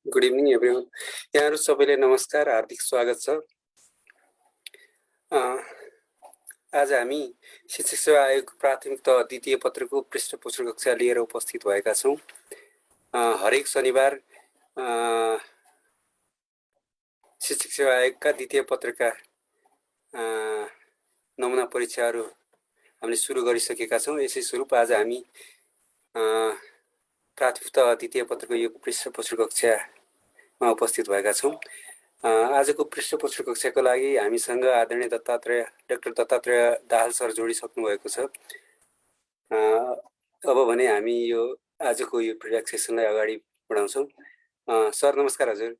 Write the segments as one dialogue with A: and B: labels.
A: Good evening everyone. यहाँहरू सबैले नमस्कार, हार्दिक स्वागत छ। आज हामी शिक्षक सेवा आयोगको प्राथमिक तह द्वितीय पत्रको पृष्ठपोषण कक्षा लिएर उपस्थित भएका छौँ। हरेक शनिबार शिक्षक सेवा आयोगका द्वितीय पत्रका नमुना परीक्षाहरू हामीले सुरु गरिसकेका छौँ। यसै स्वरूप आज हामी प्राथमिक तह द्वितीय पत्रको यो पृष्ठपोषण कक्षामा उपस्थित भएका छौँ। आजको पृष्ठपोषण कक्षाको लागि हामीसँग आदरणीय डाक्टर दत्तात्रेय दाहाल सर जोडिसक्नु भएको छ। अब भने हामी यो आजको यो प्रिल्याक्स सेसनलाई अगाडि बढाउँछौँ। सर नमस्कार। हजुर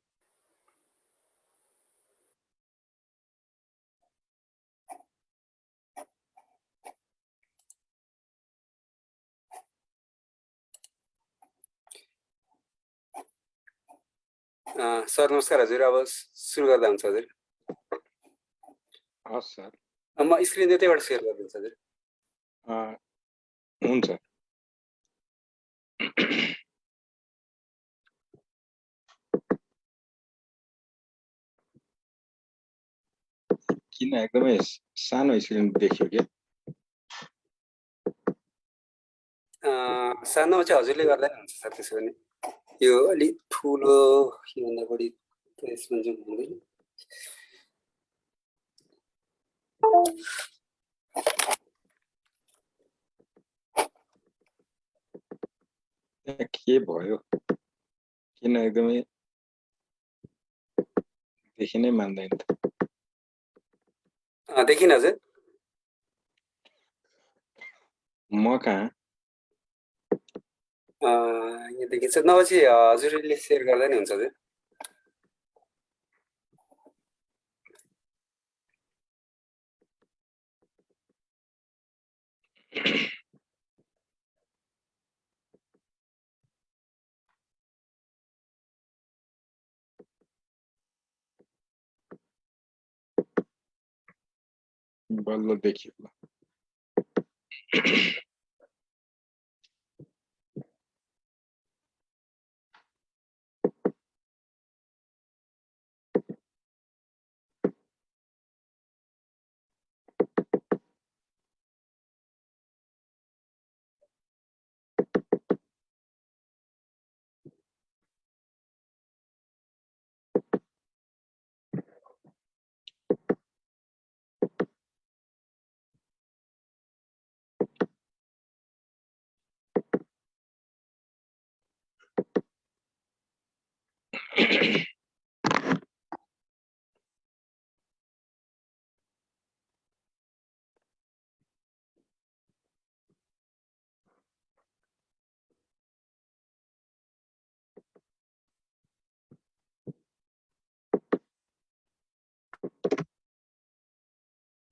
A: सर नमस्कार। हजुर अब सुरु गर्दा हुन्छ। हजुर
B: हस् सर,
A: म स्क्रिन यतैबाट सेयर गरिदिन्छु। हजुर
B: हुन्छ। किन एकदमै सानो स्क्रिन देखियो के?
A: सानोमा चाहिँ हजुरले गर्दा हुन्छ सर। त्यसो भने यो अलिक ठुलो योभन्दा बढी यसमा जुम हुँदैन।
B: के भयो? किन एकदमै देखिनै मान्दैन त?
A: देखिन हजुर?
B: म कहाँ?
A: यहाँ देखिन्छ। नभए चाहिँ हजुरले सेयर गर्दा नि हुन्छ। हजुर
B: बल्ल देखियो।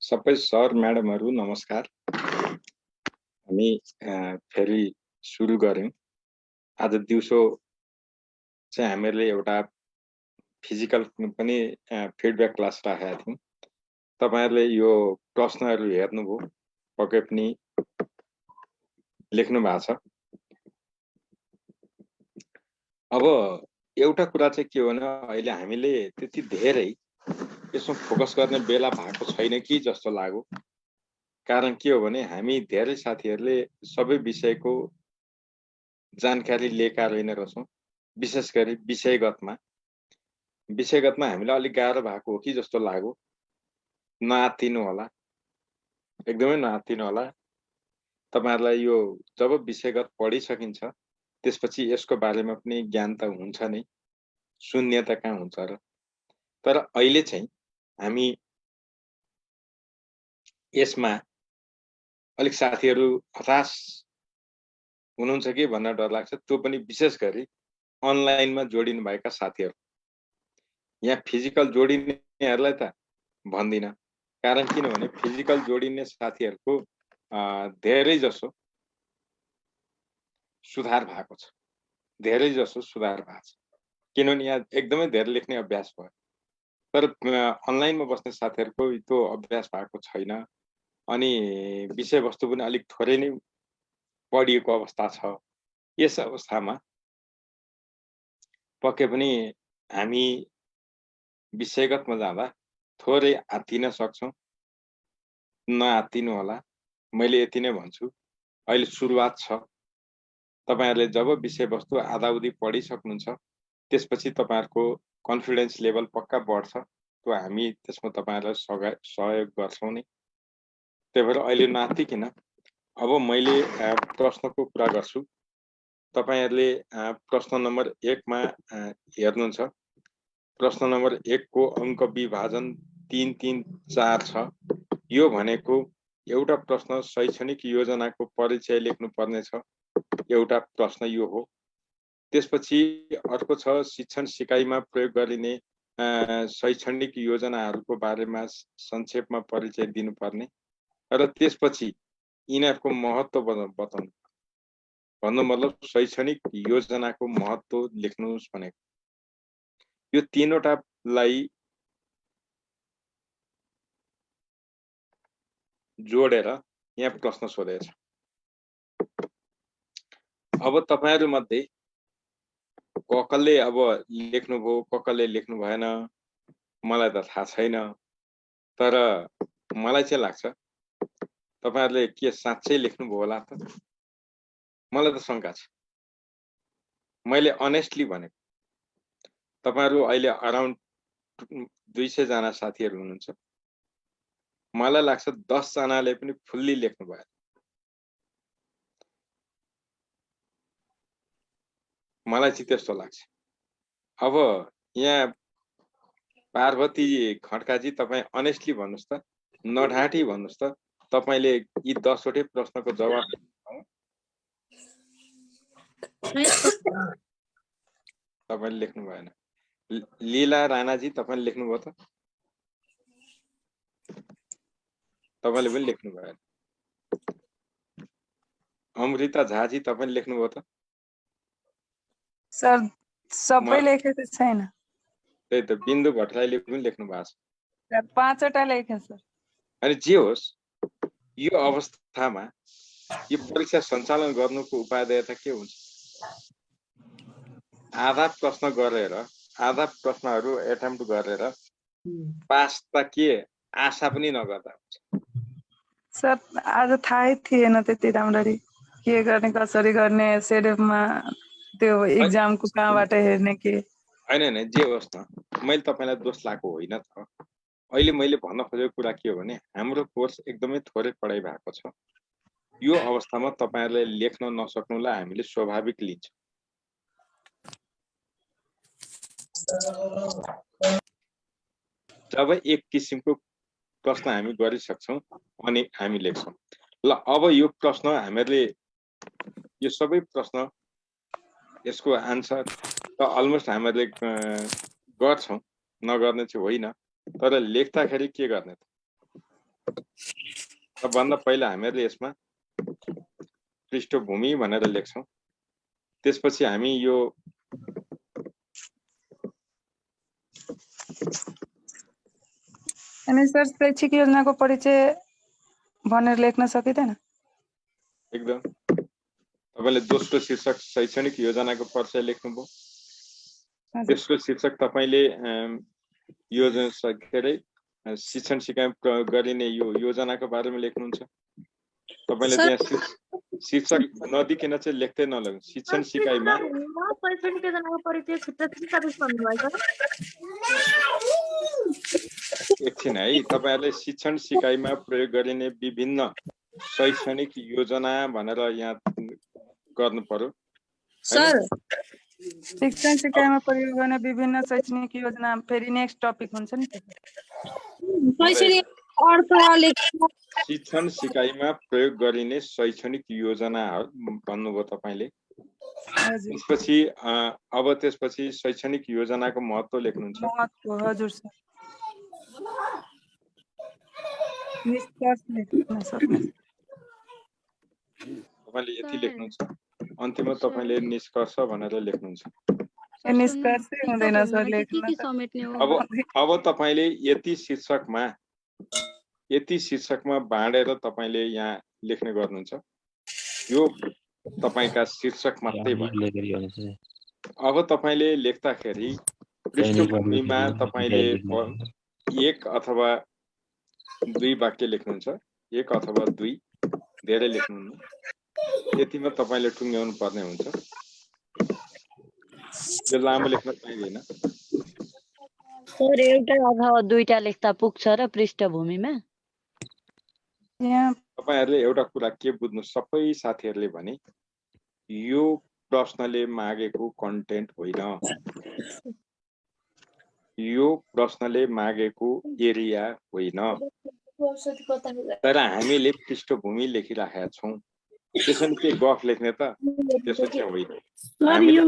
B: सबै सर म्याडमहरू नमस्कार। हामी फेरि सुरु गर्यौं। आज दिउँसो चाहिँ हामीहरूले एउटा फिजिकल पनि फिडब्याक क्लास राखेका थियौँ। तपाईहरुले यो प्रश्नहरू हेर्नुभयो, पक्कै पनि लेख्नु भएको छ। अब एउटा कुरा चाहिँ के हो भने अहिले हामीले त्यति धेरै यसमा फोकस गर्ने बेला भएको छैन कि जस्तो लाग्यो। कारण के हो भने हामी धेरै साथीहरूले सबै विषयको जानकारी लिएका रहेन रहेछौँ। विशेष गरी विषयगतमा हामीलाई अलिक गाह्रो भएको हो कि जस्तो लाग्यो। नआत्तिनु होला, एकदमै नआत्तिनु होला। तपाईहरुलाई यो जब विषयगत पढिसकिन्छ त्यसपछि यसको बारेमा पनि ज्ञान त हुन्छ नै, शून्य त कहाँ हुन्छ र। तर अहिले चाहिँ हामी यसमा अलिक साथीहरू हताश हुनुहुन्छ कि भन्न डर लाग्छ। त्यो पनि विशेष गरी अनलाइनमा जोडिनु भएका साथीहरू। यहाँ फिजिकल जोडिनेहरूलाई त भन्दिन, कारण किनभने फिजिकल जोडिने साथीहरूको धेरै जसो सुधार भएको छ। धेरै जसो सुधार भएको छ, किनभने यहाँ एकदमै धेरै लेख्ने अभ्यास भयो। तर अनलाइनमा बस्ने साथीहरूको त्यो अभ्यास भएको छैन। अनि विषयवस्तु पनि अलिक थोरै नै पढिएको अवस्था छ। यस अवस्थामा पक्कै पनि हामी विषयगतमा जाँदा थोरै आत्तिन सक्छौँ, नआत्तिनु होला। मैले यति नै भन्छु। अहिले सुरुवात छ। तपाईहरुले जब विषयवस्तु आधाउधी पढिसक्नुहुन्छ त्यसपछि तपाईहरुको कन्फिडेन्स लेभल पक्का बढ्छ। त्यो हामी त्यसमा तपाईहरुलाई सहयोग गर्छौं नि। त्यही भएर अहिले नआत्तिकिन अब मैले प्रश्नको कुरा गर्छु। तपाईहरुले प्रश्न नम्बर 1 मा हेर्नुहुन्छ। प्रश्न नम्बर 1 को अंक विभाजन 3 3 4 छ। यो भनेको एउटा प्रश्न शैक्षणिक योजनाको परिचय लेख्नु पर्ने छ। एउटा प्रश्न यो हो। त्यसपछि अर्को छ शिक्षण सिकाइमा प्रयोग गरिने शैक्षणिक योजनाहरूको बारेमा संक्षेपमा परिचय दिनुपर्ने र त्यसपछि यिनीहरूको महत्व बताउनु। भन्नु मतलब शैक्षणिक योजनाको महत्व लेख्नुस् भनेको। यो तीनवटालाई जोडेर यहाँ प्रश्न सोधेछ। अब तपाईहरु मध्ये कसले अब लेख्नुभयो, कसले लेख्नु भएन मलाई त थाहा छैन। तर मलाई चाहिँ लाग्छ तपाईहरुले के साच्चै लेख्नुभयो होला त? मलाई त शंका छ। मैले अनेस्टली भनेको। तपाईहरु अहिले अराउन्ड 200 जना साथीहरु हुनुहुन्छ। मलाई लाग्छ 10 जनाले पनि फुल्ली लेख्नु भयो। मलाई चाहिँ त्यस्तो लाग्छ। अब यहाँ पार्वती खड्काजी तपाई अनेस्टली भन्नुस् त, नढाँटी भन्नुस् त, तपाईले यी 10 वटै प्रश्नको जवाफ तपाईले लेख्नु भएन। लीला राणाजी तपाईले लेख्नु भयो त? तपाईले पनि लेख्नु भएन। अमृता झाजी तपाईले लेख्नु भयो त?
C: सर सबै लेखेको छैन।
B: त्यही त बिन्दु भट्टराईले पनि लेख्नु भएको छ।
C: 5 वटा लेखे सर।
B: अनि जे होस् यो अवस्थामा यो परीक्षा सञ्चालन गर्नुको उपादेयता के हुन्छ? आधा प्रश्न गरेर, आधा प्रश्नहरू एटेम्प्ट गरेर पास त के आशा पनि नगर्दा हुन्छ।
C: सर आज थाहै थिएन त्यति राम्ररी के गर्ने कसरी गर्ने सेडमा त्यो एक्जामको कहाँबाट हेर्ने के।
B: हैन जे होस् न, मैले तपाईलाई दोष लाएको होइन त। अहिले मैले भन्न खोजेको कुरा के हो भने हाम्रो कोर्स एकदमै थोरै पढाइ भएको छ। यो अवस्थामा तपाईहरुले लेख्न नसक्नुलाई हामीले स्वाभाविक लिन्छौं। जब एक किसिमको प्रश्न हामी गरिसक्छौं अनि हामी लेख्छौं। ल अब यो प्रश्न हामीले यो सबै प्रश्न यसको आन्सर त अलमोस्ट हामीले गर्छौं, नगर्ने चाहिँ होइन। तर लेख्दाखेरि के गर्ने त? सबभन्दा पहिला हामीले यसमा पृष्ठभूमि भनेर लेख्छौं। त्यसपछि हामी यो
C: अनि सर शैक्षिक योजनाको परिचय भनेर लेख्न सकिदैन?
B: एकदम तपाईले दोस्रो शीर्षक शैक्षणिक योजनाको परिचय लेख्नुभयो। तेस्रो शीर्षक तपाईले योजना के अरे शिक्षण सिकाइ प्रयोग गरिने यो योजनाको बारेमा लेख्नुहुन्छ। तपाईले त्यहाँ शीर्षक नदिकिन चाहिँ लेख्दै नलग्नु। शिक्षण सिकाइमा
D: शैक्षणिक योजनाको परिचय छुट्टै भन्नुभएको छ।
B: एकछिन है, तपाईहरुले शिक्षण सिकाइमा प्रयोग गरिने विभिन्न शैक्षणिक योजना भनेर यहाँ गर्नु पर्यो।
D: सर
C: शिक्षण सिकाइमा प्रयोग गर्ने विभिन्न शैक्षणिक योजना फेरि नेक्स्ट टपिक हुन्छ नि त।
D: शैक्षणिक अर्थ लेख्नु।
B: शिक्षण सिकाइमा प्रयोग गरिने शैक्षणिक योजनाहरू भन्नुभयो तपाईले। त्यसपछि अब त्यसपछि शैक्षणिक योजनाको महत्व लेख्नुहुन्छ।
C: महत्व हजुर सर। निष्कर्ष लेख्न सक्ने।
B: तपाईले यति लेख्नुहुन्छ। अन्तिममा तपाईले निष्कर्ष भनेर लेख्नुहुन्छ।
C: निष्कर्ष हुँदैन सर लेख्न।
B: अब तपाईले यति शीर्षकमा बाँडेर तपाईले यहाँ लेख्ने गर्नुहुन्छ। यो तपाईका शीर्षक मात्रै भयो। अब तपाईले लेख्दाखेरि पृष्ठभूमिमा तपाईले एक अथवा 2 वाक्य लेख्नुहुन्छ, एक अथवा 2, धेरै लेख्नुहुन्न। यतिमा तपाईले टुङ्ग्याउनु पर्ने हुन्छ। यो लामो लेख्न चाहिँदैन।
E: सर एउटा अथवा दुईटा लेख्दा पुग्छ र पृष्ठभूमिमा?
C: यहाँ
B: तपाईहरुले एउटा कुरा के बुझ्नु, सबै साथीहरुले भने यो प्रश्नले मागेको कन्टेन्ट होइन, यो प्रश्नले मागेको एरिया होइन, तर हामीले पृष्ठभूमि लेखिराखेका छौं। त्यसैले के गफ लेख्ने त? त्यसो चाहिँ होइन।
F: सर यो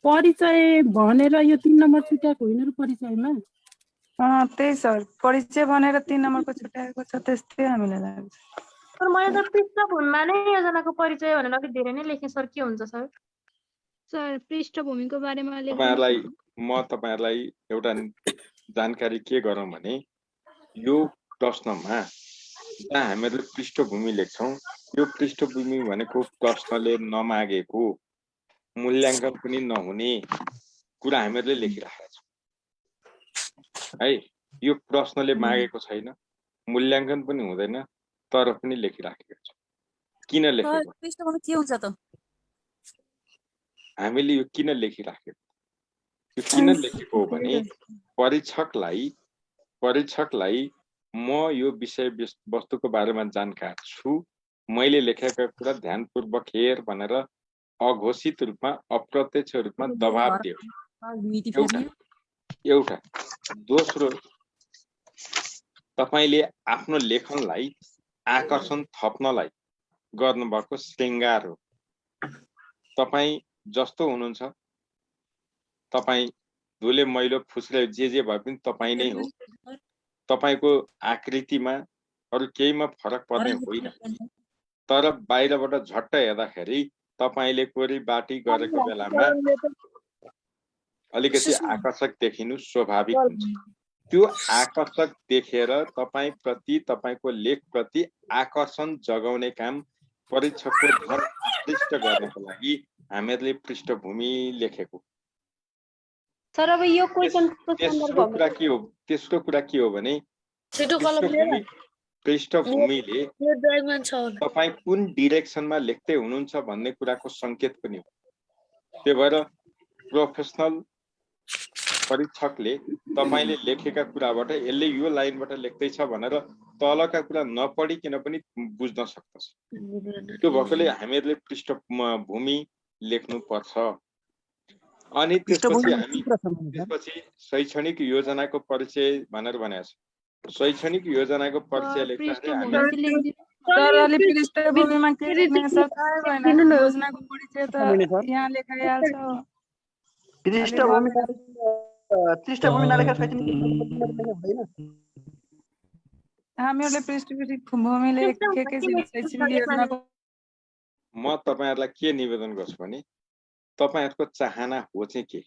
F: परिचय भनेर यो 3 नम्बर छुट्याएको होइन र परिचयमा?
C: त्यही सर, परिचय भनेर 3 नम्बरको छुट्याएको छ, त्यस्तै हामीलाई लाग्छ।
D: सर मैले त पृष्ठभूमिमा नै योजनाको परिचय भनेर अलिक धेरै नै लेखेँ सर, के हुन्छ सर?
G: सर पृष्ठभूमिको बारेमा
B: तपाईहरुलाई एउटा जानकारी के गरौँ भने यो प्रश्नमा जहाँ हामीले पृष्ठभूमि लेख्छौं, यो पृष्ठभूमि भनेको प्रश्नले नमागेको, मूल्याङ्कन पनि नहुने कुरा हामीले लेखिराखेका छौं है। यो प्रश्नले मागेको छैन, मूल्याङ्कन पनि हुँदैन, तर पनि लेखिराखेका छौं। किन लेखेको?
H: पृष्ठभूमि के हुन्छ त?
B: हामीले यो किन लेखिराखेको? यो किन लेखेको हो भने परीक्षकलाई म यो विषय वस्तुको बारेमा जानकार छु, मैले लेखेका कुरा ध्यानपूर्वक हेर भनेर अघोषित रूपमा, अप्रत्यक्ष रूपमा दबाब दियो। एउटा दोस्रो, तपाईले आफ्नो लेखनलाई आकर्षण थप्नलाई गर्नुभएको श्रृंगार हो। तपाई जस्तो हुनुहुन्छ, तपाई धुले मैलो फुस्रे जे भए पनि तपाई नै हो। तपाईको आकृतिमा अरु केहीमा फरक पर्ने होइन, तर बाहिरबाट झट्ट हेर्दाखेरि तपाईले कोरी बाटी गरेको बेलामा अलिकति आकर्षक देखिनु स्वाभाविक हुन्छ। त्यो आकर्षक देखेर तपाई प्रति, तपाईको लेख प्रति आकर्षण जगाउने काम परीक्षकको ध्यान आकृष्ट गर्नको लागि हामीले पृष्ठभूमि लेखेको।
D: सर अब यो क्वेशनको
B: तेस्रो कुरा के हो भने पृष्ठभूमिले तपाई कुन डिरेक्सनमा लेख्दै हुनुहुन्छ भन्ने कुराको संकेत पनि हो। त्यही भएर प्रोफेसनल परीक्षकले तपाईले लेखेका कुराबाट यसले यो लाइनबाट लेख्दैछ भनेर तलका कुरा नपढिकन पनि बुझ्न सक्दछ। त्यो भएकोले हामीहरूले पृष्ठभूमि लेख्नु पर्छ। अनि त्यसपछि शैक्षणिक योजनाको परिचय भनेर भनेको छ। शैक्षणिक योजनाको परिचय लेख्दाखेरि हामी
C: सरले पृष्ठभूमिमा के लेख्ने सक्छ हैन, योजनाको परिचय त यहाँ लेखाइहाल्छ।
I: पृष्ठभूमि नलेखेर शैक्षणिक हुँदैन।
C: हामीहरूले पृष्ठभूमि लेखेकै छ शैक्षणिक योजनाको।
B: म तपाईहरुलाई के निवेदन गर्छु भने तपाईहरुको चाहना हो चाहिँ के?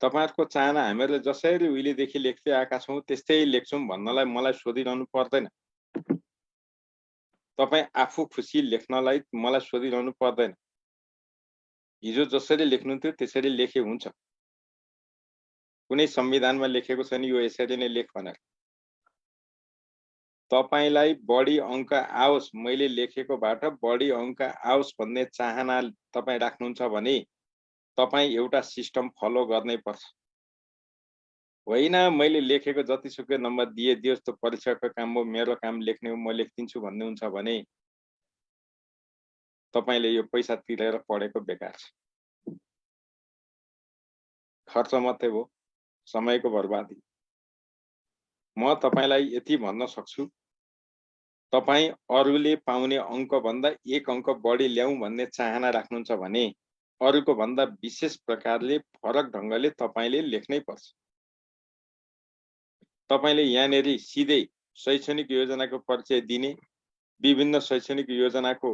B: तपाईहरुको चाहना हामीहरूले जसरी उहिलेदेखि लेख्दै आएका छौं त्यस्तै लेख्छौं भन्नलाई मलाई सोधिरहनु पर्दैन। तपाई आफू खुसी लेख्नलाई मलाई सोधिरहनु पर्दैन। हिजो जसरी लेख्नुहुन्थ्यो त्यसरी लेखे हुन्छ। कुनै संविधानमा लेखेको छैन यो यसरी नै लेख भनेर। तपाईलाई बढी अंक आओस्, मैले लेखेकोबाट बढी अंक आओस् भन्ने चाहना तपाई राख्नुहुन्छ भने तपाई एउटा सिस्टम फलो गर्नै पर्छ। होइन मैले लेखेको जतिसुकै नम्बर दियोस् त परीक्षाको काम हो, मेरो काम लेख्ने हो, म लेख्दिन्छु भन्ने हुन्छ भने तपाईले यो पैसा तिरेर पढेको बेकार छ। खर्च मात्रै हो, समयको बर्बादी। म तपाईलाई यति भन्न सक्छु, तपाई अरूले पाउने अंक भन्दा 1 अंक बढी ल्याऊ भन्ने चाहना राख्नुहुन्छ भने अरूको भन्दा विशेष प्रकारले फरक ढंगले तपाईले लेख्नै पर्छ। तपाईले यहाँनेरि सिधै शैक्षणिक योजनाको परिचय दिने, विभिन्न शैक्षणिक योजनाको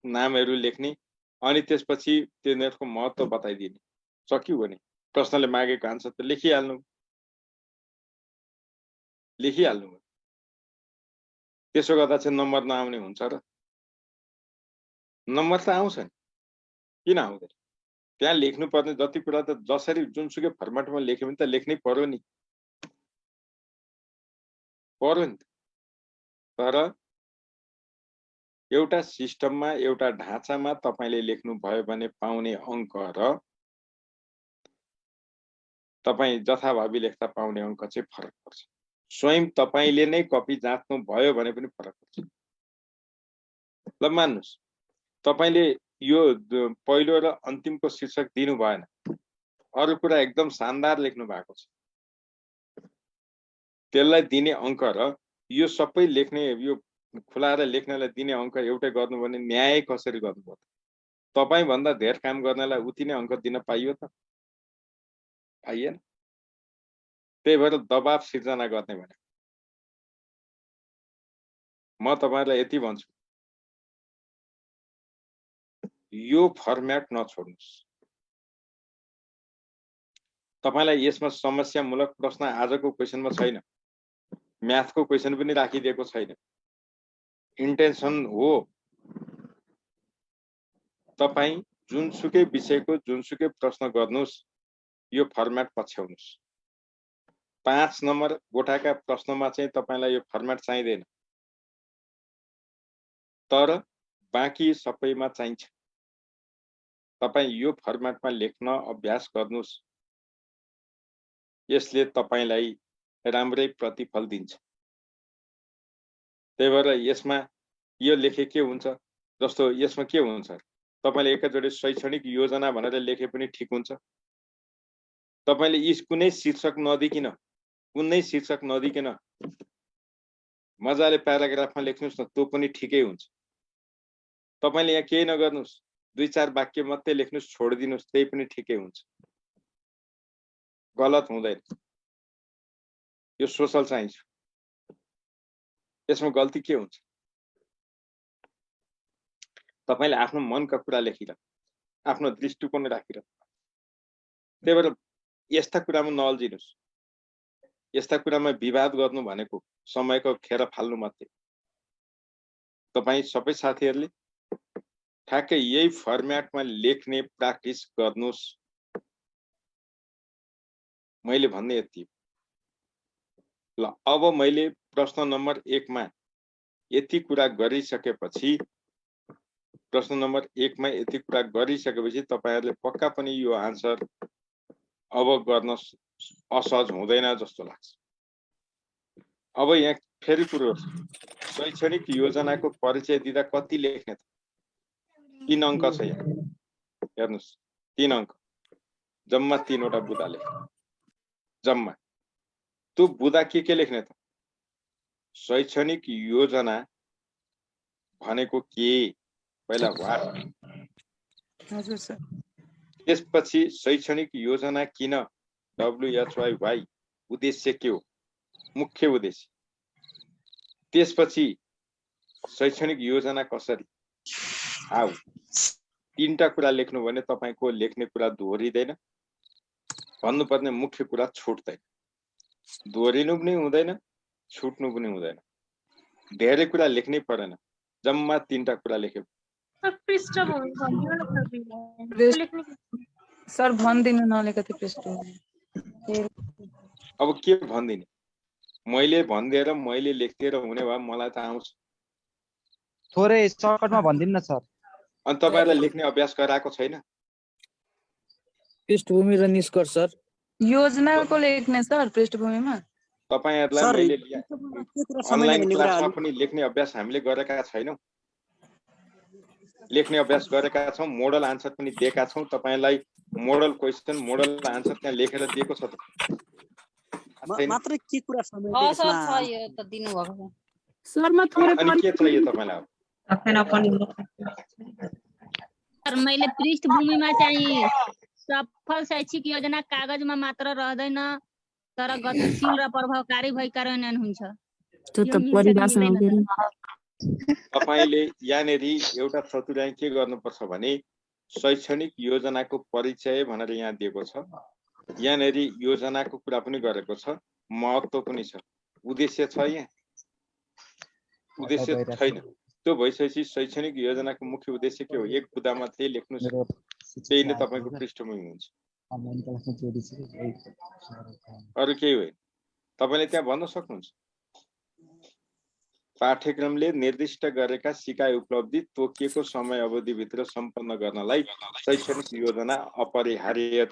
B: नामहरू लेख्ने, अनि त्यसपछि तिनीहरूको महत्त्व बताइदिने। सक्यो भने प्रश्नले मागेको आन्सर त लेखिहाल्नु। त्यसो गर्दा चाहिँ नम्बर नआउने हुन्छ र? नम्बर त आउँछ नि। किन आउँदैन? त्यहाँ लेख्नुपर्ने जति कुरा त जसरी जुनसुकै फर्मेटमा लेख्यो भने त लेख्नै पर्यो नि। तर एउटा सिस्टममा एउटा ढाँचामा तपाईले लेख्नुभयो भने पाउने अङ्क र तपाईँ जथाभावी लेख्दा पाउने अङ्क चाहिँ फरक पर्छ। स्वयं तपाईले नै कपी जाँच्नु भयो भने पनि फरक पर्छ। ल मान्नुस् तपाईले यो पहिलो र अन्तिमको शीर्षक दिनु भएन, अरु कुरा एकदम शानदार लेख्नु भएको छ, त्यसलाई दिने अङ्क र यो सबै लेख्ने यो खुलाएर लेख्नलाई दिने अङ्क एउटै गर्नु भने न्याय कसरी गर्नुभयो? तपाई भन्दा धेर काम गर्नलाई उति नै अङ्क दिन पाइयो त? पाइएन। त्यही भएर दबाब सिर्जना गर्ने भने म तपाईलाई यति भन्छु, यो फर्म्याट नछोड्नुस्। तपाईलाई यसमा समस्यामूलक प्रश्न आजको क्वेशनमा छैन, म्याथको क्वेशन पनि राखिदिएको छैन। इन्टेन्सन हो तपाई जुनसुकै विषयको जुनसुकै प्रश्न गर्नुस्, यो फर्म्याट पछ्याउनुस्। 5 नम्बर गोठाका प्रश्नमा चाहिँ तपाईलाई यो फर्म्याट चाहिँदैन, तर बाँकी सबैमा चाहिन्छ। तपाई यो फर्म्याटमा लेख्न अभ्यास गर्नुस्, यसले तपाईलाई राम्रै प्रतिफल दिन्छ। त्यही भएर यसमा यो लेखे के हुन्छ, जस्तो यसमा के हुन्छ, तपाईले एकैचोटि शैक्षणिक योजना भनेर लेखे पनि ठिक हुन्छ। तपाईले कुनै शीर्षक नदिकिन मजाले प्याराग्राफमा लेख्नुस् न, त्यो पनि ठिकै हुन्छ। तपाईले यहाँ केही नगर्नुस्, 2-4 वाक्य मात्रै लेख्नुस्, छोडिदिनुस्, त्यही पनि ठिकै हुन्छ। गलत हुँदैन। यो सोसल साइन्स, यसमा गल्ती के हुन्छ? तपाईले आफ्नो मनका कुरा लेखिर, आफ्नो दृष्टिकोण राखेर। त्यही भएर यस्ता कुरामा नअल्झिनुस्। यस्ता कुरामा विवाद गर्नु भनेको समयको खेर फाल्नु मात्रै। तपाई सबै साथीहरूले ठ्याक्कै यही फर्म्याटमा लेख्ने प्र्याक्टिस गर्नुस्। मैले भन्ने यति। ल अब मैले प्रश्न नम्बर 1 मा यति कुरा गरिसकेपछि तपाईहरुले पक्का पनि यो आन्सर अब गर्न असहज हुँदैन जस्तो लाग्छ। अब यहाँ फेरि कुरो, शैक्षणिक योजनाको परिचय दिँदा कति लेख्ने त? 3 अङ्क छ यहाँ, हेर्नुस्, 3 अङ्क, जम्मा 3 वटा बुदा लेख्ने, जम्मा। त्यो बुदा के लेख्ने त? शैक्षणिक योजना भनेको के, पहिला वाट,
C: हजुर सर।
B: त्यसपछि शैक्षणिक योजना किन, WHY, उद्देश्य के हो, मुख्य उद्देश्य। त्यसपछि शैक्षणिक योजना कसरी, हाउ। 3टा कुरा लेख्नु भने तपाईको लेख्ने कुरा दोहोरिँदैन, भन्नुपर्ने मुख्य कुरा छुट्दैन। दोहोरिनु पनि हुँदैन, छुट्नु पनि हुँदैन। धेरै कुरा लेख्नै परेन, जम्मा 3टा कुरा लेख्यो।
C: सर भन्दिनु नलेखा थियो पृष्ठभूमि।
B: अब के भन्दिने, मैले भन्दिएर मैले लेख्दिएर हुने भए मलाई त आउँछ।
H: थोरै सर्टकटमा भन्दिनु न सर।
B: अनि तपाईहरुलाई लेख्ने अभ्यास गराएको छैन?
H: पृष्ठभूमि र निष्कर्ष सर।
C: योजनाको लेख्ने सर पृष्ठभूमिमा।
B: तपाईहरुलाई मैले अनलाइन क्लासमा पनि लेख्ने अभ्यास हामीले गरेका छैनौं। लेख्ने अभ्यास गरेका छौं, मोडल आन्सर पनि दिएका छौं। तपाईलाई मोडल क्वेशन, मोडल आन्सर त्यहाँ लेखेर दिएको छ त।
I: मात्र के कुरा समय
E: सर छ यो त दिनु भएको छ।
F: सर म थोरै
B: अनि के चाहियो तपाईलाई?
G: सर मैले पृष्ठभूमिमा चाहिँ सफल शैक्षिक योजना कागजमा मात्र रहँदैन तर गतिशील र प्रभावकारी भई कार्यान्वयन हुन्छ।
F: त्यो त परिभाषा हो के?
B: तपाईले यहाँनेरि एउटा चतुर्याई के गर्नुपर्छ भने शैक्षणिक योजनाको परिचय भनेर यहाँ दिएको छ। यहाँनेरि योजनाको कुरा पनि गरेको छ, महत्त्व पनि छ, उद्देश्य छ। यहाँ उद्देश्य छैन। त्यो भइसकेपछि शैक्षणिक योजनाको मुख्य उद्देश्य के हो, एक बुदामा त्यही लेख्नुस्। त्यही नै तपाईँको पृष्ठभूमि हुन्छ।
H: अनलाइन क्लासमा जोडिसक्यो।
B: अरू केही होइन। तपाईँले त्यहाँ भन्न सक्नुहुन्छ पाठ्यक्रमले निर्दिष्ट गरेका सिकाइ उपलब्धि तोकिएको समय अवधिभित्र सम्पन्न गर्नलाई शैक्षणिक योजना अपरिहार्य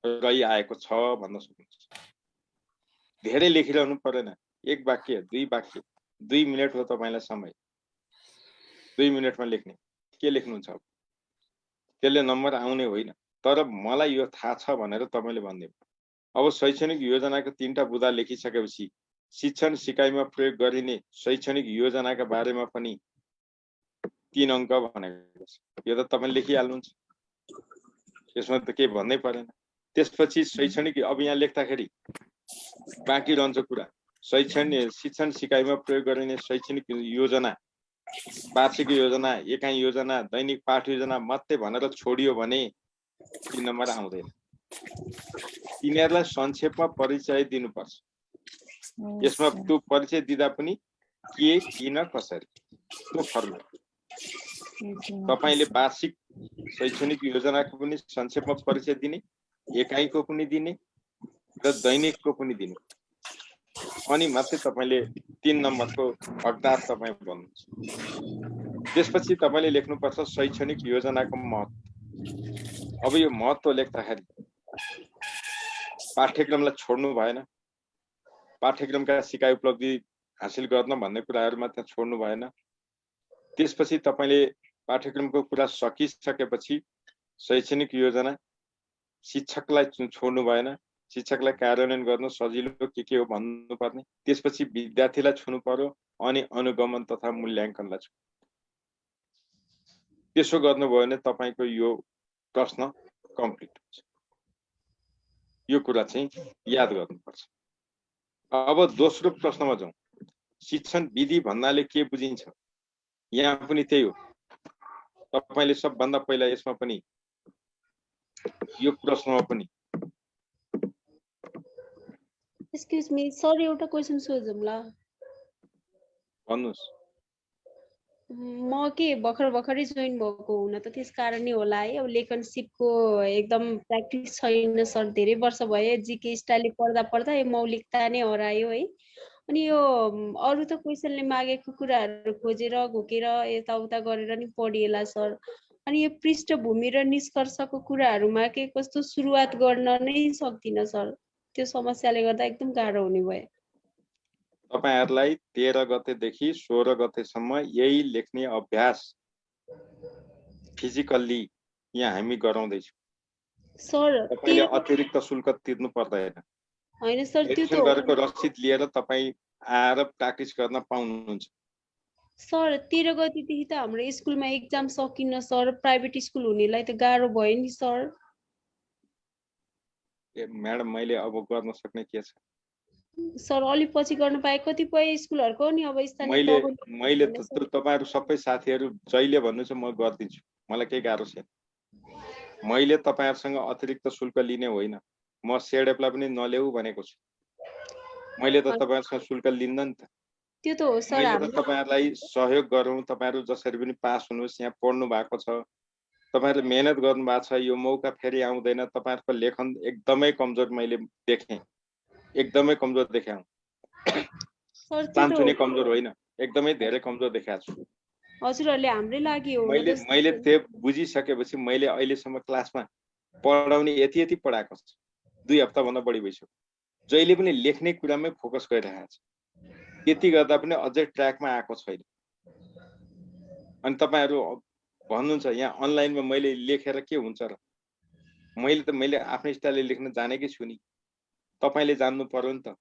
B: रहिआएको छ भन्न सक्नुहुन्छ। धेरै लेखिरहनु परेन, एक वाक्य, दुई वाक्य, 2 मिनट हो तपाईँलाई समय, 2 मिनटमा लेख्ने। के लेख्नुहुन्छ अब? त्यसले नम्बर आउने होइन, तर मलाई यो थाहा छ भनेर तपाईँले भन्ने। अब शैक्षणिक योजनाको 3टा बुँदा लेखिसकेपछि शिक्षण सिकाइमा प्रयोग गरिने शैक्षणिक योजनाका बारेमा पनि 3 अङ्क भनेको छ। यो त तपाईँले लेखिहाल्नुहुन्छ, यसमा त केही भन्नै परेन। त्यसपछि शैक्षणिक अब यहाँ लेख्दाखेरि बाँकी रहन्छ कुरा शिक्षण सिकाइमा प्रयोग गरिने शैक्षणिक योजना, वार्षिक योजना, एकाइ योजना, दैनिक पाठ योजना मात्रै भनेर छोडियो भने 3 नम्बर आउँदैन। तिनीहरूलाई संक्षेपमा परिचय दिनुपर्छ। यसमा त्यो परिचय दिँदा पनि के, किन, कसरी, त्यो फर्मुला। तपाईँले वार्षिक शैक्षणिक योजनाको पनि संक्षेपमा परिचय दिने, एकाइको पनि दिने र दैनिकको पनि दिने, अनि मात्रै तपाईँले 3 नम्बरको हकदार तपाईँ बन्नुहुन्छ। त्यसपछि तपाईँले लेख्नुपर्छ शैक्षणिक योजनाको महत्त्व। अब यो महत्त्व लेख्दाखेरि पाठ्यक्रमलाई छोड्नु भएन, पाठ्यक्रमका सिकाइ उपलब्धि हासिल गर्न भन्ने कुराहरूमा त्यहाँ छोड्नु भएन। त्यसपछि तपाईँले पाठ्यक्रमको कुरा सकिसकेपछि शैक्षणिक योजना, शिक्षकलाई छोड्नु भएन, शिक्षकलाई कार्यान्वयन गर्न सजिलो के हो भन्नुपर्ने। त्यसपछि विद्यार्थीलाई छुनु पर्यो अनि अनुगमन तथा मूल्याङ्कनलाई छु। त्यसो गर्नुभयो भने तपाईँको यो प्रश्न कम्प्लिट हुन्छ। यो कुरा चाहिँ याद गर्नुपर्छ। अब दोस्रो प्रश्नमा जाउँ। शिक्षण विधि भन्नाले के बुझिन्छ? यहाँ पनि त्यही हो। तपाईँले सबभन्दा पहिला यसमा पनि यो प्रश्नमा पनि
J: एक्सक्युज मी सर, एउटा क्वेसन सोधौँला?
B: भन्नुहोस्।
J: म के भर्खरै जोइन भएको हुन त त्यस कारण नै होला है। अब लेखनसिपको एकदम प्र्याक्टिस छैन सर, धेरै वर्ष भयो। जीके स्टाइलले पढ्दा मौलिकता नै हरायो है। अनि यो अरू त क्वेसनले मागेको कुराहरू खोजेर घोकेर यताउता गरेर नि पढिएला सर। अनि यो पृष्ठभूमि र निष्कर्षको कुराहरूमा के कस्तो सुरुवात गर्न नै सक्दिनँ सर। त्यो समस्याले गर्दा एकदम गाह्रो हुने भयो।
B: तपाईहरुलाई 13 गतेदेखि 16 गतेसम्म यही लेख्ने अभ्यास फिजिकल्ली यहाँ हामी गराउँदैछौँ
J: सर।
B: तपाईले अतिरिक्त शुल्क तिर्नु पर्दैन।
J: हैन सर, त्यो त
B: गरेको रसिद लिएर तपाई आएर प्र्याक्टिस गर्न पाउनुहुन्छ।
J: सर 13 गतेदेखि त हाम्रो स्कुलमा एक्जाम सकिन्न सर। प्राइभेट स्कुल हुनेलाई त गाह्रो भयो नि सर।
B: म्याडम मैले अब गर्न सक्ने के छ
J: सर? अलि पछि गर्न पाए कतिपय स्कुलहरुको नि अब स्थानीय
B: मैले तपाईहरु सबै साथीहरु जहिले भन्नुहुन्छ म गर्दिन्छु, मलाई केही गाह्रो छैन। मैले तपाईहरुसँग अतिरिक्त शुल्क लिने होइन, म सेडेपलाई पनि नलेऊ भनेको छु। मैले त तपाईहरुसँग शुल्क लिन्न नि त।
J: त्यो त हो सर।
B: मैले त तपाईहरुलाई सहयोग गरौँ, तपाईहरु जसरी पनि पास हुनुहोस्, यहाँ पढ्नु भएको छ, तपाईहरुले मेहनत गर्नु भएको छ, यो मौका फेरि आउँदैन। तपाईहरुको लेखन एकदमै कमजोर मैले देखेँ, एकदमै कमजोर देखाऊ। चान्चुने कमजोर होइन, एकदमै धेरै कमजोर देखाएको छु।
J: हजुरहरुले हाम्रै लागि हो।
B: मैले त्यो बुझिसकेपछि मैले अहिलेसम्म क्लासमा पढाउने यति पढाएको छु, 2 हप्ता भन्दा बढी भइसक्यो। जहिले पनि लेख्ने कुरामै फोकस गरिरहेको छु। त्यति गर्दा पनि अझै ट्र्याकमा आएको छैन। अनि तपाईहरु भन्नुहुन्छ यहाँ अनलाइनमा मैले लेखेर के हुन्छ र? मैले आफ्नो स्टाइलले लेख्न जानेकै छु नि। तपाईले जान्नु पर्यो नि त।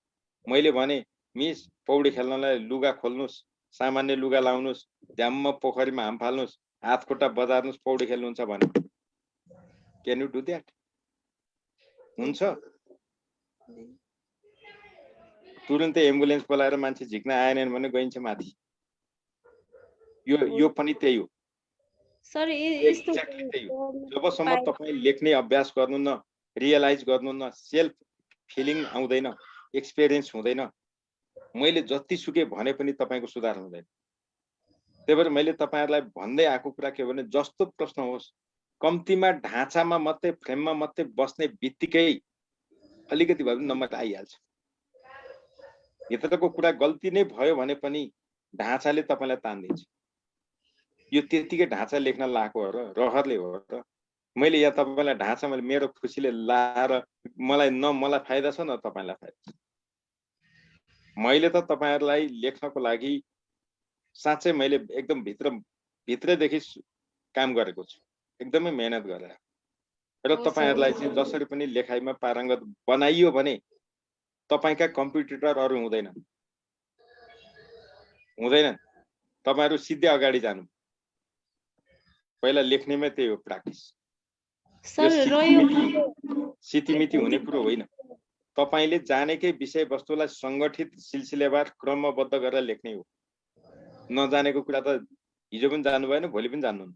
B: मैले भने मिस पौडी खेल्नलाई लुगा खोल्नुस्, सामान्य लुगा लाउनुस्, झ्याम्म पोखरीमा हाम फाल्नुस्, हात खुट्टा बजार्नुस्, पौडी खेल्नुहुन्छ भने क्यान यु डु द्याट? हुन्छ? तुरुन्तै एम्बुलेन्स बोलाएर मान्छे झिक्न आएनन् भने गइन्छ माथि। यो पनि त्यही हो
J: सर।
B: जबसम्म तपाईँ लेख्ने अभ्यास गर्नु न, रियलाइज गर्नु न, सेल्फ फिलिङ आउँदैन, एक्सपिरियन्स हुँदैन, मैले जतिसुकै भने पनि तपाईको सुधार हुँदैन। त्यही भएर मैले तपाईहरुलाई भन्दै आएको कुरा के हो भने जस्तो प्रश्न होस् कम्तीमा ढाँचामा मात्रै फ्रेममा मात्रै बस्ने बित्तिकै अलिकति भए पनि नम्बर आइहाल्छ। भित्रको कुरा गल्ती नै भयो भने पनि ढाँचाले तपाईँलाई तान्दिन्छ। यो त्यतिकै ढाँचा लेख्न लाएको हो र रहरले हो र। मैले यहाँ तपाईँलाई ढाँचा मैले मेरो खुसीले लाएर मलाई फाइदा छ न तपाईँलाई फाइदा छ। मैले त तपाईँहरूलाई लेख्नको लागि साँच्चै मैले एकदम भित्रदेखि काम गरेको छु, एकदमै मेहनत गरेर। र तपाईँहरूलाई चाहिँ जसरी पनि लेखाइमा पारङ्गत बनाइयो भने तपाईँका कम्पिटिटर अरू हुँदैनन्। तपाईँहरू सिधै अगाडि जानु। पहिला लेख्नेमै त्यही हो प्र्याक्टिस। सितिमिति हुने कुरो होइन। तपाईँले जानेकै विषयवस्तुलाई सङ्गठित सिलसिलेवार क्रमबद्ध गरेर लेख्ने हो। नजानेको कुरा त हिजो पनि जान्नु भएन, भोलि पनि जान्नुहुन्न।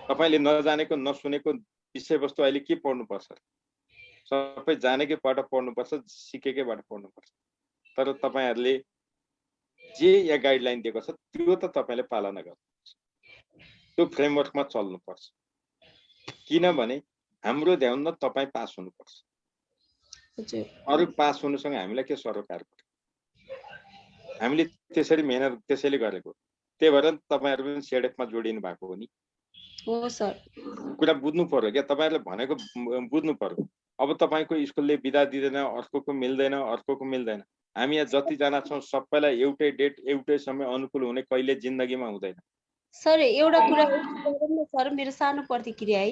B: तपाईँले नजानेको नसुनेको विषयवस्तु अहिले के पढ्नुपर्छ? सबै जानेकैबाट पढ्नुपर्छ, सिकेकैबाट पढ्नुपर्छ। तर तपाईँहरूले जे यहाँ गाइडलाइन दिएको छ त्यो त तपाईँले पालना गर्नुपर्छ। त्यो फ्रेमवर्कमा चल्नुपर्छ। किनभने हाम्रो ध्यान न तपाईँ पास हुनुपर्छ। अरू पास हुनुसँग हामीलाई के सरोकार पर्यो? हामीले त्यसरी मेहनत त्यसैले गरेको। त्यही भएर तपाईँहरू पनि सेडेफमा जोडिनु भएको हो नि।
J: हो सर।
B: कुरा बुझ्नु पर्यो क्या, तपाईँहरूले भनेको बुझ्नु पर्यो। अब तपाईँको स्कुलले बिदा दिँदैन, अर्कोको मिल्दैन, अर्कोको मिल्दैन। हामी यहाँ जतिजना छौँ सबैलाई एउटै डेट एउटै समय अनुकूल हुने कहिले जिन्दगीमा हुँदैन।
J: सर एउटा कुरा सर, मेरो सानो प्रतिक्रिया है,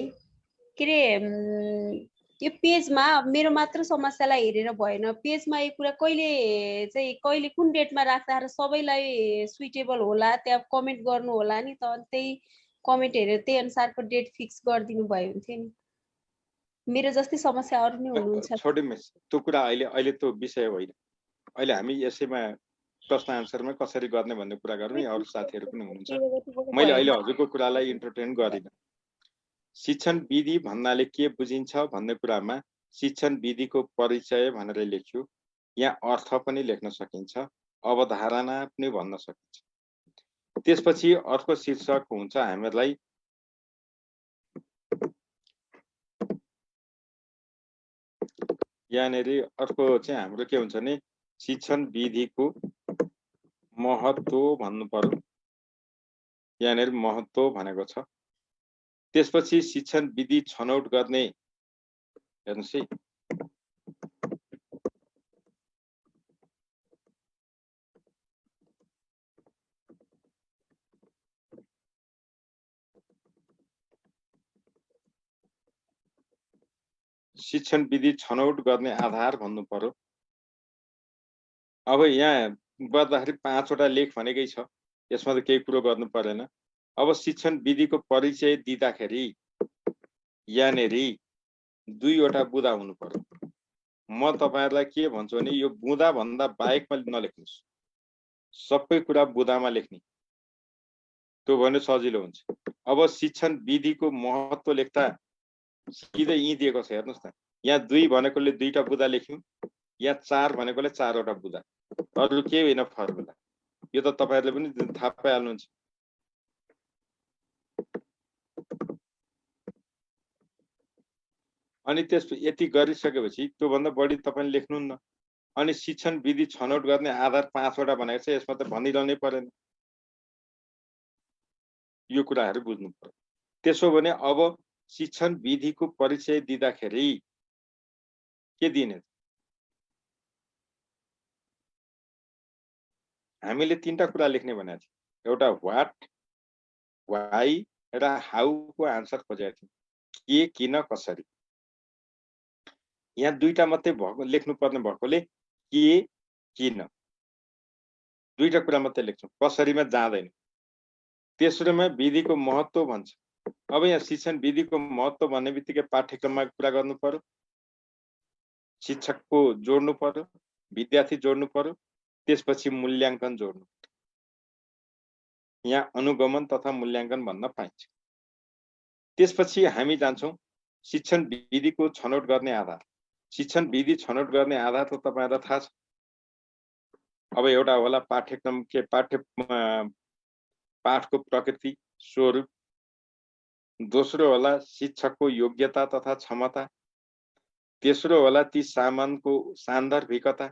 J: के अरे यो पेजमा मेरो मात्र समस्यालाई हेरेर भएन। पेजमा यो कुरा कहिले कुन डेटमा राख्दा सबैलाई सुइटेबल होला, त्यहाँ कमेन्ट गर्नु होला नि त। अनि त्यही कमेन्ट हेरेर त्यही अनुसारको डेट फिक्स गरिदिनु भयो हुन्थ्यो नि। मेरो जस्तै समस्या अरू नै हुनुहुन्छ।
B: त्यो कुरा अहिले त्यो विषय होइन। अहिले हामी यसैमा प्रश्न आन्सरमा कसरी गर्ने भन्ने कुरा गरौँ। अरू साथीहरू पनि हुनुहुन्छ। मैले अहिले हजुरको कुरालाई इन्टरटेन गरिनँ। शिक्षण विधि भन्नाले के बुझिन्छ भन्ने कुरामा शिक्षण विधिको परिचय भनेर लेख्यो। यहाँ अर्थ पनि लेख्न सकिन्छ, अवधारणा पनि भन्न सकिन्छ। त्यसपछि अर्को शीर्षक हुन्छ हामीलाई यहाँनिर अर्को चाहिँ हाम्रो के हुन्छ भने शिक्षण विधिको महत्त्व भन्नु पर्यो। यहाँनिर महत्त्व भनेको छ। त्यसपछि शिक्षण विधि छनौट गर्ने, हेर्नुहोस् है, शिक्षण विधि छनौट गर्ने आधार भन्नु पर्यो। अब यहाँ गर्दाखेरि 5 वटा लेख भनेकै छ, यसमा त केही कुरो गर्नु परेन। अब शिक्षण विधिको परिचय दिँदाखेरि यहाँनिर 2 वटा बुँदा हुनु पर्यो। म तपाईहरुलाई के भन्छु भने यो बुँदा भन्दा बाहेकमा नलेख्नुस्, सबै कुरा बुँदामा लेख्ने, त्यो भने सजिलो हुन्छ। अब शिक्षण विधिको महत्त्व लेख्दा सिधै यी दिएको छ, हेर्नुस् न। यहाँ 2 भनेकोले 2टा बुँदा लेख्यौं, यहाँ 4 भनेकोले 4 वटा बुँदा, अरु के होइन फर्मुला। यो त तपाईहरुले पनि थाहा पाइहाल्नुहुन्छ। अनि त्यस यति गरिसकेपछि त्यो भन्दा बढी तपाईले लेख्नुहुन्न। अनि शिक्षण विधि छनौट गर्ने आधार 5 वटा भनेको छ, यसमा त भनिरहनै पर्दैन। यो कुराहरु बुझ्नु पर्यो। त्यसो भने अब शिक्षण विधिको परिचय दिँदाखेरि के दिने? हामीले 3टा कुरा लेख्ने भनेको थियो। एउटा व्हाट, व्हाई र हाउ को आन्सर खोजेको थियो। के, किन, कसरी। यहाँ 2टा मात्रै लेख्नु पर्ने भएकोले के, किन 2टा कुरा मात्रै लेख्छौं, कसरीमा जाँदैन। तेस्रोमा विधिको महत्त्व भन्छ। अब यहाँ शिक्षण विधिको महत्त्व भन्ने बित्तिकै पाठ्यक्रममा कुरा गर्नु पर्यो, शिक्षकको जोड्नु पर्यो, विद्यार्थी जोड्नु पर्यो, त्यसपछि मूल्याङ्कन जोड्नु पर्यो। यहाँ अनुगमन तथा मूल्याङ्कन भन्न पाइन्छ। त्यसपछि हामी जान्छौं शिक्षण विधिको छनौट गर्ने आधार। शिक्षण विधि छनौट गर्ने आधार त तपाईहरुलाई थाहा छ। अब एउटा होला पाठ्यक्रम के पाठको प्रकृति, स्वरूप, दोस्रो होला शिक्षकको योग्यता तथा क्षमता, तेस्रो होला ती सामानको सान्दर्भिकता,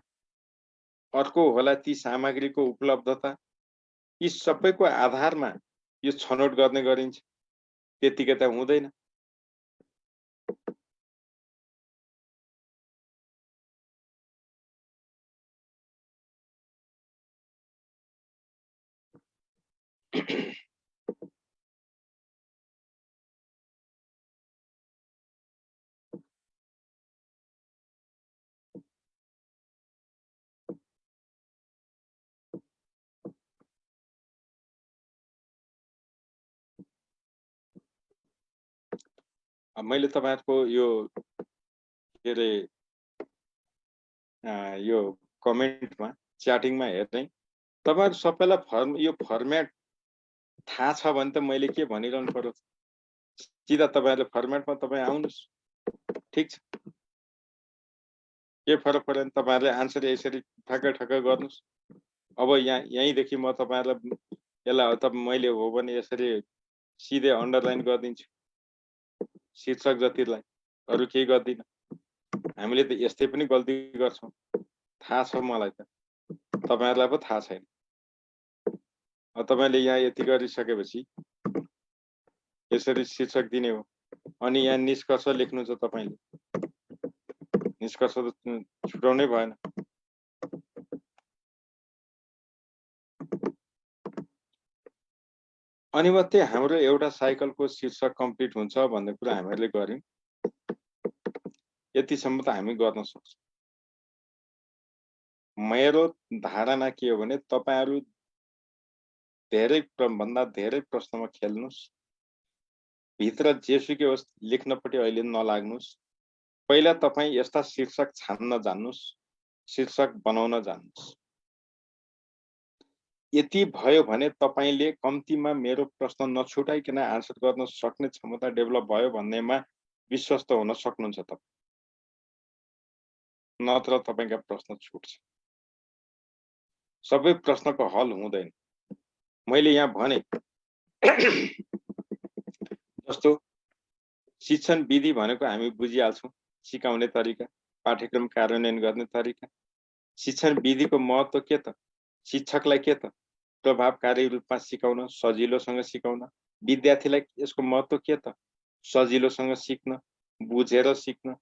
B: अर्को होला ती सामग्रीको उपलब्धता। यी सबैको आधारमा यो छनौट गर्ने गरिन्छ, त्यतिकै त हुँदैन। मैले तपाईहरुको यो के रे यो कमेन्टमा च्याटिङमा हेर्दै तपाईहरु सबैलाई यो फर्मेट थाहा छ भने त मैले के भनिरहनु पर्यो, सिधा तपाईहरुले फर्मेटमा तपाई आउनुस्, ठीक छ। के फरक परेन, तपाईहरुले आन्सर यसरी ठक्क गर्नुस्। अब यहीँदेखि म तपाईहरुलाई यसलाई त मैले हो भने यसरी सिधै अन्डरलाइन गरिदिन्छु शीर्षक जतिलाई, अरु केही गर्दिन। हामीले त यस्तै पनि गल्ती गर्छौं, थाहा छ मलाई त, तपाईहरुलाई पो थाहा छैन। अब तपाईले यहाँ यति गरिसकेपछि यसरी शीर्षक दिने हो, अनि यहाँ निष्कर्ष लेख्नु छ तपाईले। निष्कर्ष त छुटाउनै भएन। अनि मात्रै हाम्रो एउटा साइकलको शीर्षक कम्प्लिट हुन्छ भन्ने कुरा हामीले गर्यौं। यतिसम्म त हामी गर्न सक्छौं। मेरो धारणा के हो भने तपाईहरु धेरै भन्दा धेरै प्रश्नमा खेल्नुस्, भित्र जेसुकै होस् लेख्नपट्टि अहिले नलाग्नुस्। पहिला तपाई यस्ता शीर्षक छान्न जान्नुस्, शीर्षक बनाउन जान्नुस्। यति भयो भने तपाईले कम्तीमा मेरो प्रश्न नछुटाइकन आन्सर गर्न सक्ने क्षमता डेभलप भयो भन्नेमा विश्वस्त हुन सक्नुहुन्छ तपाई। नत्र तपाईका प्रश्न छुट्छ। सबै प्रश्नको हल हुँदैन। मैले यहाँ भने जस्तो शिक्षण विधि भनेको हामी बुझिहाल्छौं, सिकाउने तरिका, पाठ्यक्रम कार्यान्वयन गर्ने तरिका। शिक्षण विधिको महत्व के त? शिक्षकलाई के त? प्रभावकारी रूपमा सिकाउन, सजिलोसँग सिकाउन। विद्यार्थीलाई यसको महत्व के त? सजिलोसँग सिक्न, बुझेर सिक्न।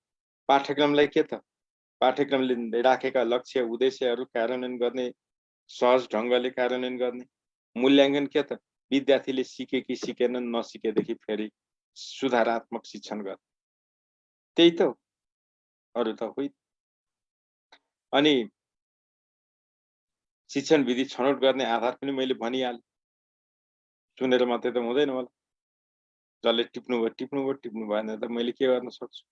B: पाठ्यक्रमलाई के त? पाठ्यक्रमले राखेका लक्ष्य उद्देश्यहरू कार्यान्वयन गर्ने, सहज ढंगले कार्यान्वयन गर्ने। मूल्याङ्कन के त? विद्यार्थीले सिके कि सिकेन, नसिकेदेखि फेरि सुधारात्मक शिक्षण गर्ने। त्यही त हो, अरु त होइन। अनि शिक्षण विधि छनौट गर्ने आधार पनि मैले भनिहालेँ। सुनेर मात्रै त हुँदैन होला। जसले टिप्नु भएन त मैले के गर्न सक्छु?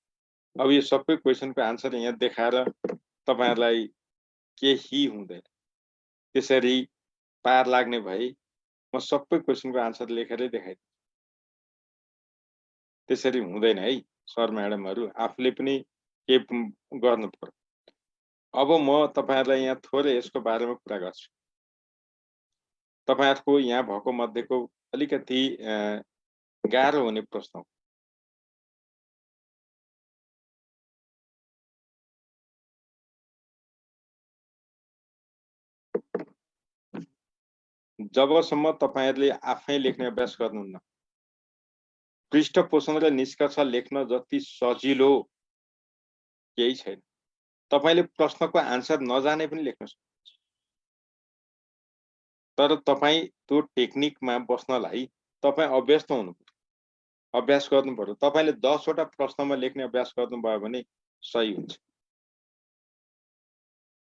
B: अब यो सबै क्वेशनको आन्सर यहाँ देखाएर तपाईहरुलाई केही हुँदैन। त्यसरी पार लाग्ने भए म सबै क्वेशनको आन्सर लेखेरै देखाइदिन्छु। त्यसरी हुँदैन है सर म्याडमहरु, आफूले पनि के गर्नु पर्यो। अब म तपाईहरुलाई यहाँ थोरै यसको बारेमा कुरा गर्छु। तपाईहरुको यहाँ भएको मध्येको अलिकति गाह्रो हुने प्रश्न हो। जबसम्म तपाईहरुले आफै लेख्ने अभ्यास गर्नुहुन्न, पृष्ठ पोषण र निष्कर्ष लेख्न जति सजिलो केही छैन। तपाईले प्रश्नको आन्सर नजाने पनि लेख्न सक्नुहुन्छ, तर तपाई त्यो टेक्निकमा बस्नलाई तपाई अभ्यस्त हुनु पर्यो, अभ्यास गर्नु पर्यो। तपाईले 10 वटा प्रश्नमा लेख्ने अभ्यास गर्नुभयो भने सही हुन्छ।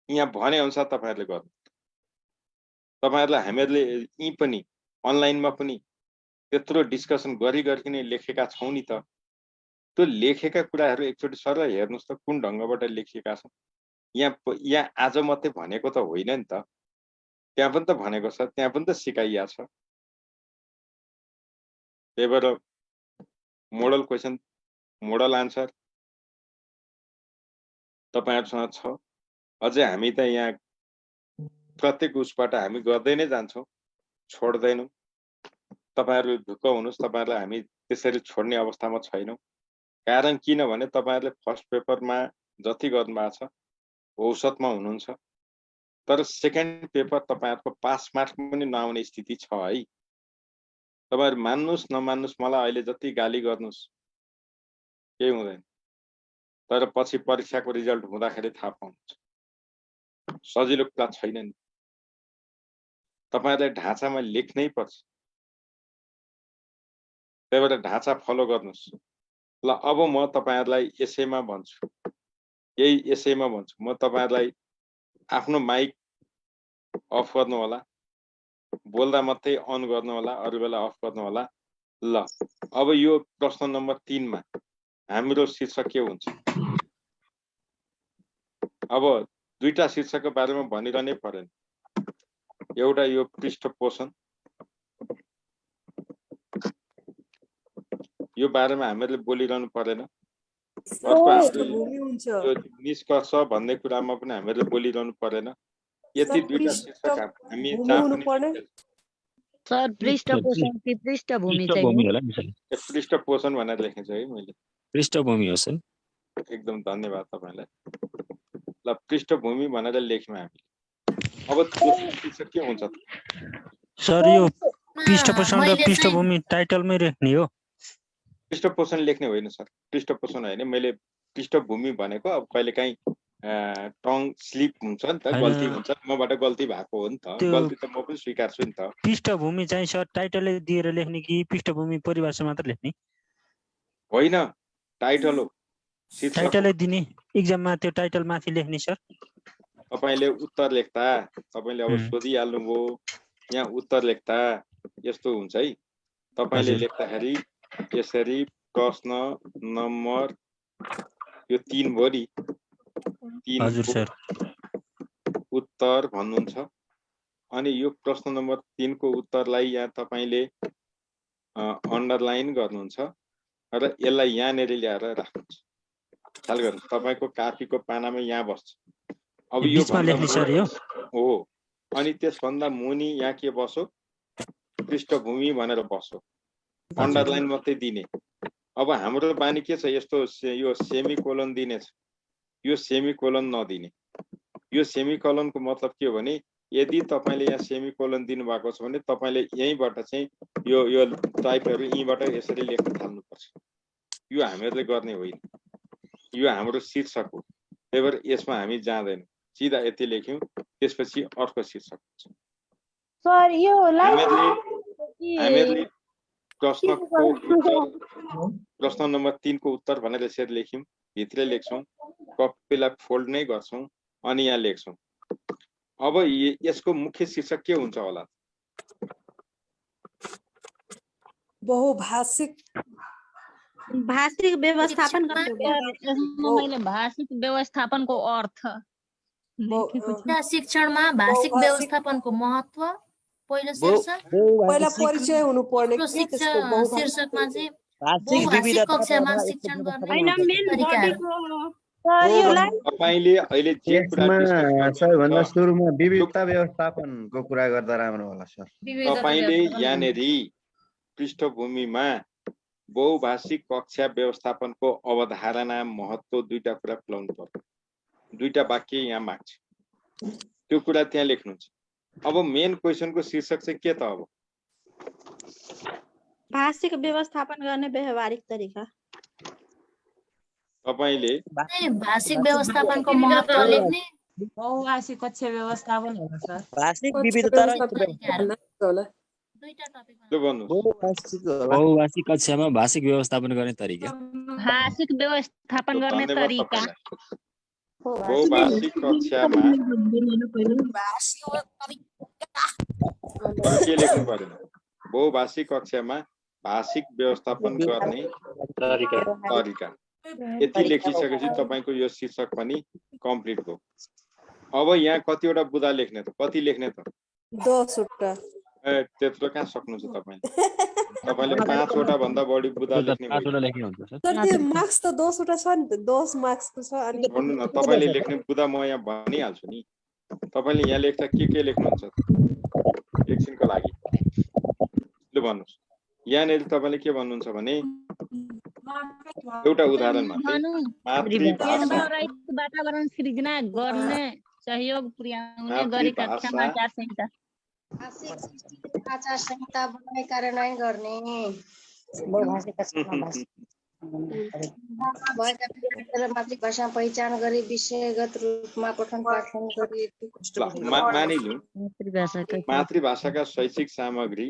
B: यहाँ भने अनुसार तपाईहरुले गर्नु। तपाईहरुलाई हामीहरुले यी पनि अनलाइनमा पनि त्यत्रो डिस्कसन गरिकन लेखेका छौं नि त। त्यो लेखेका कुराहरु एकचोटी सर हेर्नुस् त कुन ढंगबाट लेखिएका छन्। यहाँ आज मात्रै भनेको त होइन नि त, त्यहाँ पनि त भनेको छ, त्यहाँ पनि त सिकाइया छ। त्यही भएर मोडल क्वेशन, मोडल आन्सर तपाईहरुसँग छ। अझै हामी त यहाँ प्रत्येक उसबाट हामी गर्दै नै जान्छौं, छोड्दैनौं। तपाईहरु ढुक्क हुनुस्, तपाईहरुलाई हामी त्यसरी छोड्ने अवस्थामा छैनौं। कारण किनभने तपाईहरुले फर्स्ट पेपरमा जति गर्नुभएको छ औसतमा हुनुहुन्छ, तर सेकेन्ड पेपर तपाईहरुको पास मार्क पनि नआउने स्थिति छ है। तपाईहरु मान्नुस् नमान्नुस्, मलाई अहिले जति गाली गर्नुस् केही हुँदैन, तर पछि परीक्षाको रिजल्ट हुँदाखेरि थाहा पाउनुहुन्छ। सजिलो कुरा छैन नि, तपाईहरुले ढाँचामा लेख्नै पर्छ। त्यही भएर ढाँचा फलो गर्नुस्। ल अब म तपाईहरुलाई यसैमा भन्छु, यही यसैमा भन्छु, म तपाईहरुलाई आफ्नो माइक अफ गर्नु होला, बोल्दा मात्रै अन गर्नु होला, अरु बेला अफ गर्नु होला। ल अब यो प्रश्न नम्बर 3 मा हाम्रो शीर्षक के हुन्छ? अब दुईटा शीर्षकको बारेमा भनिरहनै परेन। एउटा यो पृष्ठपोषण, यो बारेमा हामीले बोलिरहनु परेन। अर्को हाम्रो निष्कर्ष भन्ने कुरामा पनि हामीले बोलिरहनु परेन। यति दुईटा शीर्षक हामी
E: सर पृष्ठपोषण कि पृष्ठभूमि चाहिँ
K: होला नि सर।
B: पृष्ठपोषण भनेर लेखेको छु है मैले।
K: पृष्ठभूमि हो सर।
B: एकदम धन्यवाद तपाईलाई। ल पृष्ठभूमि भनेर लेख्यौं हामी। अब दोस्रो शीर्षक के हुन्छ
K: सर? यो पृष्ठपोषण र पृष्ठभूमि टाइटलमै लेख्ने हो?
B: पृष्ठपोषण लेख्ने होइन सर, पृष्ठपोषण होइन, मैले पृष्ठभूमि भनेको। अब कहिलेकाहीँ टङ स्लिप हुन्छ नि त, गल्ती हुन्छ, मबाट गल्ती भएको हो नि त, गल्ती त म पनि स्वीकार्छु नि त।
K: पृष्ठभूमि चाहिँ सर टाइटलै दिएर लेख्ने कि पृष्ठभूमि परिभाषा मात्र लेख्ने?
B: होइन, टाइटल हो,
K: टाइटलै दिने। एक्जाममा त्यो टाइटल माथि लेख्ने सर।
B: तपाईले उत्तर लेख्दा तपाईले अब सोधिहाल्नुभयो, यहाँ उत्तर लेख्दा यस्तो हुन्छ है। तपाईले लेख्दाखेरि यसरी प्रश्न नम्बर यो 3 हो नि, 3
K: हजुर सर,
B: उत्तर भन्नुहुन्छ। अनि यो प्रश्न नम्बर 3 को उत्तरलाई यहाँ तपाईले अन्डरलाइन गर्नुहुन्छ र यसलाई यहाँनेर ल्याएर राख्नुहुन्छ। ख्याल गर्नुहोस्, तपाईको कापीको पानामा यहाँ बस्छ। अब यो
K: लेख्ने सर यो
B: हो। अनि त्यसभन्दा मुनि यहाँ के बस्यो? पृष्ठभूमि भनेर बस्यो, अन्डरलाइन मात्रै दिने। अब हाम्रो बानी के छ? यस्तो यो सेमिकोलन दिने छ, यो सेमिकोलन नदिने। यो सेमिकोलनको मतलब के हो भने, यदि तपाईले यहाँ सेमिकोलन दिनु भएको छ भने तपाईले यहीँबाट चाहिँ यो टाइपहरु यहीँबाट यसरी लेख्न थाल्नुपर्छ। यो हामीले गर्ने होइन, यो हाम्रो शीर्षक हो। त्यही भएर यसमा हामी जाँदैनौँ, सिधा यति लेख्यौं, त्यसपछि अर्को शीर्षक हुन्छ।
D: सर यो
B: हामीले प्रश्न नम्बर 3 को उत्तर भनेर यसरी लेख्यौं, भित्रै लेख्छौं, कपीलाई फोल्ड नै गर्छौं अनि यहाँ लेख्छौं। अब यसको मुख्य शीर्षक के हुन्छ होला?
L: बहुभाषिक
G: व्यवस्थापन। मैले भाषिक व्यवस्थापनको अर्थ
L: शिक्षणमा भाषिक व्यवस्थापनको महत्व पहिलो शीर्षक, पहिला परिचय हुनु पर्ने के त्यसको शीर्षकमा चाहिँ बहुभाषिक कक्षामा शिक्षण गर्ने
B: तपाईले अहिले जे कुरा
H: सबैभन्दा सुरुमा विविधता व्यवस्थापनको कुरा गर्दा राम्रो होला सर।
B: तपाईले यहाँनेरि पृष्ठभूमिमा बहुभाषिक कक्षा व्यवस्थापनको अवधारणा महत्व दुईटा कुरा खुलाउनु पर्यो। दुईटा वाक्य यहाँ माग्छ, त्यो कुरा त्यहाँ लेख्नुहुन्छ। अब मेन क्वेशनको शीर्षक चाहिँ के त? अब
L: भाषिक व्यवस्थापन गर्ने व्यवहारिक तरिका।
B: तपाईले
L: भाषिक व्यवस्थापनको महत्व लेख्ने
F: बहुभाषिक कक्षा व्यवस्थापन होला सर।
I: भाषिक विविधता
K: बहुभाषिक कक्षामा भाषिक व्यवस्थापन गर्ने तरिका।
G: भाषिक व्यवस्थापन गर्ने तरिका।
B: बहुभाषिक कक्षामा के लेख्नु पर्यो? बहुभाषिक कक्षामा भाषिक व्यवस्थापन गर्ने तरिका। यति लेखिसकेपछि तपाईको यो शीर्षक पनि कम्प्लिट भयो। अब यहाँ कतिवटा बुदा लेख्ने त? कति लेख्ने त?
L: 10 वटा।
B: त्यत्रो कहाँ सक्नुहुन्छ तपाईले? तपाईले 5 वटा भन्दा बढी बुदा लेख्ने हुन्छ
L: सर। त्यो मार्क्स त 10 वटा छ नि त, 10 मार्क्सको छ। अनि
B: भन्नु न, तपाईले लेख्ने बुदा म यहाँ भनिहाल्छु नि। तपाईले यहाँ लेख्दा के लेख्नुहुन्छ एकछिनको लागि? ल भन्नुस्। यहाँनिर तपाईँले के भन्नुहुन्छ भने एउटा उदाहरण भन्दै मातृभाषा
G: वातावरण सृजना गर्ने सहयोग पुर्याउने गरेका आचार संहिता
L: आचार संहिता बनाइ कार्यान्वयन गर्ने बहुभाषिक भएका मातृभाषा पहिचान गरी विषयगत रूपमा पठन पाठन गरी
B: मानिलिउँ मातृभाषाका शैक्षिक सामग्री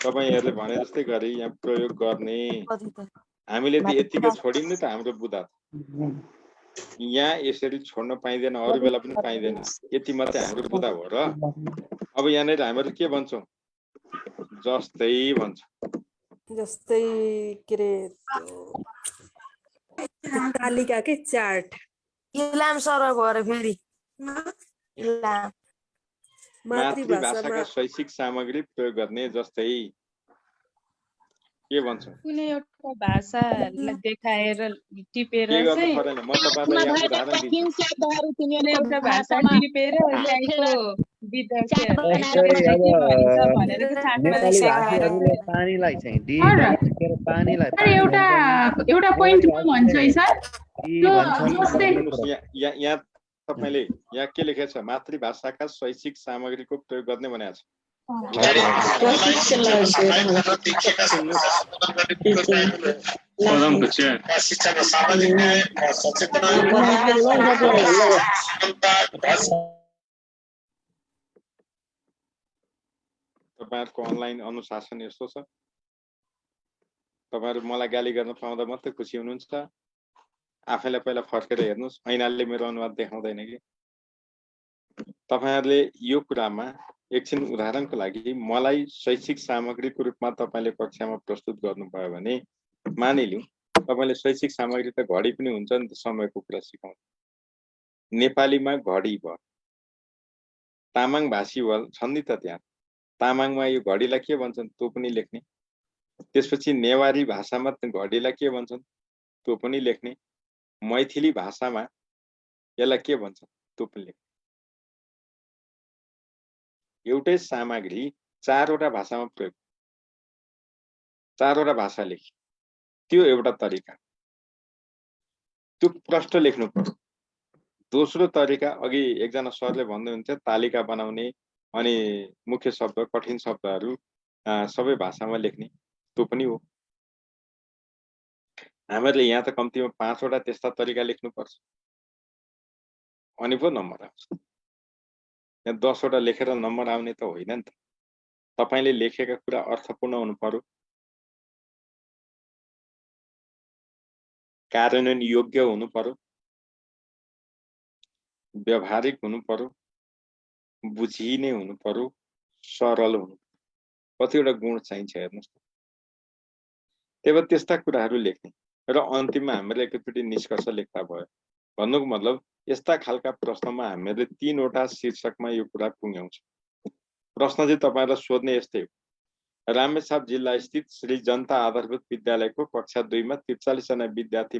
B: तपाईहरुले भने जस्तै गरी यहाँ प्रयोग गर्ने हामीले त यतिकै छोडिनु त हाम्रो बुदा यहाँ यसरी छोड्न पाइदैन अरु बेला पनि पाइदैन यति मात्रै हाम्रो बुदा हो र अब यहाँनिर हामीहरु के भन्छौं जस्तै भन्छ
M: जस्तै के रे तालिका के चार्ट
L: इलाम सरर भयो रे फेरि इलाम
B: मातृभाषाका शैक्षिक सामग्री प्रयोग गर्ने जस्तै के भन्छ
F: कुनै एउटा भाषालाई देखाएर टिपेर
B: के गर्नु
F: चाहिँ
B: पर्दैन म तपाईलाई यहाँ उदाहरण दिन्छु
F: कुनै एउटा भाषा टिपेर त्यहाँको विद्यार्थीहरुलाई भनेर
H: नेपाली पानीलाई चाहिँ पानीलाई
F: एउटा पोइन्ट म भन्छु है सर
B: यहाँ तपाईले यहाँ के लेखेको छ मातृभाषाका शैक्षिक सामग्रीको प्रयोग गर्ने भनेको छ तपाईहरुको अनलाइन अनुशासन यस्तो छ तपाईहरु मलाई गाली गर्न पाउँदा मात्रै खुसी हुनुहुन्छ आफैलाई पहिला फर्केर हेर्नुस् ऐनाले मेरो अनुवाद देखाउँदैन कि तपाईहरुले यो कुरामा एकछिन उदाहरणको लागि मलाई शैक्षिक सामग्रीको रूपमा तपाईले कक्षामा प्रस्तुत गर्नुभयो भने मानिलिउँ तपाईले शैक्षिक सामग्री त घडी पनि हुन्छ नि त समयको कुरा सिकाउनु नेपालीमा घडी भयो तामाङ भाषी छन् नि त त्यहाँ तामाङमा यो घडीलाई के भन्छन् त्यो पनि लेख्ने त्यसपछि नेवारी भाषामा घडीलाई के भन्छन् त्यो पनि लेख्ने मैथिली भाषामा यसलाई के भन्छन् त्यो पनि लेख्ने एउटै सामग्री चारवटा भाषामा प्रयोग चारवटा भाषा लेखि त्यो एउटा तरिका त्यो प्रश्न लेख्नु पर्यो दोस्रो तरिका अघि एकजना सरले भन्दै हुन्थ्यो तालिका बनाउने अनि मुख्य शब्द कठिन शब्दहरू सबै भाषामा लेख्ने त्यो पनि हो हामीले यहाँ त कम्तीमा 5 वटा त्यस्ता तरिका लेख्नुपर्छ अनि पो नम्बर आउँछ यहाँ 10 वटा लेखेर नम्बर आउने त होइन नि त तपाईले लेखेका कुरा अर्थपूर्ण हुनु पर्यो कार्यान्वयन योग्य हुनु पर्यो व्यावहारिक हुनु पर्यो बुझिने हुनु पर्यो सरल हुनु कतिवटा गुण चाहिन्छ हेर्नुस् त्यही भएर त्यस्ता कुराहरू लेख्ने र अन्तिममा हामीले एकचोटि निष्कर्ष लेख्दा भयो भन्नुको मतलब यस्ता खालका प्रश्नमा हामीले 3 वटा शीर्षकमा यो कुरा पुग्याउँछ प्रश्न चाहिँ तपाईहरुलाई सोध्ने यस्तै हो रामेछाप जिल्ला स्थित श्री जनता आधारभूत विद्यालयको कक्षा 2 मा 43 जना विद्यार्थी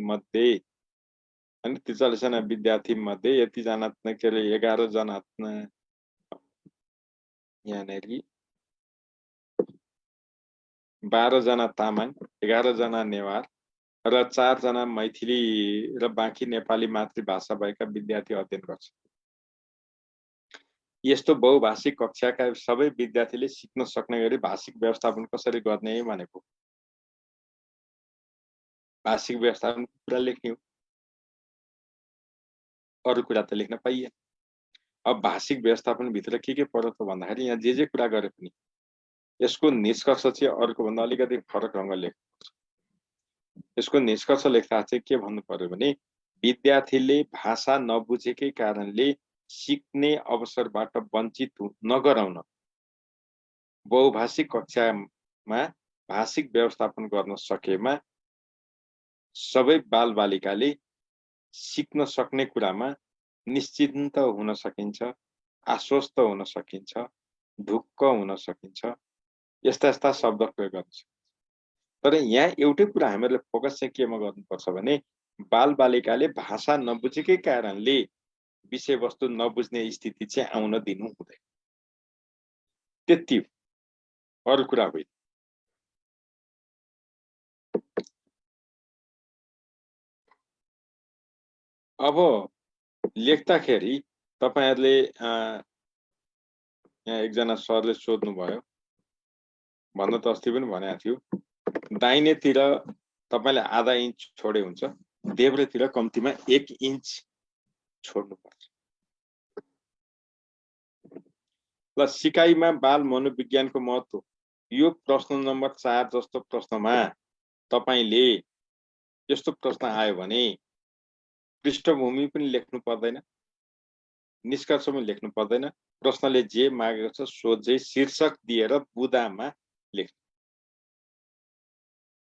B: मध्ये अनि 43 जना विद्यार्थी मध्ये यति जना के अरे 11 जना यहाँनेर 12 जना तामाङ 11 जना नेवार र 4 जना मैथिली र बाँकी नेपाली मातृभाषा भएका विद्यार्थी अध्ययन गर्छ यस्तो बहुभाषिक कक्षाका सबै विद्यार्थीले सिक्न सक्ने गरी भाषिक व्यवस्थापन कसरी गर्ने भनेको भाषिक व्यवस्थापन कुरा लेख्ने हो अरु कुरा त लेख्न पाइएन अब भाषिक व्यवस्थापन भित्र के पर्यो त भन्दाखेरि यहाँ जे कुरा गरे पनि यसको निष्कर्ष चाहिँ अर्को भन्दा अलिकति फरक ढंगले लेख्नुपर्छ यसको निष्कर्ष लेख्दा चाहिँ के भन्नु पर्यो भने विद्यार्थीले भाषा नबुझेकै कारणले सिक्ने अवसरबाट वञ्चित नगराउन बहुभाषिक कक्षामा भाषिक व्यवस्थापन गर्न सकेमा सबै बालबालिकाले सिक्न सक्ने कुरामा निश्चिन्त हुन सकिन्छ आश्वस्त हुन सकिन्छ ढुक्क हुन सकिन्छ यस्ता शब्द प्रयोग गर्न सकिन्छ तर यहाँ एउटै कुरा हामीले फोकस चाहिँ केमा गर्नुपर्छ भने बालबालिकाले भाषा नबुझेकै कारणले विषयवस्तु नबुझ्ने स्थिति चाहिँ आउन दिनु हुँदैन त्यति अरु कुरा होइन अब लेख्दाखेरि तपाईहरुले यहाँ एकजना सरले सोध्नु भयो, भन्न त अस्ति पनि भनेको थियो, दाहिनेतिर तपाईले आधा इन्च छोडे हुन्छ, देब्रेतिर कम्तीमा 1 इन्च छोड्नुपर्छ। ल सिकाइमा बाल मनोविज्ञानको महत्त्व, यो प्रश्न नम्बर 4 जस्तो प्रश्नमा तपाईले यस्तो प्रश्न आयो भने पृष्ठभूमि पनि लेख्नु पर्दैन, निष्कर्ष पनि लेख्नु पर्दैन, प्रश्नले जे मागेको छ सोझै शीर्षक दिएर बुदामा लेख्नु।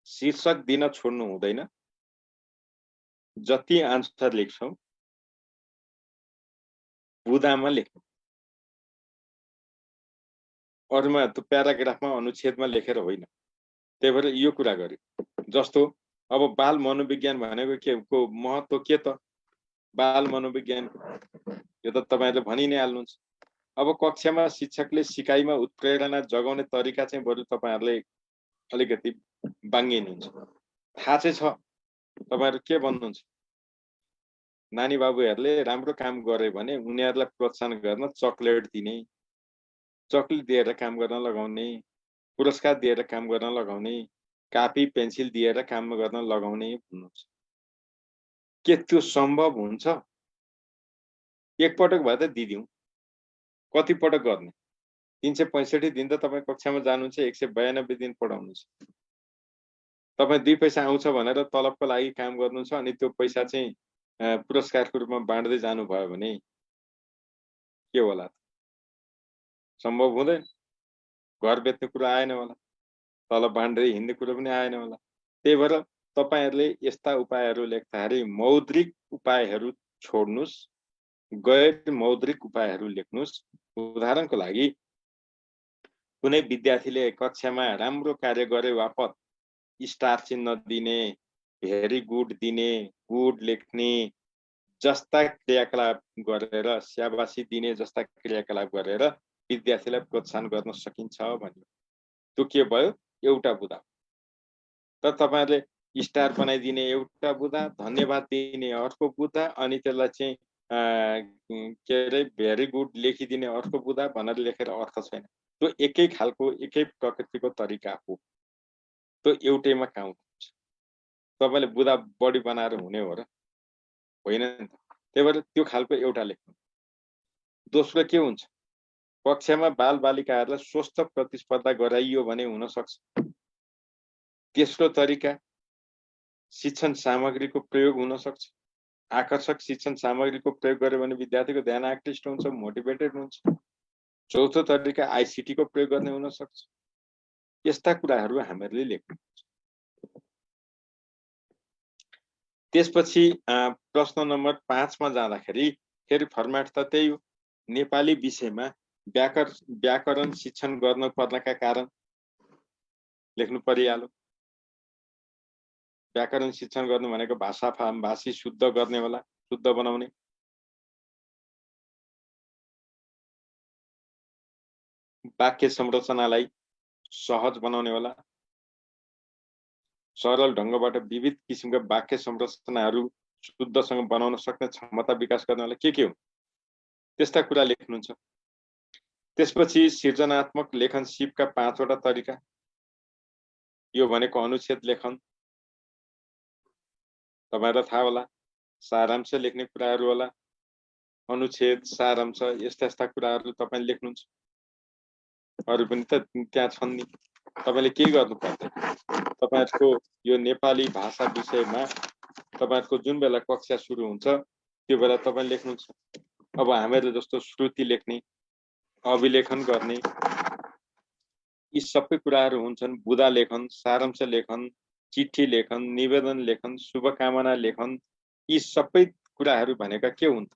B: शीर्षक दिन छोड्नु हुँदैन, जति आन्सर लेख्छौं बुदामा लेख्नु। अरूमा त्यो प्याराग्राफमा अनुच्छेदमा लेखेर होइन। त्यही भएर यो कुरा गर्यो। जस्तो अब बाल मनोविज्ञान भनेको के को महत्त्व के त? बाल मनोविज्ञान यो त तपाईहरुले भनि नै हाल्नुहुन्छ। अब कक्षामा शिक्षकले सिकाइमा उत्प्रेरणा जगाउने तरिका चाहिँ बरु तपाईहरुले अलिकति बाङ्गिनुहुन्छ। थाहा चाहिँ छ तपाईहरु के भन्नुहुन्छ? नानी बाबुहरुले राम्रो काम गरे भने उनीहरुलाई प्रोत्साहन गर्न चकलेट दिने, चकलेट दिएर काम गर्न लगाउने, पुरस्कार दिएर काम गर्न लगाउने, कापी पेन्सिल दिएर काम गर्न लगाउने भन्नुहुन्छ। के त्यो सम्भव हुन्छ? एकपटक भए त दिदियौ, कति पटक गर्ने? 365 दिन त तपाई कक्षामा जानुहुन्छ, 192 दिन पढाउनुहुन्छ। तपाई 2 पैसा आउँछ भनेर तलबको लागि काम गर्नुहुन्छ अनि त्यो पैसा चाहिँ पुरस्कारको रूपमा बाँड्दै जानु भयो भने के होला? सम्भव हुँदैन। घर बेच्ने कुरा आएन होला, तलब बाँड्दै हिँड्ने कुरा पनि आएन होला। त्यही भएर तपाईहरुले यस्ता उपायहरु लेख्दाखेरि मौद्रिक उपायहरु छोड्नुस्, गैर मौद्रिक उपायहरु लेख्नुस्। उदाहरणको लागि कुनै विद्यार्थीले कक्षामा राम्रो कार्य गरे बापत स्टार चिन्ह दिने, भेरी गुड दिने, गुड लेख्ने जस्ता क्रियाकलाप गरेर, स्याबासी दिने जस्ता क्रियाकलाप गरेर विद्यार्थीलाई प्रोत्साहन गर्न सकिन्छ भन्यो। त्यो के भयो? एउटा बुदा। तर तपाईहरुले स्टार बनाइदिने एउटा बुदा, धन्यवाद दिने अर्को बुदा, अनि त्यसलाई चाहिँ के अरे भेरी गुड लेखिदिने अर्को बुदा भनेर लेखेर अर्थ छैन। त्यो एकै खालको एकै प्रकृतिको तरिका हो। त्यो एउटैमा काउन्ट हुन्छ। तपाईले बुदा बढी बनाएर हुने हो र? होइन नि त। त्यही भएर त्यो खालको एउटा लेख्नु। दोस्रो के हुन्छ? कक्षामा बालबालिकाहरूलाई स्वस्थ प्रतिस्पर्धा गराइयो भने हुन सक्छ। तेस्रो तरिका शिक्षण सामग्रीको प्रयोग हुन सक्छ। आकर्षक शिक्षण सामग्रीको प्रयोग गर्यो भने विद्यार्थीको ध्यान आकृष्ट हुन्छ, मोटिभेटेड हुन्छ। चौथो तरिका आईसीटी को प्रयोग गर्ने हुन सक्छ। यस्ता कुराहरू हामीहरूले लेख्नु। त्यसपछि प्रश्न नम्बर 5 मा जाँदाखेरि फेरि फर्म्याट त त्यही हो। नेपाली विषयमा व्याकरण शिक्षण गर्न पर्नका कारण लेख्नु परिहाल्यो। व्याकरण शिक्षण गर्नु भनेको भाषी शुद्ध गर्ने होला, शुद्ध बनाउने। वाक्य संरचनालाई सहज बनाउने होला। सरल ढंगबाट विविध किसिमका वाक्य संरचनाहरू शुद्धसँग बनाउन सक्ने क्षमता विकास गर्ने होला। के हो त्यस्ता कुरा लेख्नुहुन्छ। त्यसपछि सृजनात्मक लेखन सिपका 5 वटा तरिका। यो भनेको अनुच्छेद लेखन, तपाईहरुलाई थाहा होला, सारांश लेख्ने कुराहरू होला, अनुच्छेद, सारांश यस्ता यस्ता कुराहरू तपाईले लेख्नुहुन्छ। अरु पनि त त्यहाँ छन् नि। तपाईले के गर्नु पर्दैन। तपाईहरुको यो नेपाली भाषा विषयमा तपाईहरुको जुन बेला कक्षा सुरु हुन्छ त्यो बेला तपाईले लेख्नुहुन्छ। अब हामीहरुले जस्तो श्रुति लेख्ने, अभिलेखन गर्ने यी सबै कुराहरू हुन्छन्। बुदा लेखन, सारांश लेखन, चिठी लेखन, निवेदन लेखन, शुभकामना लेखन, यी सबै कुराहरू भनेका के हुन्?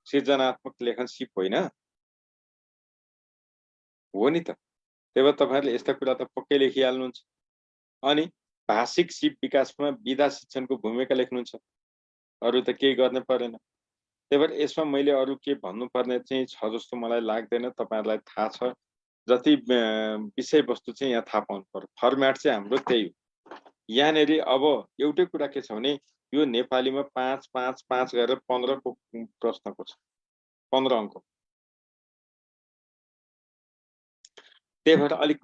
B: सृजनात्मक लेखन सिप होइन हो नि त। त्यही भएर तपाईहरुले यस्ता कुरा त पक्कै लेखिहाल्नुहुन्छ। अनि भाषिक सिप विकासमा विधा शिक्षणको भूमिका लेख्नुहुन्छ। अरु त केही गर्ने परेन। त्यही भएर यसमा मैले अरु के भन्नुपर्ने चाहिँ छ जस्तो मलाई लाग्दैन। तपाईहरुलाई थाहा छ। जति विषय वस्तु चाहिँ यहाँ थाहा पाउनु पर्यो। फर्म्याट चाहिँ हाम्रो त्यही हो। यहाँनेरि अब एउटै कुरा के छ भने यो नेपालीमा 5 5 5 गरेर 15 को प्रश्नको छ, 15 अङ्क। त्यही भएर अलिक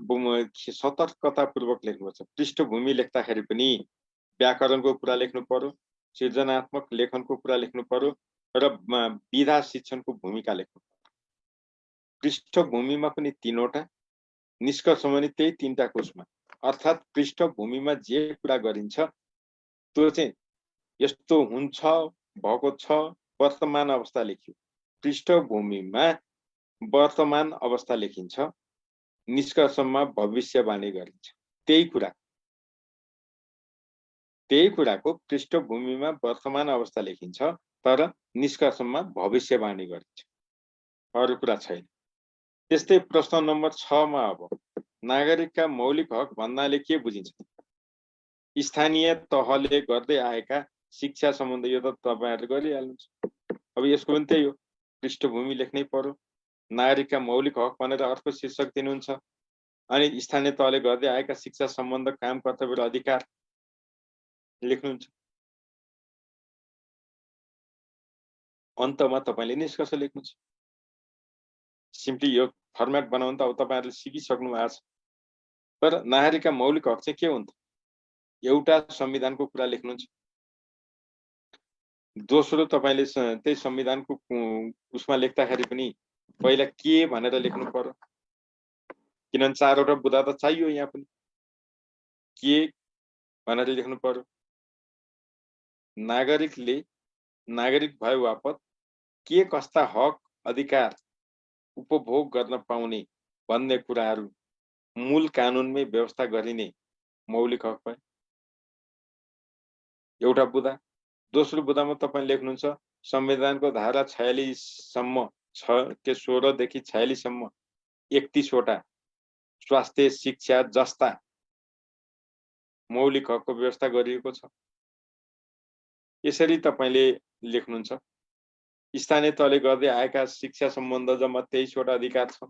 B: सतर्कतापूर्वक लेख्नुपर्छ। पृष्ठभूमि लेख्दाखेरि पनि व्याकरणको कुरा लेख्नु पर्यो, सृजनात्मक लेखनको कुरा लेख्नु पर्यो र विधा शिक्षणको भूमिका लेख्नु पर्यो। पृष्ठभूमिमा पनि 3वटा, निष्कर्षमा पनि त्यही 3टा कोषमा, अर्थात् पृष्ठभूमिमा जे कुरा गरिन्छ त्यो चाहिँ यस्तो हुन्छ, भएको छ, वर्तमान अवस्था लेखियो। पृष्ठभूमिमा वर्तमान अवस्था लेखिन्छ, निष्कर्षमा भविष्यवाणी गरिन्छ। त्यही कुराको पृष्ठभूमिमा वर्तमान अवस्था लेखिन्छ तर निष्कर्षमा भविष्यवाणी गरिन्छ, अरू कुरा छैन। त्यस्तै प्रश्न नम्बर 6 मा अब नागरिकका मौलिक हक भन्नाले के बुझिन्छ? स्थानीय तहले गर्दै आएका शिक्षा सम्बन्ध, यो त तपाईहरुले गरिहाल्नुहुन्छ। अब यसको पनि त्यही हो, पृष्ठभूमि लेख्नै पर्यो। नागरिकका मौलिक हक भनेर अर्को शीर्षक दिनुहुन्छ, अनि स्थानीय तहले गर्दै आएका शिक्षा सम्बन्ध, काम, कर्तव्य र अधिकार लेख्नुहुन्छ। अन्तमा तपाईले निष्कर्ष लेख्नुहुन्छ। सिम्पली यो फर्मेट बनाउन त अब तपाईहरुले सिकिसक्नु भएको छ। तर नागरिकका मौलिक हक चाहिँ के हुन् त? एउटा संविधानको कुरा लेख्नुहुन्छ, दोस्रो तपाईले त्यही संविधानको उसमा लेख्दाखेरि पनि पहिला के भनेर लेख्नु पर्यो, किनभने 4वटा बुँदा त चाहियो। यहाँ पनि के भनेर लेख्नु पर्यो। नागरिक भए बापत के कस्ता हक अधिकार उपभोग गर्न पाउने भन्ने कुराहरू मूल कानुनमै व्यवस्था गरिने मौलिक हक भए एउटा बुँदा। दोस्रो बुँदामा तपाईले लेख्नुहुन्छ संविधानको धारा 46 सम्म 16 देखि 46 सम्म 31वटा स्वास्थ्य, शिक्षा जस्ता मौलिक हकको व्यवस्था गरिएको छ। यसरी तपाईले लेख्नुहुन्छ। स्थानीय तहले गर्दै आएका शिक्षा सम्बन्ध जम्मा 23वटा अधिकार छ।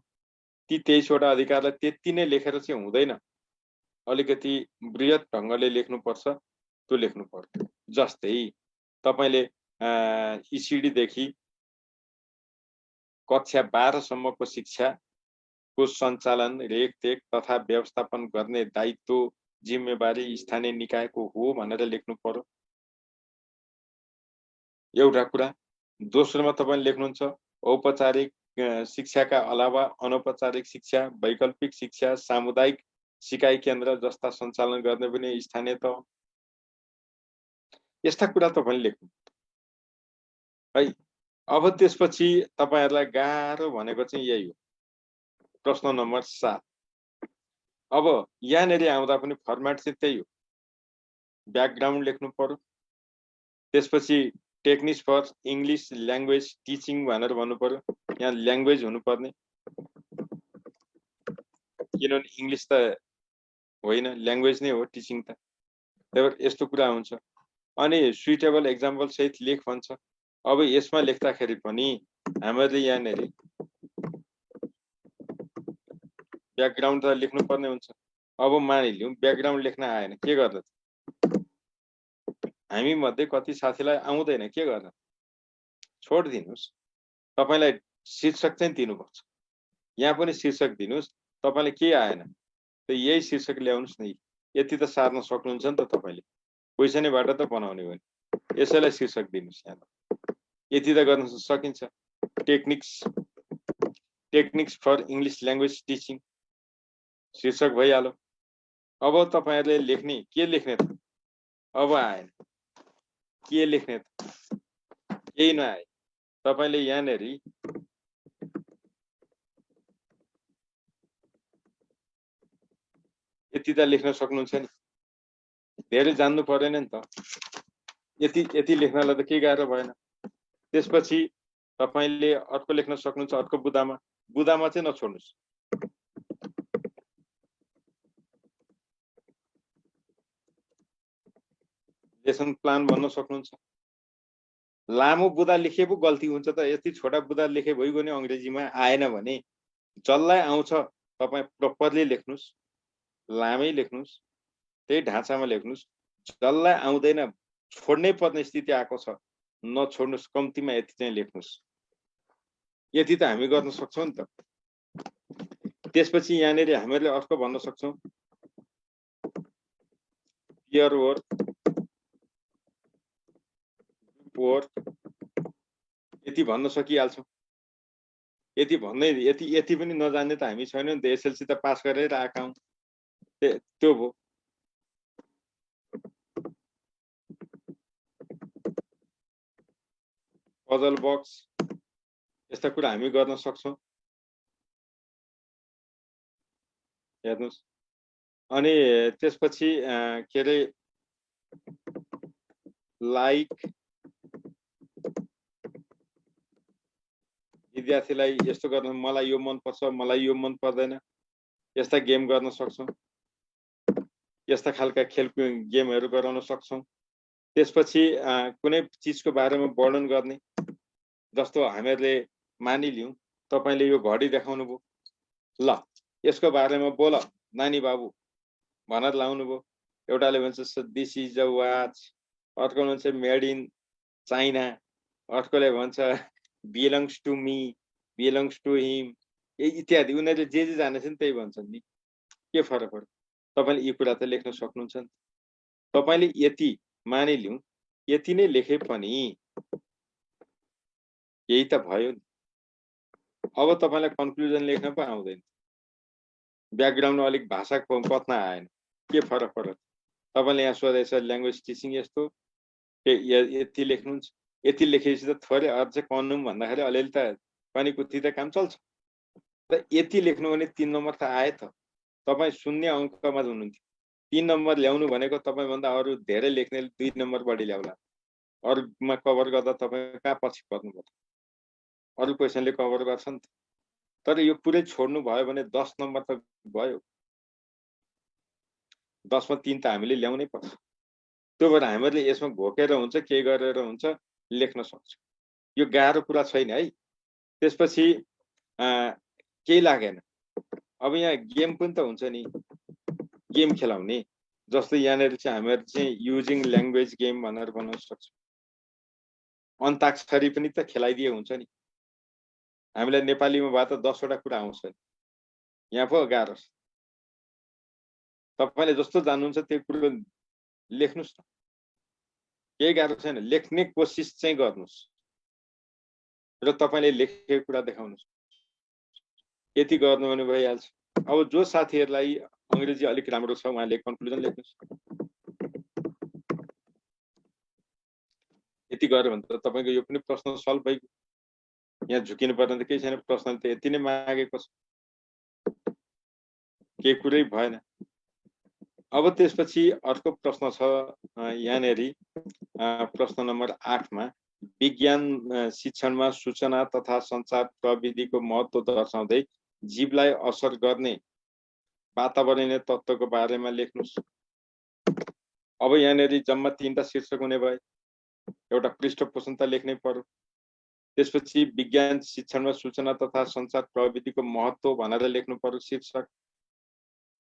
B: ती 23वटा अधिकारलाई त्यति नै लेखेर चाहिँ हुँदैन, अलिकति बृहत ढङ्गले लेख्नुपर्छ। त्यो लेख्नु पर्यो। जस्तै तपाईले ECD देखि कक्षा 12 सम्मको शिक्षाको सञ्चालन, रेखदेख तथा व्यवस्थापन गर्ने दायित्व जिम्मेवारी स्थानीय निकायको हो भनेर लेख्नु पर्यो, एउटा कुरा। दोस्रोमा तपाईले लेख्नुहुन्छ औपचारिक शिक्षाका अलावा अनौपचारिक शिक्षा, वैकल्पिक शिक्षा, सामुदायिक सिकाइ केन्द्र जस्ता सञ्चालन गर्ने पनि स्थानीय तह। यस्ता कुरा तपाईले लेख्नु है। अब त्यसपछि तपाईहरुलाई गाह्रो भनेको चाहिँ यही हो, प्रश्न नम्बर 7। अब यहाँनेरि आउँदा पनि फर्मेट चाहिँ त्यही हो, ब्याकग्राउन्ड लेख्नु पर्यो। त्यसपछि techniques for English language teaching भनेर भन्नु पर्यो। यहाँ ल्याङ्ग्वेज हुनुपर्ने, किनभने इङ्ग्लिस त होइन, ल्याङ्ग्वेज नै हो टिचिङ त। त्यही भएर यस्तो कुरा हुन्छ। अनि सुइटेबल एक्जाम्पल सहित लेख भन्छ। अब यसमा लेख्दाखेरि पनि हामीले यहाँनेरि ब्याकग्राउन्ड त लेख्नुपर्ने हुन्छ। अब मानिलिउँ ब्याकग्राउन्ड लेख्न आएन, के गर्दा? हामी मध्ये कति साथीलाई आउँदैन, के गर्न? छोडिदिनुस्। तपाईलाई शीर्षक चाहिँ दिनुपर्छ। यहाँ पनि शीर्षक दिनुस्। तपाईलाई के आएन त यही शीर्षक ल्याउनुस् न। यति त सार्न सक्नुहुन्छ नि त तपाईले, क्वेसनैबाट त बनाउने हो नि। यसैलाई शीर्षक दिनुस्। यहाँ यति त गर्न सकिन्छ। Techniques for English language teaching शीर्षक भइहाल्यो। अब तपाईहरुले लेख्ने, के लेख्ने त? अब आएन, के लेख्ने त? केही नआए। तपाईले यहाँनेरि यति त लेख्न सक्नुहुन्छ नि, धेरै जान्नु परेन नि त। यति लेख्नलाई त के गाह्रो भएन। त्यसपछि तपाईले अर्को लेख्न सक्नुहुन्छ, अर्को बुदामा चाहिँ नछोड्नुस्। लेसन प्लान भन्न सक्नुहुन्छ। लामो बुदा लेखे पो गल्ती हुन्छ त। यति छोटा बुदा लेखे भइगयो नि अंग्रेजीमा आएन भने जसलाई आउँछ तपाई प्रपरली लेख्नुस्, लामै लेख्नुस्। त्यही ढाँचामा लेख्नुहोस्। जसलाई आउँदैन छोड्नै पर्ने स्थिति आएको छ नछोड्नुहोस्, कम्तीमा यति चाहिँ लेख्नुहोस्। यति त हामी गर्न सक्छौँ नि त। त्यसपछि यहाँनिर हामीहरूले अर्को भन्न सक्छौँ पियर वर्क, ग्रुप वर्क, यति भन्न सकिहाल्छौँ। यति भन्दै यति पनि नजान्ने त हामी छैनौँ नि त। एसएलसी त पास गरेर आएका हौँ, त्यो भयो। पजल बक्स यस्ता कुरा हामी गर्न सक्छौँ। हेर्नुहोस्। अनि त्यसपछि के अरे लाइक विद्यार्थीलाई यस्तो गर्न, मलाई यो मन पर्छ, मलाई यो मन पर्दैन, यस्ता गेम गर्न सक्छौँ। यस्ता खालका खेलको गेमहरू गराउन सक्छौँ। त्यसपछि कुनै चिजको बारेमा वर्णन गर्ने, जस्तो हामीहरूले मानिलिउँ तपाईँले यो घडी देखाउनु भयो, ल यसको बारेमा बोल नानी बाबु भनेर लाउनु भयो। एउटाले भन्छ दिस इज अ वाच, अर्को भन्छ मेड इन चाइना, अर्कोले भन्छ belongs to me, belongs to him, इत्यादि। उनीहरूले जे जानेछन् त्यही भन्छन् नि, के फरक पर्छ? तपाईँले यी कुरा त लेख्न सक्नुहुन्छ नि। तपाईँले यति मानिलिउँ यति नै लेखे पनि यही त भयो नि। अब तपाईँलाई कन्क्लुजन लेख्न पो आउँदैन, ब्याकग्राउन्डमा अलिक भाषा पत्न आएन, के फरक पर्छ? तपाईँले यहाँ सोधेछ ल्याङ्ग्वेज टिचिङ यस्तो, यति लेख्नुहुन्छ। यति लेखेपछि त थोरै अझ कन्नुम भन्दाखेरि अलिअलि त पानी कुथी त काम चल्छ। र यति लेख्नु भने 3 नम्बर त आयो त। तपाईँ शून्य अङ्कमा हुनुहुन्थ्यो, 3 नम्बर ल्याउनु भनेको तपाईँभन्दा अरू धेरै लेख्नेले 2 नम्बर बढी ल्याउला। अरूमा कभर गर्दा तपाईँ कहाँ पछि पर्नुपर्छ? अरू क्वेसनले कभर गर्छ नि त। तर यो पुरै छोड्नु भयो भने 10 नम्बर त भयो। 10 मा 3 त हामीले ल्याउनै पर्छ। त्यो भएर हामीहरूले यसमा घोकेर हुन्छ, केही गरेर हुन्छ, लेख्न सक्छ। यो गाह्रो कुरा छैन है। त्यसपछि केही लागेन। अब यहाँ गेम पनि त हुन्छ नि, गेम खेलाउने। जस्तो यहाँनिर चाहिँ हामीहरू चाहिँ युजिङ ल्याङ्ग्वेज गेम भनेर बनाउन सक्छौँ। अन्ताक्षरी पनि त खेलाइदिए हुन्छ नि। हामीलाई नेपालीमा भए त 10 वटा कुरा आउँछ नि, यहाँ पो गाह्रो छ। तपाईँले जस्तो जान्नुहुन्छ त्यो कुरो लेख्नुहोस् न, केही गाह्रो छैन। लेख्ने कोसिस चाहिँ गर्नुहोस् र तपाईँले लेखेको कुरा देखाउनुहोस्। यति गर्नु भने भइहाल्छ। अब जो साथीहरूलाई अङ्ग्रेजी अलिक राम्रो छ उहाँले कन्क्लुजन लेख्नुहोस्। यति गर्यो भने त तपाईँको यो पनि प्रश्न सल्भ भइगयो। यहाँ झुकिनु पर्ने त केही छैन, प्रश्नले त यति नै मागेको छ, केही कुरै भएन। अब त्यसपछि अर्को प्रश्न छ यहाँनेरि, प्रश्न नम्बर 8 मा विज्ञान शिक्षणमा सूचना तथा सञ्चार प्रविधिको महत्त्व दर्शाउँदै जीवलाई असर गर्ने वातावरणीय तत्त्वको बारेमा लेख्नुहोस्। अब यहाँनेरि जम्मा 3टा शीर्षक हुने भए एउटा पृष्ठपोषण त लेख्नै पर्यो। त्यसपछि विज्ञान शिक्षणमा सूचना तथा सञ्चार प्रविधिको महत्त्व भनेर लेख्नु पर्यो शीर्षक।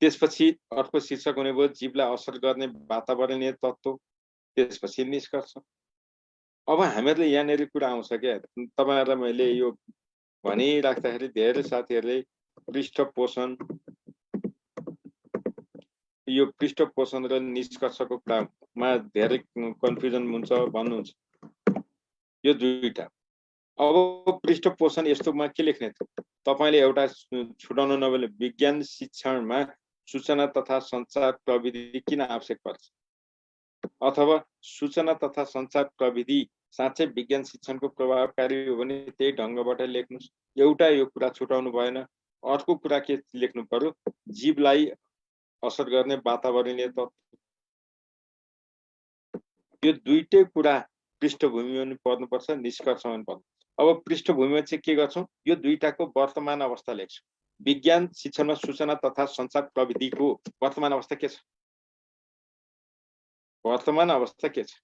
B: त्यसपछि अर्को शीर्षक हुने भयो जीवलाई असर गर्ने वातावरणीय तत्त्व, त्यसपछि निष्कर्ष। अब हामीहरूले यहाँनिर कुरा आउँछ क्या, तपाईँहरूलाई मैले यो भनिराख्दाखेरि धेरै साथीहरूले पृष्ठपोषण, यो पृष्ठपोषण र निष्कर्षको कुरामा धेरै कन्फ्युजन हुन्छ भन्नुहुन्छ। यो दुईटा। अब पृष्ठपोषण यस्तोमा के लेख्ने त? तपाईँले एउटा छुटाउनु नभए विज्ञान शिक्षणमा सूचना तथा सञ्चार प्रविधि किन आवश्यक पर्छ, अथवा सूचना तथा सञ्चार प्रविधि साँच्चै विज्ञान शिक्षणको प्रभावकारी हो भने त्यही ढङ्गबाट लेख्नुहोस्। एउटा यो कुरा छुटाउनु भएन। अर्को कुरा के लेख्नु पर्यो? जीवलाई असर गर्ने वातावरणीय तत्त्व। यो दुईटै कुरा पृष्ठभूमिमा पनि पर्नुपर्छ, निष्कर्षमा पनि पर्नुपर्छ। अब पृष्ठभूमिमा चाहिँ के गर्छौँ? यो दुईटाको वर्तमान अवस्था लेख्छौँ। विज्ञान शिक्षणमा सूचना तथा सञ्चार प्रविधिको वर्तमान अवस्था के छ? वर्तमान अवस्था के छ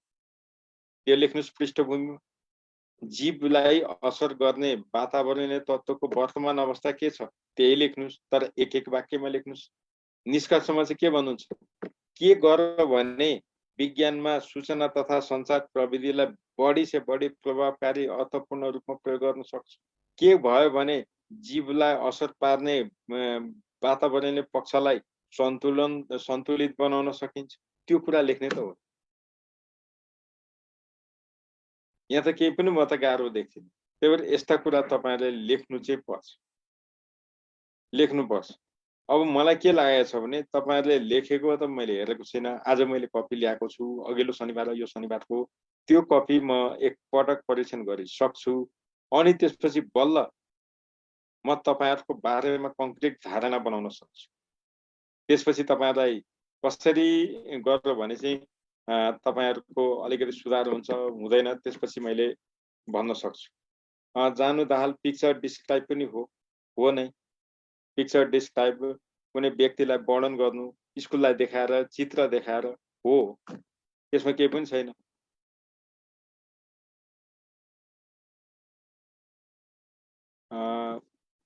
B: त्यो लेख्नुहोस् पृष्ठभूमिमा। जीवलाई असर गर्ने वातावरणीय तत्त्वको वर्तमान अवस्था के छ त्यही लेख्नुहोस्, तर एक एक वाक्यमा लेख्नुहोस्। निष्कर्षमा चाहिँ के भन्नुहुन्छ? के गर भने विज्ञानमा सूचना तथा सञ्चार प्रविधिलाई बढी से बढी प्रभावकारी अर्थपूर्ण रूपमा प्रयोग गर्न सक्छ। के भयो भने जीवलाई असर पार्ने वातावरणीय पक्षलाई सन्तुलित बनाउन सकिन्छ। त्यो कुरा लेख्ने त हो। यहाँ त केही पनि म त गाह्रो देख्दिनँ। त्यही भएर यस्ता कुरा तपाईँहरूले लेख्नु चाहिँ पर्छ, लेख्नुपर्छ। अब मलाई के लागेको छ भने तपाईँहरूले लेखेको त मैले हेरेको छैन। आज मैले कपी ल्याएको छु, अघिल्लो शनिबार यो शनिबारको त्यो कपी म एकपटक परीक्षण गरिसक्छु। अनि त्यसपछि बल्ल म तपाईँहरूको बारेमा कङ्क्रिट धारणा बनाउन सक्छु। त्यसपछि तपाईँहरूलाई कसरी गर्यो भने चाहिँ तपाईँहरूको अलिकति सुधार हुन्छ हुँदैन त्यसपछि मैले भन्न सक्छु। जानु दाहाल पिक्चर डिस्क्राइब पनि हो नै। पिक्चर डिस्क्राइब कुनै व्यक्तिलाई वर्णन गर्नु, स्कुललाई देखाएर चित्र देखाएर हो, त्यसमा केही पनि छैन।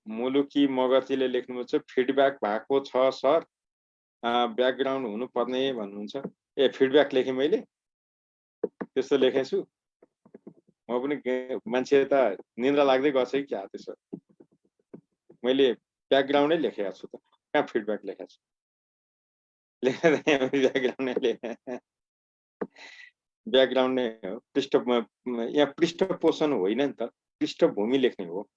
B: मुलुकी मगर्तीले लेख्नुहुन्छ फिडब्याक भएको छ सर, ब्याकग्राउन्ड हुनुपर्ने भन्नुहुन्छ। ए फिडब्याक लेखेँ मैले, त्यस्तो लेखेछु। म पनि मान्छे त निन्द्रा लाग्दै गर्छ कि क्या त्यसो। मैले ब्याकग्राउन्डै लेखेको छु त, कहाँ फिडब्याक लेखेको छु? ब्याकग्राउन्ड नै हो। यहाँ पृष्ठपोषण होइन नि त, पृष्ठभूमि लेख्ने हो।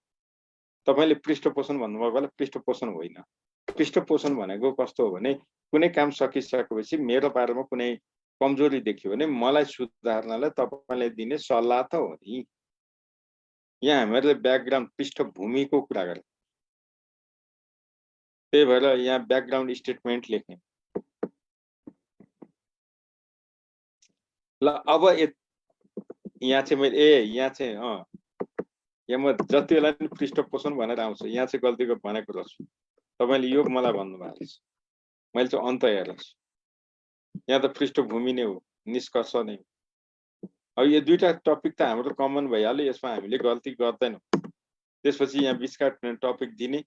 B: तपाईँले पृष्ठपोषण भन्नुभएको बेला पृष्ठपोषण होइन। पृष्ठपोषण भनेको कस्तो हो भने कुनै काम सकिसकेपछि मेरो बारेमा कुनै कमजोरी देखियो भने मलाई सुधार्नलाई तपाईँले दिने सल्लाह त हो नि। यहाँ हामीहरूले ब्याकग्राउन्ड पृष्ठभूमिको कुरा गरे। त्यही भएर यहाँ ब्याकग्राउन्ड स्टेटमेन्ट लेख्ने। ल अब यहाँ चाहिँ मैले यहाँ चाहिँ यहाँ म जति बेला पनि पृष्ठपोषण भनेर आउँछ, यहाँ चाहिँ गल्ती भनेको रहेछु। तपाईँले यो मलाई भन्नुभएको रहेछ, मैले चाहिँ अन्त हेरेको छु। यहाँ त पृष्ठभूमि नै हो, निष्कर्ष नै हो। अब यो दुईटा टपिक त हाम्रो कमन भइहाल्यो, यसमा हामीले गल्ती गर्दैनौँ। त्यसपछि यहाँ बिचका टपिक दिने,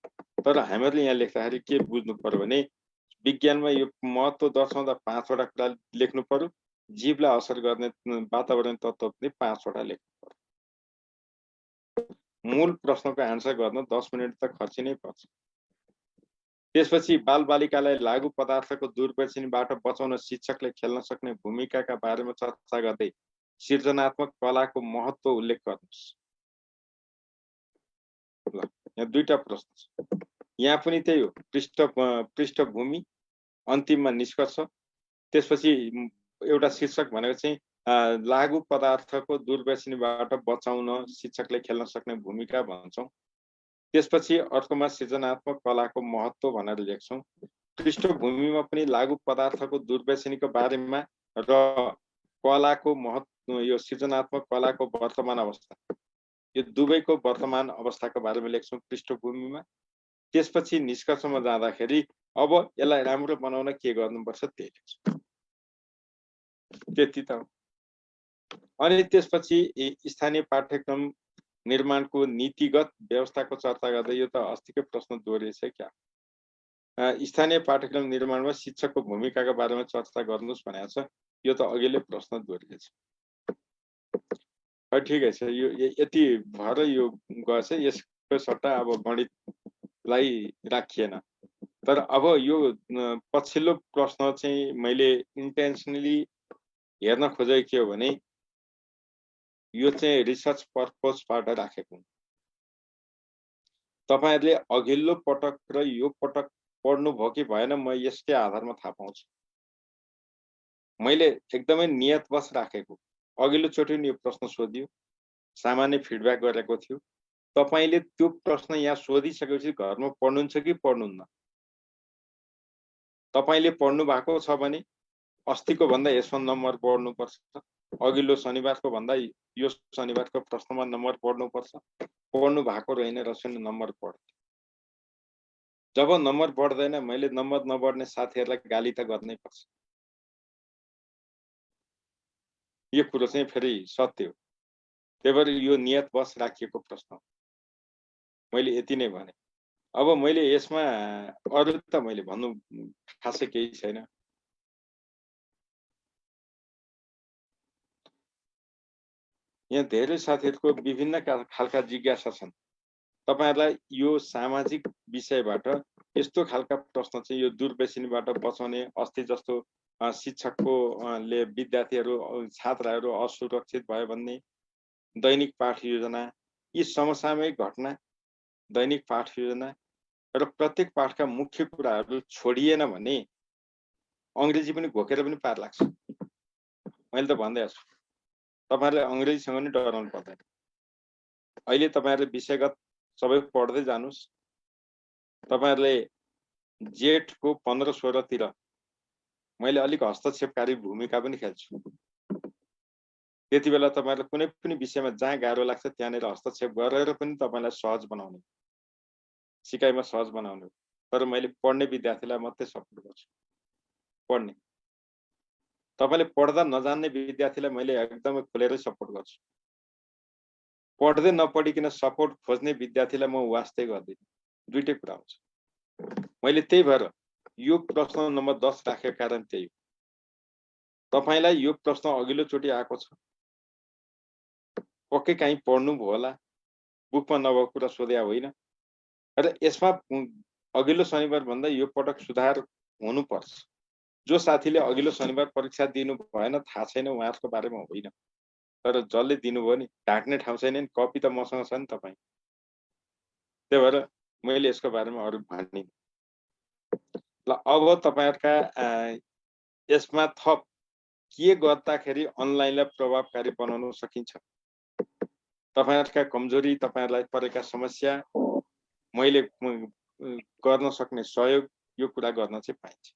B: तर हामीहरूले यहाँ लेख्दाखेरि के बुझ्नु पर्यो भने विज्ञानमा यो महत्त्व दर्शाउँदा 5 वटा कुरा लेख्नु पर्यो। जीवलाई असर गर्ने वातावरण तत्त्व पनि 5 वटा लेख्नु पर्यो। मूल प्रश्नको आन्सर गर्न 10 मिनट त खर्चिनै पर्छ। त्यसपछि बालबालिकालाई लागू पदार्थको दुर्व्यसनीबाट बचाउन शिक्षकले खेल्न सक्ने भूमिकाका बारेमा चर्चा गर्दै सृजनात्मक कलाको महत्त्व उल्लेख गर्नुहोस्। ल यहाँ दुईटा प्रश्न छ। यहाँ पनि त्यही हो, पृष्ठभूमि, अन्तिममा निष्कर्ष। त्यसपछि एउटा शीर्षक भनेको चाहिँ लागू पदार्थको दुर्व्यसनीबाट बचाउन शिक्षकले खेल्न सक्ने भूमिका भन्छौँ। त्यसपछि अर्कोमा सृजनात्मक कलाको महत्त्व भनेर लेख्छौँ। पृष्ठभूमिमा पनि लागू पदार्थको दुर्व्यसनीको बारेमा र कलाको महत्त्व, यो सृजनात्मक कलाको वर्तमान अवस्था, यो दुवैको वर्तमान अवस्थाको बारेमा लेख्छौँ पृष्ठभूमिमा। त्यसपछि निष्कर्षमा जाँदाखेरि अब यसलाई राम्रो बनाउन के गर्नुपर्छ त्यही लेख्छौँ। त्यति त हो। अनि त्यसपछि स्थानीय पाठ्यक्रम निर्माणको नीतिगत व्यवस्थाको चर्चा गर्दै, यो त अस्तिकै प्रश्न दोहोरिएछ क्या। स्थानीय पाठ्यक्रम निर्माणमा शिक्षकको भूमिकाका बारेमा चर्चा गर्नुहोस् भनेको छ, यो त अघिल्लै प्रश्न दोहोरिएछ। ठिकै छ, यो यति भएर यो गएछ। यसको सट्टा अब गणितलाई राखिएन। तर अब यो पछिल्लो प्रश्न चाहिँ मैले इन्टेन्सनली हेर्न खोजेको के हो भने यो चाहिँ रिसर्च पर्पजबाट राखेको। तपाईहरुले अघिल्लो पटक र यो पटक पढ्नु भयो कि भएन म यसकै आधारमा थाहा पाउँछु। मैले एकदमै नियतवश राखेको। अघिल्लो चोटि नि यो प्रश्न सोधियो, सामान्य फिडब्याक गरेको थियो। तपाईले त्यो प्रश्न यहाँ सोधिसकेपछि घरमा पढ्नुहुन्छ कि पढ्नुहुन्न? तपाईले पढ्नु भएको छ भने अस्तिको भन्दा यसमा नम्बर बढ्नुपर्छ। अघिल्लो शनिबारको भन्दा यो शनिबारको प्रश्नमा नम्बर बढ्नुपर्छ। पढ्नु भएको रहेन रसुन नम्बर बढ्छ। जब नम्बर बढ्दैन मैले नम्बर नबढ्ने साथीहरुलाई गाली त गर्नै पर्छ। यो कुरो चाहिँ फेरि सत्य हो। त्यही भएर यो नियतवश राखिएको प्रश्न। मैले यति नै भने। अब मैले यसमा अरु त मैले भन्नु खासै केही छैन। यहाँ धेरै साथीहरूको विभिन्न खालका जिज्ञासा छन्। तपाईहरुलाई यो सामाजिक विषयबाट यस्तो खालका प्रश्न चाहिँ यो दुर्व्यसनीबाट बचाउने, अस्ति जस्तो शिक्षकको ले विद्यार्थीहरू छात्रहरू असुरक्षित भयो भन्ने, दैनिक पाठ योजना, यी समसामयिक घटना, दैनिक पाठ योजना र प्रत्येक पाठका मुख्य कुराहरू छोडिएन भने अंग्रेजी पनि घोकेर पनि पार लाग्छ। मैले त भन्दै छु, तपाईहरुले अंग्रेजीसँग नि डराउनु पर्दैन। अहिले तपाईहरुले विषयगत सबै पढ्दै जानुस्। तपाईहरुले जेठको 15-16 तिर मैले अलिक हस्तक्षेपकारी भूमिका पनि खेल्छु। त्यति बेला तपाईहरुले कुनै पनि विषयमा जहाँ गाह्रो लाग्छ त्यहाँनेर हस्तक्षेप गरेर पनि तपाईलाई सहज बनाउने, सिकाइमा सहज बनाउने। तर मैले पढ्ने विद्यार्थीलाई मात्रै सपोर्ट गर्छु। पढ्ने तपाईले पढ्दा नजान्ने विद्यार्थीलाई मैले एकदमै खुलेरै सपोर्ट गर्छु। पढ्दै नपढिकन सपोर्ट खोज्ने विद्यार्थीलाई म वास्तै गर्दिन। दुईटै कुरा हुन्छ। मैले त्यही भएर यो प्रश्न नम्बर 10 राखेको कारण त्यही हो। तपाईलाई यो प्रश्न अघिल्लो चोटि आएको छ, पक्कै कहीँ पढ्नु भयो होला, बुकमा नभएको कुरा सोध्या होइन र यसमा अघिल्लो शनिबार भन्दा यो पटक सुधार हुनुपर्छ। जो साथीले अघिल्लो शनिबार परीक्षा दिनु भएन थाहा छैन उहाँहरुको बारेमा होइन, तर जसले दिनुभयो नि ढाक्ने ठाउँ छैन नि, कपी त मसँग छ नि तपाईँ। त्यही भएर मैले यसको बारेमा अरु भन्दिन। ल अब तपाईहरुका यसमा थप के गर्दाखेरि अनलाइनलाई प्रभावकारी बनाउन सकिन्छ, तपाईहरुका कमजोरी, तपाईहरुलाई परेका समस्या, मैले गर्न सक्ने सहयोग, यो कुरा गर्न चाहिँ पाइन्छ।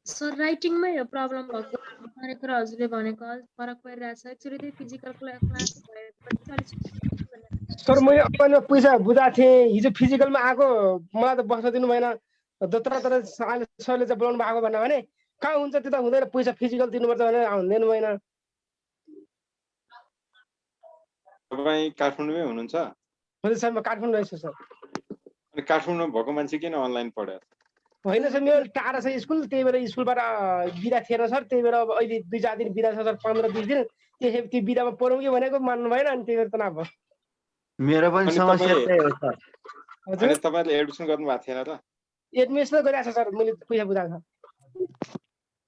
D: सर राइटिङमै यो प्रब्लम भएको भन्ने कुरा हजुरले भनेको फरक परिरहेछ। एक्चुअली त्यो फिजिकल क्लास भएपछि अलिक
N: सर मैले अपना पैसा बुझा थिएँ हिजो फिजिकलमा आएको, मलाई त बस्न दिनु भएन। तर सरले चाहिँ बोलाउनु भएको भने कहाँ हुन्छ, त्यो त हुँदैन, पैसा फिजिकल दिनुपर्छ भने दिनु भएन।
B: तपाईँ काठमाडौँमै हुनुहुन्छ?
N: हजुर सर, म काठमाडौँ रहेछु सर।
B: अनि काठमाडौँ भएको मान्छे किन अनलाइन पढ्यो?
N: होइन सर, मेरो टाढा छ स्कुल, त्यही भएर स्कुलबाट बिदा थिएन सर। त्यही भएर अब अहिले 2-4 दिन बिदा छ सर, 15-20 दिन। त्यसै त्यो बिदामा पढौँ कि भनेको मान्नु भएन, अनि त्यही भएर त नभयो।
H: मेरो पनि समस्या त्यही हो सर।
B: अनि तपाईहरुले एडमिसन गर्नु भएको थिएन र?
N: एडमिसन गरिरहेको छ सर, मैले पैसा बुझाएको छ।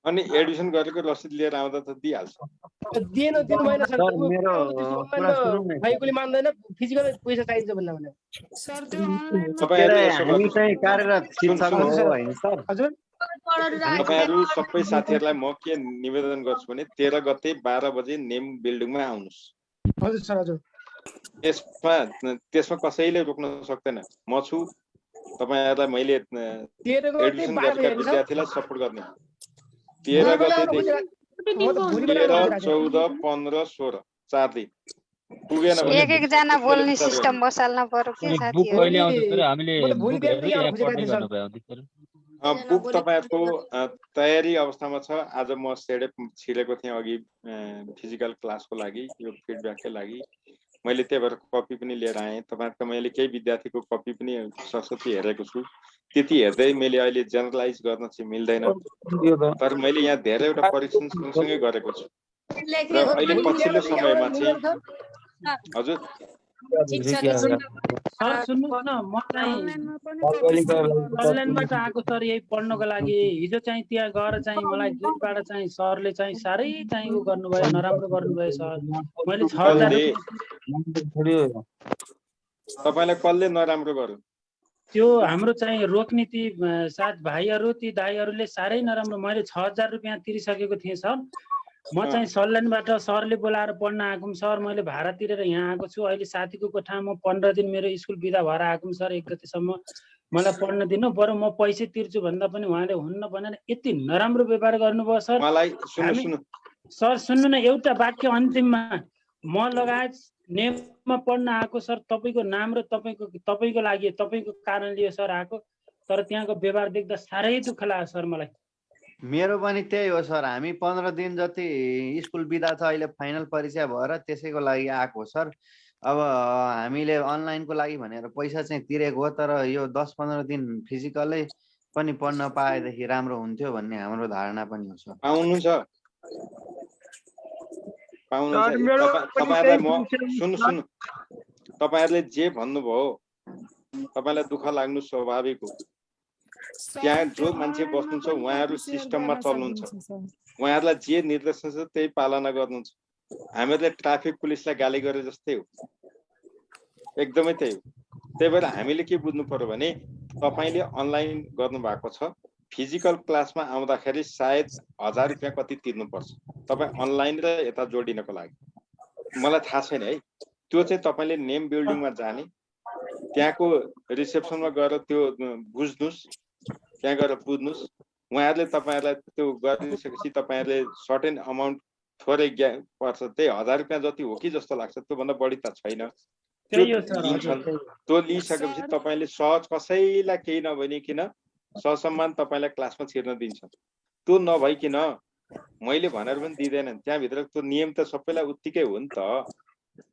B: अनि एडमिसन गरेको रसिद लिएर आउँदा त दिइहाल्छ।
N: दिनु भएन सर।
H: मेरो कुरा सुन्नु न,
N: भाइकोले मान्दैन, फिजिकल पैसा चाहिन्छ भन्दा
C: सर त्यो अनलाइन
H: हामी चाहिँ कार्यरत शिक्षक हो हैन सर?
N: हजुर
B: तपाईहरु सबै साथीहरुलाई म के निवेदन गर्छु भने 13 गते 12 बजे नेम बिल्डिङमा आउनुस्।
N: हजुर सर, हजुर।
B: त्यसमा कसैले रोक्न सक्दैन। म छु, तपाईहरुलाई मैले एडमिसन गरेका विद्यार्थीलाई सपोर्ट गर्ने। 13 गतेदेखि 13, 14, 15, 16 4 दिन पुगेन भने
O: एक जना बोल्ने सिस्टम बसाल्न पर्यो के साथी।
P: बुक कहिले आउँछ सर? हामीले बुक हेर्दै एक पढ्दै गर्नु भयो सर।
B: बुक तपाईहरुको तयारी अवस्थामा छ। आज म सेडेप छिरेको थिएँ अघि फिजिकल क्लासको लागि, यो फिडब्याककै लागि। मैले त्यही भएर कपी पनि लिएर आएँ। तपाईहरुको मैले केही विद्यार्थीको कपी पनि सरस्वती हेरेको छु। त्यति हेर्दै मैले अहिले जेनरलाइज गर्न चाहिँ मिल्दैन, तर मैले यहाँ धेरैवटा परीक्षण सँगसँगै गरेको छु र अहिले पछिल्लो समयमा चाहिँ हजुर
F: सर सुन्नुहोस् न, म चाहिँ अनलाइनबाट आएको सर, यही पढ्नको लागि। हिजो चाहिँ त्यहाँ गएर चाहिँ मलाई गेटबाट चाहिँ सरले चाहिँ साह्रै चाहिँ उ गर्नुभयो, नराम्रो गर्नुभयो सर। मैले 6000
B: तपाईलाई कसले नराम्रो गर्यो?
F: त्यो हाम्रो चाहिँ रोकनीति साथ भाइहरू, ती दाइहरूले साह्रै नराम्रो। मैले 6000 रुपियाँ तिरिसकेको थिएँ सर। म चाहिँ सल्यानबाट सरले बोलाएर पढ्न आएको सर। मैले भाडा तिरेर यहाँ आएको छु। अहिले साथीको कोठामा 15 दिन मेरो स्कुल बिदा भएर आएको सर। 1 गतेसम्म मलाई पढ्न दिनु, बरु म पैसा तिर्छु भन्दा पनि उहाँले हुन्न भनेर यति नराम्रो व्यवहार गर्नुभयो सर।
B: मलाई सुन्नु
F: सर, सुन्नु न, एउटा वाक्य अन्तिममा म लगायत नेममा पढ्न आएको सर। तपाईको नाम र तपाईको लागि, तपाईको कारणले सर आएको, तर त्यहाँको व्यवहार देख्दा साह्रै दुःख लाग्यो सर मलाई।
H: मेरो पनि त्यही हो सर। हामी 15 दिन जति स्कुल बिदा छ, अहिले फाइनल परीक्षा भएर त्यसैको लागि आएको सर। अब हामीले अनलाइनको लागि भनेर पैसा चाहिँ तिरेको हो, तर यो 10-15 दिन फिजिकलै पनि पढ्न पाएदेखि राम्रो हुन्थ्यो भन्ने हाम्रो धारणा पनि हो सर।
B: पाउनुहुन्छ
N: सर मेरो पनि
B: तपाईहरुलाई
N: त्यही
B: म
N: विषय
B: सुन्नु
N: छ।
B: सुन्नु तपाईहरुले जे भन्नुभयो तपाईलाई दुःख लाग्नु स्वाभाविक हो। त्यहाँ जो मान्छे बस्नुहुन्छ उहाँहरु सिस्टममा चल्नुहुन्छ, उहाँहरुलाई जे निर्देशन छ त्यही पालना गर्नुहुन्छ। हामीहरूले ट्राफिक पुलिसलाई गाली गरे जस्तै हो, एकदमै त्यही हो। त्यही भएर हामीले के बुझ्नु पर्यो भने तपाईले अनलाइन गर्नु भएको छ, फिजिकल क्लासमा आउँदाखेरि सायद 1000 रुपैयाँ कति तिर्नुपर्छ तपाई अनलाइन र यता जोडिनको लागि। मलाई थाहा छैन है, त्यो चाहिँ तपाईले नेम बिल्डिङमा जाने, त्यहाँको रिसेप्सनमा गएर त्यो बुझ्नुस्, त्यहाँ गएर बुझ्नुस्। उहाँहरूले तपाईहरुलाई त्यो गरिसकेपछि तपाईहरुले सर्टेन अमाउन्ट थोरै पर्छ, त्यही 1000 रुपैयाँ जति हो कि जस्तो लाग्छ, त्यो भन्दा बढी त छैन। त्यो लिन्छन्, त्यो लिइसकेपछि तपाईले सहज कसैलाई केही नभनिकन ससम्मान तपाईलाई क्लासमा छिर्न दिन्छन्। त्यो नभइकन मैले भनेर पनि दिँदैनन्, त्यहाँभित्र त्यो नियम त सबैलाई उत्तिकै हो नि त,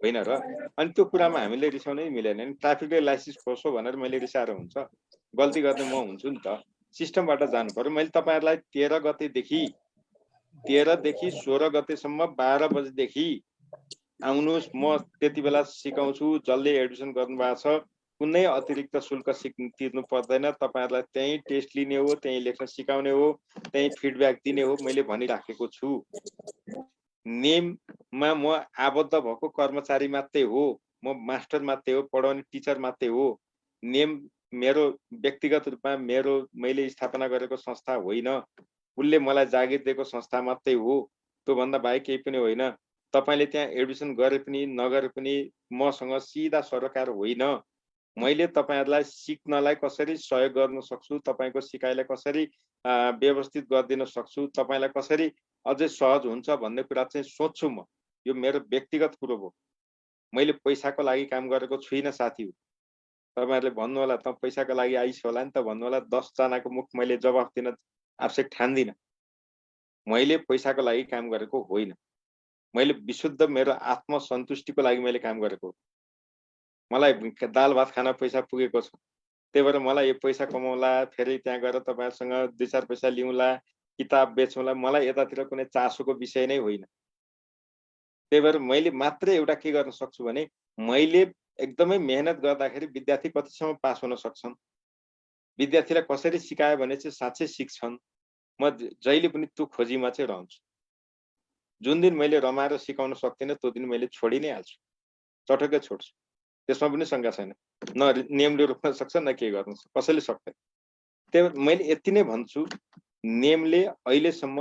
B: होइन र? अनि त्यो कुरामा हामीले रिसाउनै मिलेन नि। ट्राफिकले लाइसेन्स खोज्यो भनेर मैले रिसाएर हुन्छ? गल्ती गर्ने म हुन्छु नि त। सिस्टमबाट जानु पर्यो। मैले तपाईहरुलाई 13 गतेदेखि 13 देखि 16 गतेसम्म 12 बजेदेखि आउनुस्, म त्यति बेला सिकाउँछु। जसले एडमिसन गर्नु भएको छ कुनै अतिरिक्त शुल्क तिर्नु पर्दैन। तपाईहरुलाई त्यही टेस्ट लिने हो, त्यही लेख्न सिकाउने हो, त्यही फिडब्याक दिने हो, मैले भनिराखेको छु। नेममा म आबद्ध भएको कर्मचारी मात्रै हो, म मास्टर मात्रै हो, पढाउने टिचर मात्रै हो। नेम मेरो व्यक्तिगत रूपमा मैले स्थापना गरेको संस्था होइन, उसले मलाई जागिर दिएको संस्था मात्रै हो। त्यो भन्दा बाहेक केही पनि होइन। तपाईले त्यहाँ एडमिसन गरे पनि नगरे पनि मसँग सिधा सरोकार होइन। मैले तपाईहरुलाई सिक्नलाई कसरी सहयोग गर्न सक्छु, तपाईको सिकाइलाई कसरी व्यवस्थित गरिदिन सक्छु, तपाईलाई कसरी अझै सहज हुन्छ भन्ने कुरा चाहिँ सोच्छु म। यो मेरो व्यक्तिगत कुरो हो। मैले पैसाको लागि काम गरेको छुइनँ साथी। तपाईहरुले भन्नु होला त पैसाको लागि आइस होला नि त भन्नु होला। 10 जनाको मुख मैले जवाफ दिन आवश्यक ठान्दिनँ। मैले पैसाको लागि काम गरेको होइन। मैले विशुद्ध मेरो आत्मसन्तुष्टिको लागि मैले काम गरेको हो। मलाई दाल भात खान पैसा पुगेको छ, त्यही भएर मलाई यो पैसा कमाउला, फेरि त्यहाँ गएर तपाईहरुसँग 2-4 पैसा लिउँला, किताब बेचौँला, मलाई यतातिर कुनै चासोको विषय नै होइन। त्यही भएर मैले मात्र एउटा के गर्न सक्छु भने मैले एकदमै मेहनत गर्दाखेरि विद्यार्थी कतिसम्म पास हुन सक्छन्, विद्यार्थीलाई कसरी सिकायो भने चाहिँ साँच्चै सिक्छन्, म जहिले पनि त्यो खोजीमा चाहिँ रहन्छु। जुन दिन मैले रमाएर सिकाउन सक्दिनँ त्यो दिन मैले छोडी नै हाल्छु, चटक्कै छोड्छु। त्यसमा पनि शंका छैन। न नियमले रोक्न सक्छ न के गर्न सक्छ, कसैले सक्दैन। त्यही भएर मैले यति नै भन्छु, नियमले अहिलेसम्म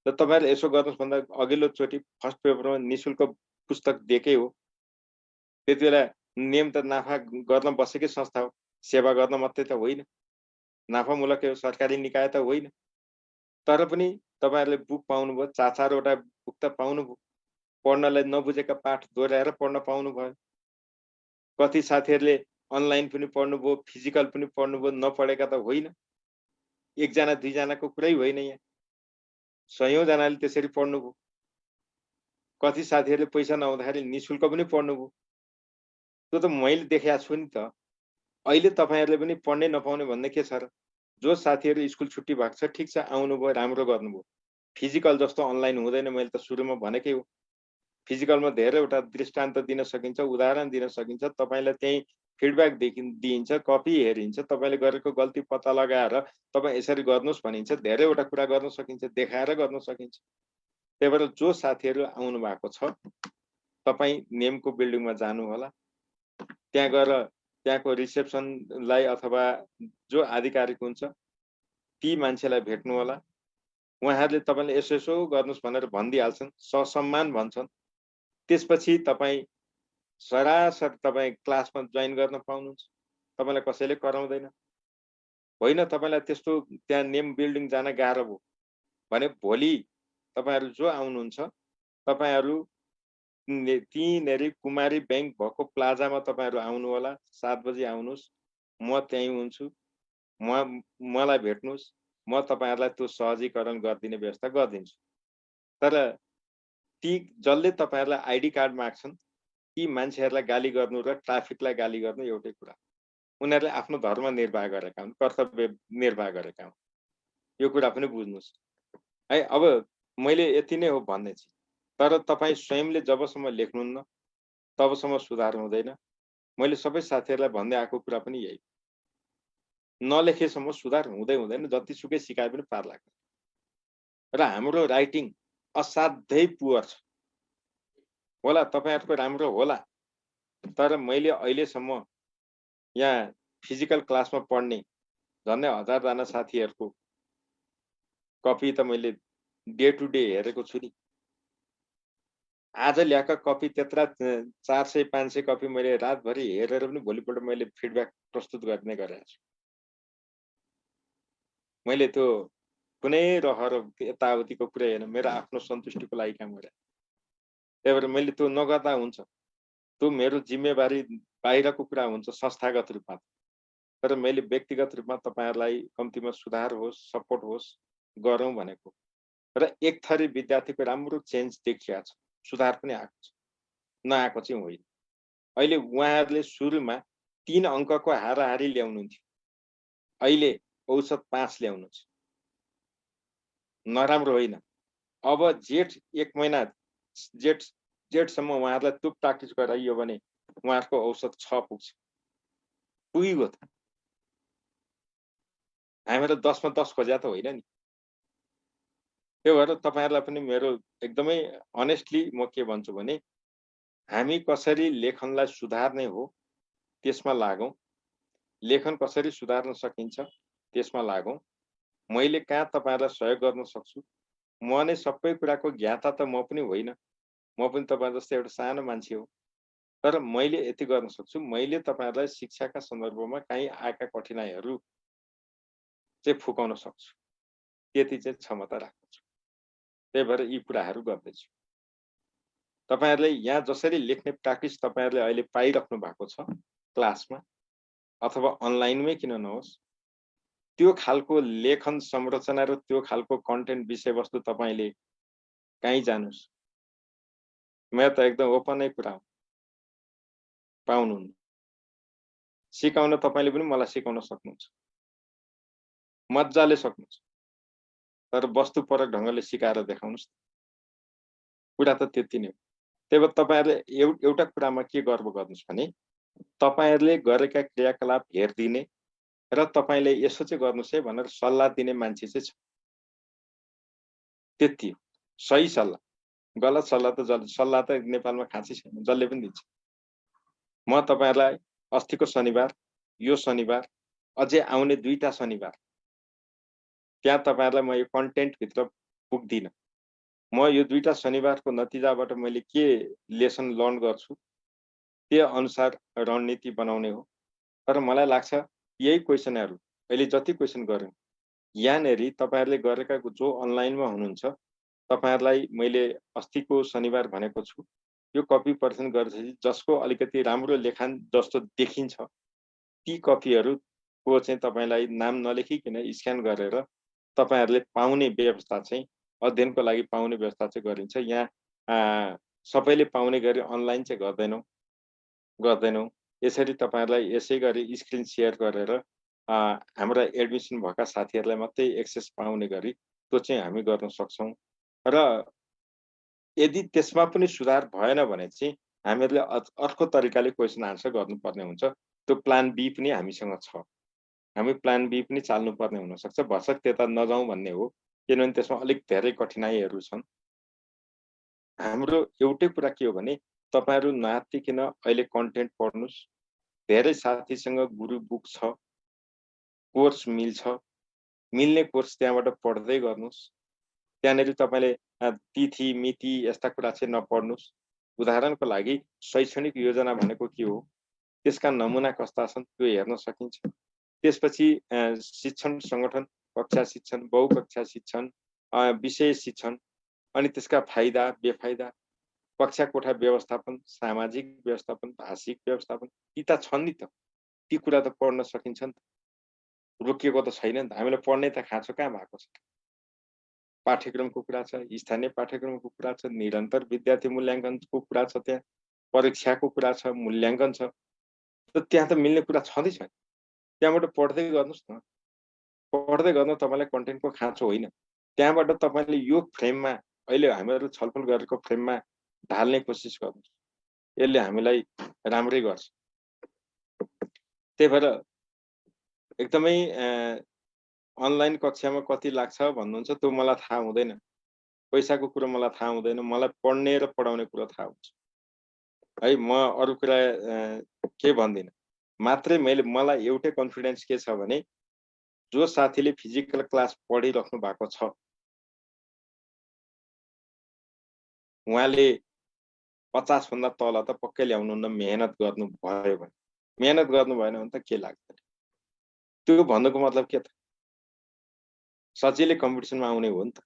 B: त तपाईहरुले यसो गर्नुहोस् भन्दा अघिल्लो चोटि फर्स्ट पेपरमा निशुल्क पुस्तक दिएकै हो। त्यति बेला नियम त नाफा गर्न बसेकै संस्था हो, सेवा गर्न मात्रै त होइन, नाफामूलक सरकारी निकाय त होइन। तर पनि तपाईहरुले बुक पाउनुभयो, 4-4 वटा बुक त पाउनुभयो, पढ्नलाई नबुझेका पाठ दोहोर्याएर पढ्न पाउनुभयो। कति साथीहरुले अनलाइन पनि पढ्नुभयो, फिजिकल पनि पढ्नुभयो, नपढेका त होइन। एकजना दुईजनाको कुरै होइन, यहाँ सयौं जनाले त्यसरी पढ्नुभयो। कति साथीहरुले पैसा नहुँदाखेरि निशुल्क पनि पढ्नुभयो। त्यो त मैले देखेको छु नि त। अहिले तपाईहरुले पनि पढ्नै नपाउने भन्ने के छ र? जो साथीहरु स्कुल छुट्टी भएको छ ठीक छ, आउनुभयो, राम्रो गर्नुभयो। फिजिकल जस्तो अनलाइन हुँदैन, मैले त सुरुमा भनेकै हो। फिजिकलमा धेरैवटा दृष्टान्त दिन सकिन्छ, उदाहरण दिन सकिन्छ, तपाईलाई त्यही फिडब्याक दिइन्छ, कपी हेरिन्छ, तपाईले गरेको गल्ती पत्ता लगाएर तपाई यसरी गर्नुस् भनिन्छ, धेरैवटा कुरा गर्न सकिन्छ, देखाएर गर्न सकिन्छ। त्यही भएर जो साथीहरु आउनु भएको छ तपाई नेमको बिल्डिङमा जानु होला, त्यहाँ गएर त्यहाँको रिसेप्सनलाई अथवा जो आधिकारिक हुन्छ ती मान्छेलाई भेट्नु होला। उहाँहरूले तपाईले यसो यसो गर्नुस् भनेर भनिदिइहाल्छन्, ससम्मान भन्छन्। त्यसपछि तपाईँ सरासर तपाईँ क्लासमा जोइन गर्न पाउनुहुन्छ, तपाईलाई कसैले कराउँदैन। होइन तपाईलाई त्यस्तो त्यहाँ नेम बिल्डिङ जान गाह्रो भयो भने भोलि तपाईहरु जो आउनुहुन्छ तपाईहरु त्यहीँनेरि कुमारी बैंक भएको प्लाजामा तपाईहरु आउनु होला। 7 बजे आउनुस्, म त्यहीँ हुन्छु, मलाई भेट्नुस्, म तपाईहरुलाई त्यो सहजीकरण गरिदिने व्यवस्था गरिदिन्छु। तर ती जसले तपाईहरुलाई आइडी कार्ड माग्छन् ती मान्छेहरुलाई गाली गर्नु र ट्राफिकलाई गाली गर्नु एउटै कुरा। उनीहरूले आफ्नो धर्म निर्वाह गरेका हुन्, कर्तव्य निर्वाह गरेका हुन्। यो कुरा पनि बुझ्नुहोस् है। अब मैले यति नै हो भन्ने चाहिँ, तर तपाईँ स्वयंले जबसम्म लेख्नुहुन्न तबसम्म सुधार हुँदैन। मैले सबै साथीहरूलाई भन्दै आएको कुरा पनि यही, नलेखेसम्म सुधार हुँदै हुँदैन, जतिसुकै सिकाए पनि पार लाग्दैन। र हाम्रो राइटिङ असाध्यै पुवर छ होला, तपाईँहरूको राम्रो होला, तर मैले अहिलेसम्म यहाँ फिजिकल क्लासमा पढ्ने झन्डै 1000 जना साथीहरूको कपी त मैले डे टु डे हेरेको छु नि। आज ल्याएका कपी त्यत्रा 400-500 कपी मैले रातभरि हेरेर पनि भोलिपल्ट मैले फिडब्याक प्रस्तुत गर्ने गरेको छु। मैले त्यो कुनै रहर यताउतिको कुरा हेर्न, मेरो आफ्नो सन्तुष्टिको लागि काम गरेँ। त्यही भएर मैले त्यो नगर्दा हुन्छ, त्यो मेरो जिम्मेवारी बाहिरको कुरा हुन्छ संस्थागत रूपमा। तर मैले व्यक्तिगत रूपमा तपाईँहरूलाई कम्तीमा सुधार होस्, सपोर्ट होस् गरौँ भनेको। र एक थरी विद्यार्थीको राम्रो चेन्ज देखिएको छ, सुधार पनि आएको छ, नआएको चाहिँ होइन। अहिले उहाँहरूले सुरुमा 3 अङ्कको हाराहारी ल्याउनुहुन्थ्यो, अहिले औसत 5 ल्याउनुहुन्छ। नराम्रो होइन। अब जेठ 1 महिना जेठसम्म उहाँहरूलाई त्यो प्र्याक्टिस गराइयो भने उहाँहरूको औसत 6 पुग्छ, पुगिगयो त। हामीहरू 10 मा 10 खोज्या त होइन नि। त्यो भएर तपाईँहरूलाई पनि मेरो एकदमै अनेस्टली म के भन्छु भने, हामी कसरी लेखनलाई सुधार्ने हो त्यसमा लागौँ, लेखन कसरी सुधार्न सकिन्छ त्यसमा लागौँ। मैले कहाँ तपाईँहरूलाई सहयोग गर्न सक्छु, म नै सबै कुराको ज्ञाता त म पनि होइन, म पनि तपाईँ जस्तै एउटा सानो मान्छे हो। तर मैले यति गर्न सक्छु, मैले तपाईँहरूलाई शिक्षाका सन्दर्भमा कहीँ आएका कठिनाइहरू चाहिँ फुकाउन सक्छु, त्यति चाहिँ क्षमता राख्छु। त्यही भएर यी कुराहरू गर्दैछु। तपाईहरुले यहाँ जसरी लेख्ने प्र्याक्टिस तपाईहरुले अहिले पाइराख्नु भएको छ क्लासमा अथवा अनलाइनमै किन नहोस्, त्यो खालको लेखन संरचना र त्यो खालको कन्टेन्ट विषयवस्तु तपाईले कहीँ जानुस्, म त एकदम ओपनै कुरा हो, पाउनुहुन्न। सिकाउन तपाईले पनि मलाई सिकाउन सक्नुहुन्छ, मज्जाले सक्नुहुन्छ, तर वस्तुपरक ढंगले सिकाएर देखाउनुस्। कुरा त त्यति नै हो। त्यही भएर तपाईहरुले एउटा कुरामा के गर्व गर्नुस् भने तपाईहरुले गरेका क्रियाकलाप हेर्दिने र तपाईले यसो चाहिँ गर्नुस् है भनेर सल्लाह दिने मान्छे चाहिँ छ। त्यति हो, सही सल्लाह। गलत सल्लाह त नेपालमा खाँचै छैन, जसले पनि दिन्छ। म तपाईहरुलाई अस्तिको शनिबार, यो शनिबार, अझै आउने 2टा शनिबार त्यहाँ तपाईहरुलाई म यो कन्टेन्ट भित्र पुग्दिन। म यो 2टा शनिबारको नतिजाबाट मैले के लेसन लर्न गर्छु त्यो अनुसार रणनीति बनाउने हो। तर मलाई लाग्छ यही क्वेशनहरु अहिले जति क्वेशन गर्यौं यहाँनेरि तपाईहरुले गरेका जो अनलाइनमा हुनुहुन्छ तपाईहरुलाई मैले अस्तिको शनिबार भनेको छु, यो कपी पर्सन गर्छ जसको अलिकति राम्रो लेखान जस्तो देखिन्छ ती कपीहरुको चाहिँ तपाईलाई नाम नलेखिकिन स्क्यान गरेर तपाईहरुले पाउने व्यवस्था चाहिँ अध्ययनको लागि पाउने व्यवस्था चाहिँ गरिन्छ। यहाँ सबैले पाउने गरी अनलाइन चाहिँ गर्दैनौं। यसरी तपाईहरुलाई यसैगरी स्क्रिन शेयर गरेर हाम्रा एडमिसन भएका साथीहरुलाई मात्रै एक्सेस पाउने गरी त्यो चाहिँ हामी गर्न सक्छौं। र यदि त्यसमा पनि सुधार भएन भने चाहिँ हामीहरुले अर्को तरिकाले क्वेशन आन्सर गर्नुपर्ने हुन्छ। त्यो प्लान बी पनि हामीसँग छ। हामी प्लान बी पनि चाल्नु पर्ने हुन सक्छ। भर्सक त्यता नजाउँ भन्ने हो, किनभने त्यसमा अलिक धेरै कठिनाइहरू छन्। हाम्रो एउटै कुरा के हो भने तपाईहरु नआत्तिकिन अहिले कन्टेन्ट पढ्नुस्। धेरै साथीसँग गुरु बुक छ, कोर्स मिल्छ, मिल्ने कोर्स त्यहाँबाट पढ्दै गर्नुस्। त्यहाँनेरि तपाईले तिथि मिति यस्ता कुरा चाहिँ नपढ्नुस्। उदाहरणको लागि शैक्षणिक योजना भनेको के हो, त्यसका नमुना कस्ता छन् त्यो हेर्न सकिन्छ। त्यसपछि शिक्षण संगठन, कक्षा शिक्षण, बहुकक्षा शिक्षण, विषय शिक्षण, अनि त्यसका फाइदा बेफाइदा, कक्षा कोठा व्यवस्थापन, सामाजिक व्यवस्थापन, भाषिक व्यवस्थापन, ती त छन् नि त। ती कुरा त पढ्न सकिन्छ नि त, रोकिएको त छैन नि त। हामीले पढ्ने त खाँचो कहाँ भएको छ। पाठ्यक्रमको कुरा छ, स्थानीय पाठ्यक्रमको कुरा छ, निरन्तर विद्यार्थी मूल्याङ्कनको कुरा छ, त्यहाँ परीक्षाको कुरा छ, मूल्याङ्कन छ। त त्यहाँ त मिल्ने कुरा छँदै छैन। त्यहाँबाट पढ्दै गर्नुहोस् न। पढ्दै गर्नु तपाईँलाई कन्टेन्टको खाँचो होइन, त्यहाँबाट तपाईँले यो फ्रेममा अहिले हामीहरू छलफल गरेको फ्रेममा ढाल्ने कोसिस गर्नुहोस्, यसले हामीलाई राम्रै गर्छ। त्यही भएर एकदमै अनलाइन कक्षामा कति लाग्छ भन्नुहुन्छ त्यो मलाई थाहा हुँदैन, पैसाको कुरो मलाई थाहा हुँदैन, मलाई पढ्ने र पढाउने कुरो थाहा हुन्छ है। म अरू कुरा के भन्दिनँ, मात्रै मलाई एउटै कन्फिडेन्स के छ भने जो साथीले फिजिकल क्लास पढिराख्नु भएको छ उहाँले 50 भन्दा तल त पक्कै ल्याउनुहुन्न, मेहनत गर्नु भयो भने। मेहनत गर्नु भएन भने त के लाग्दैन। त्यो भन्नुको मतलब के त, सजिलै कम्पिटिसनमा आउने हो नि त।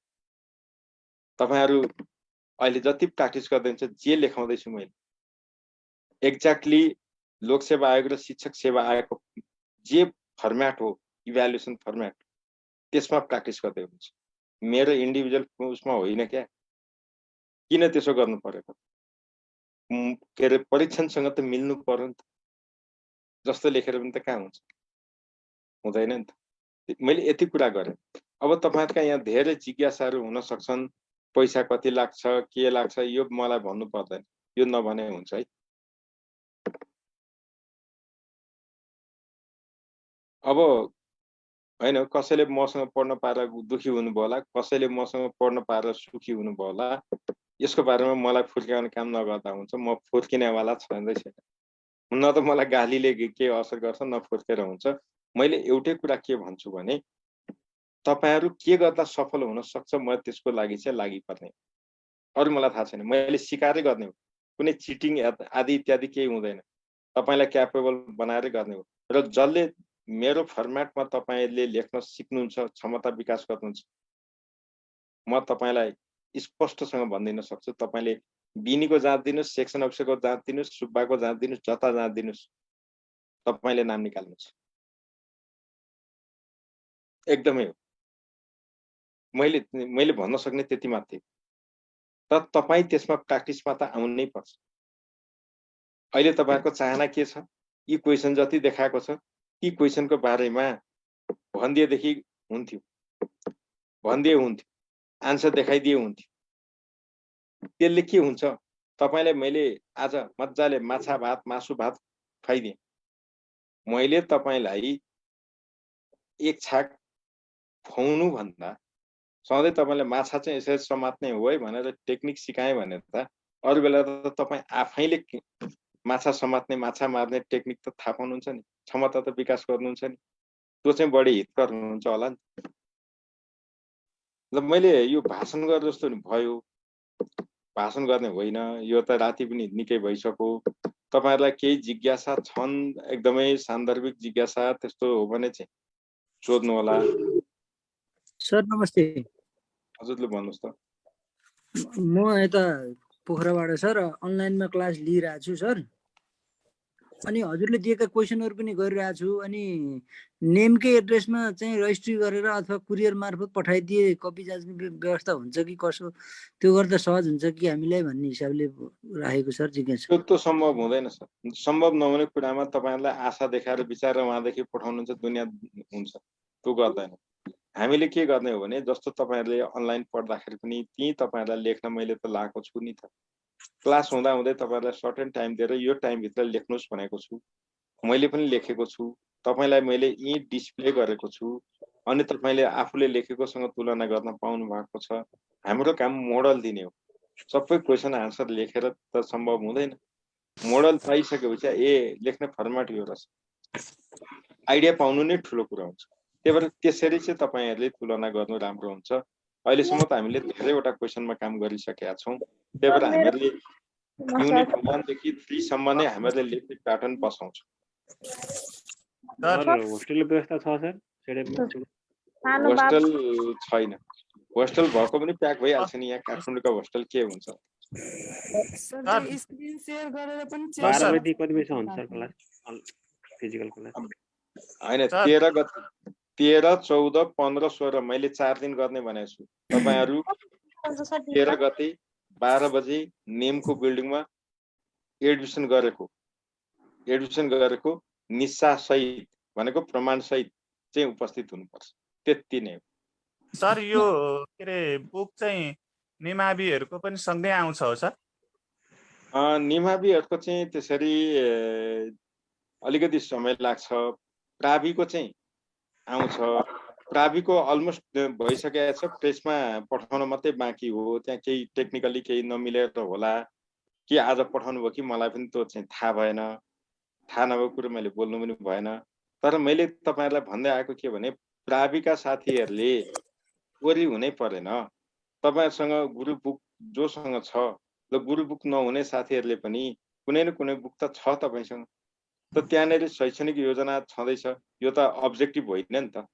B: तपाईहरु अहिले जति प्र्याक्टिस गर्दै हुन्छ, जे लेखाउँदैछु मैले एक्ज्याक्टली लोकसेवा आयोग र शिक्षक सेवा आयोगको जे फर्म्याट हो, इभ्यालुएसन फर्म्याट, त्यसमा प्र्याक्टिस गर्दै हुनुहुन्छ। मेरो इन्डिभिजुअल उसमा होइन क्या। किन त्यसो गर्नु पर्यो? के अरे परीक्षणसँग त मिल्नु पर्यो नि त। जस्तो लेखेर पनि त कहाँ हुन्छ, हुँदैन नि त। मैले यति कुरा गरेँ। अब तपाईहरुका यहाँ धेरै जिज्ञासाहरू हुन सक्छन्, पैसा कति लाग्छ, के लाग्छ, यो मलाई भन्नु पर्दैन, यो नभने हुन्छ है। अब हैन, कसैले मसँग पढ्न पाएर दुखी हुनुभयो होला, कसैले मसँग पढ्न पाएर सुखी हुनुभयो होला। यसको बारेमा मलाई फुर्काउने काम नगर्दा हुन्छ। म फुर्किनेवाला छँदै छैन। न त मलाई गालीले के असर गर्छ, न फुर्केर हुन्छ। मैले एउटै कुरा के भन्छु भने तपाईहरु के गर्दा सफल हुन सक्छ, म त्यसको लागि चाहिँ लागि पर्ने। अरु मलाई थाहा छैन, मैले सिकाएरै गर्ने हो। कुनै चिटिङ आदि इत्यादि केही हुँदैन। तपाईलाई क्यापेबल बनाएरै गर्ने हो। र जसले मेरो फर्म्याटमा तपाईले लेख्न सिक्नुहुन्छ, क्षमता विकास गर्नुहुन्छ, म तपाईलाई स्पष्टसँग भनिदिन सक्छु। तपाईले बिनीको जाँच दिनुस्, सेक्सन अफिसरको जाँच दिनुस्, सुब्बाको जाँच दिनुस्, जता जाँच दिनुस्, तपाईले नाम निकाल्नुहुन्छ। एकदमै हो। मैले भन्न सक्ने त्यति मात्रै। तर तपाई त्यसमा प्र्याक्टिसमा त आउनै पर्छ। अहिले तपाईहरुको चाहना के छ? यी क्वेशन जति देखाएको छ, ती क्वेशनको बारेमा भनिदिएदेखि हुन्थ्यो, भनिदिए हुन्थ्यो, आन्सर देखाइदिए हुन्थ्यो। त्यसले के हुन्छ? तपाईलाई मैले आज मज्जाले माछा भात, मासु भात खुवाइदिएँ। मैले तपाईलाई एक छाक खुवाउनु भन्दा सधैँ तपाईले माछा चाहिँ यसरी समात्ने हो है भनेर टेक्निक सिकाएँ भने त अरु बेला त तपाई आफैले माछा समात्ने, माछा मार्ने टेक्निक त थाहा पाउनुहुन्छ नि, क्षमता त विकास गर्नुहुन्छ नि। त्यो चाहिँ बढी हितकर हुनुहुन्छ होला नि। ल मैले यो भाषण गरे जस्तो नि भयो, भाषण गर्ने होइन। यो त राति पनि निकै भइसक्यो। तपाईहरुलाई केही जिज्ञासा छन्, एकदमै सान्दर्भिक जिज्ञासा त्यस्तो हो भने चाहिँ सोध्नु होला।
I: सर नमस्ते।
B: हजुरले भन्नुहोस् त।
I: म यता पोखराबाट सर अनलाइनमा क्लास लिइरहेको छु सर। अनि हजुरले दिएका क्वेसनहरु पनि गरिरहेको छु। अनि नेमकै एड्रेसमा चाहिँ रजिस्ट्री गरेर अथवा कुरियर मार्फत पठाइदिए कपी जाँच्ने व्यवस्था हुन्छ कि कसो, त्यो गर्दा सहज हुन्छ कि हामीलाई भन्ने हिसाबले राखेको सर जिज्ञासा।
B: त्यो सम्भव हुँदैन सर। सम्भव नहुने कुरामा तपाईहरुलाई आशा देखाएर विचार उहाँदेखि पठाउनुहुन्छ, दुनिया हुन्छ, त्यो गर्दैन। हामीले के गर्ने हो भने जस्तो तपाईहरुले अनलाइन पढ्दाखेरि पनि ती तपाईहरुलाई लेख्न मैले त लाएको छु नि त। क्लास हुँदा हुँदै तपाईहरुलाई सर्टेन टाइम दिएर यो टाइम भित्र लेख्नुस् भनेको छु। मैले पनि लेखेको छु, तपाईलाई मैले यी डिस्प्ले गरेको छु। अनि तपाईले आफूले लेखेकोसँग तुलना गर्न पाउनु भएको छ। हाम्रो काम मोडल दिने हो। सबै क्वेशन आन्सर लेखेर त सम्भव हुँदैन। मोडल पाइसकेपछि ए लेख्ने फर्म्याट यो रहेछ, आइडिया पाउनु नै ठुलो कुरा हुन्छ। त्यही भएर त्यसरी चाहिँ तपाईहरुले तुलना गर्नु राम्रो हुन्छ। अहिलेसम्म त हामीले धेरैवटा क्वेशनमा काम गरिसकेका छौं। त्यही भएर हामीले युनिट 1 देखि 3 सम्म नै हामीले लेख्ने प्याटर्न बसाउँछौं।
Q: सर होस्टेलको व्यवस्था छ सर सेडेपमा?
B: होस्टेल छैन। होस्टेल भएको पनि प्याक भइहाल्छ नि। यहाँ काठमाडौँको होस्टेल के हुन्छ?
M: सर स्क्रिन शेयर गरेर पनि
Q: 12 बजे कति बजे हुन्छ सर क्लास, फिजिकल क्लास?
B: हैन, 13 गते, 13, 14, 15, 16 मैले 4 दिन गर्ने भनेको छु। तपाईहरु 13 गते 12 बजे नेमको बिल्डिङमा एडमिसन गरेको निशा सहित भनेको प्रमाणसहित चाहिँ उपस्थित हुनुपर्छ, त्यति नै हो।
R: सर यो के अरे बुक चाहिँ निमाविहरूको पनि सँगै आउँछ हो सर?
B: निमाविहरूको चाहिँ त्यसरी अलिकति समय लाग्छ। प्राविको चाहिँ आउँछ। प्राविको अलमोस्ट भइसकेको छ, प्रेसमा पठाउन मात्रै बाँकी हो। त्यहाँ केही टेक्निकली केही नमिलेर होला कि आज पठाउनु भयो कि मलाई पनि त्यो चाहिँ थाहा भएन। थाहा नभएको कुरो मैले बोल्नु पनि भएन। तर मैले तपाईँहरूलाई भन्दै आएको के भने प्राविका साथीहरूले वरि हुनै परेन। तपाईँहरूसँग गुरु बुक जोसँग छ, ल गुरु बुक नहुने साथीहरूले पनि कुनै न कुनै बुक त छ तपाईँसँग। त त्यहाँनिर शैक्षणिक योजना छँदैछ। यो त अब्जेक्टिभ होइन नि त।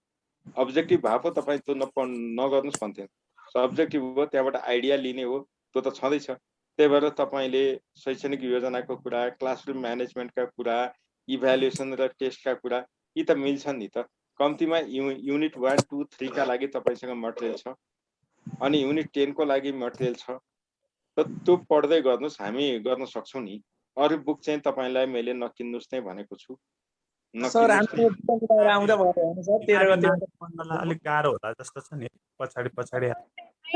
B: अब्जेक्टिभ भए पो तपाईँ त्यो नगर्नुहोस् भन्थ्यो। सब्जेक्टिभ हो, त्यहाँबाट आइडिया लिने हो, त्यो त छँदैछ। त्यही भएर तपाईँले शैक्षणिक योजनाको कुरा, क्लासरुम म्यानेजमेन्टका कुरा, इभ्यालुएसन र टेस्टका कुरा यी त मिल्छन् नि त। कम्तीमा युनिट 1, 2, 3 का लागि तपाईँसँग मटेरियल छ, अनि युनिट 10 को लागि मटेरियल छ। त त्यो पढ्दै गर्नुहोस्, हामी गर्न सक्छौँ नि। अरू बुक चाहिँ तपाईँलाई मैले नकिन्नुहोस् नै भनेको छु।
P: सर आउँदा भयो सर 13 गते
R: अलिक गाह्रो होला जस्तो छ नि। पछाडि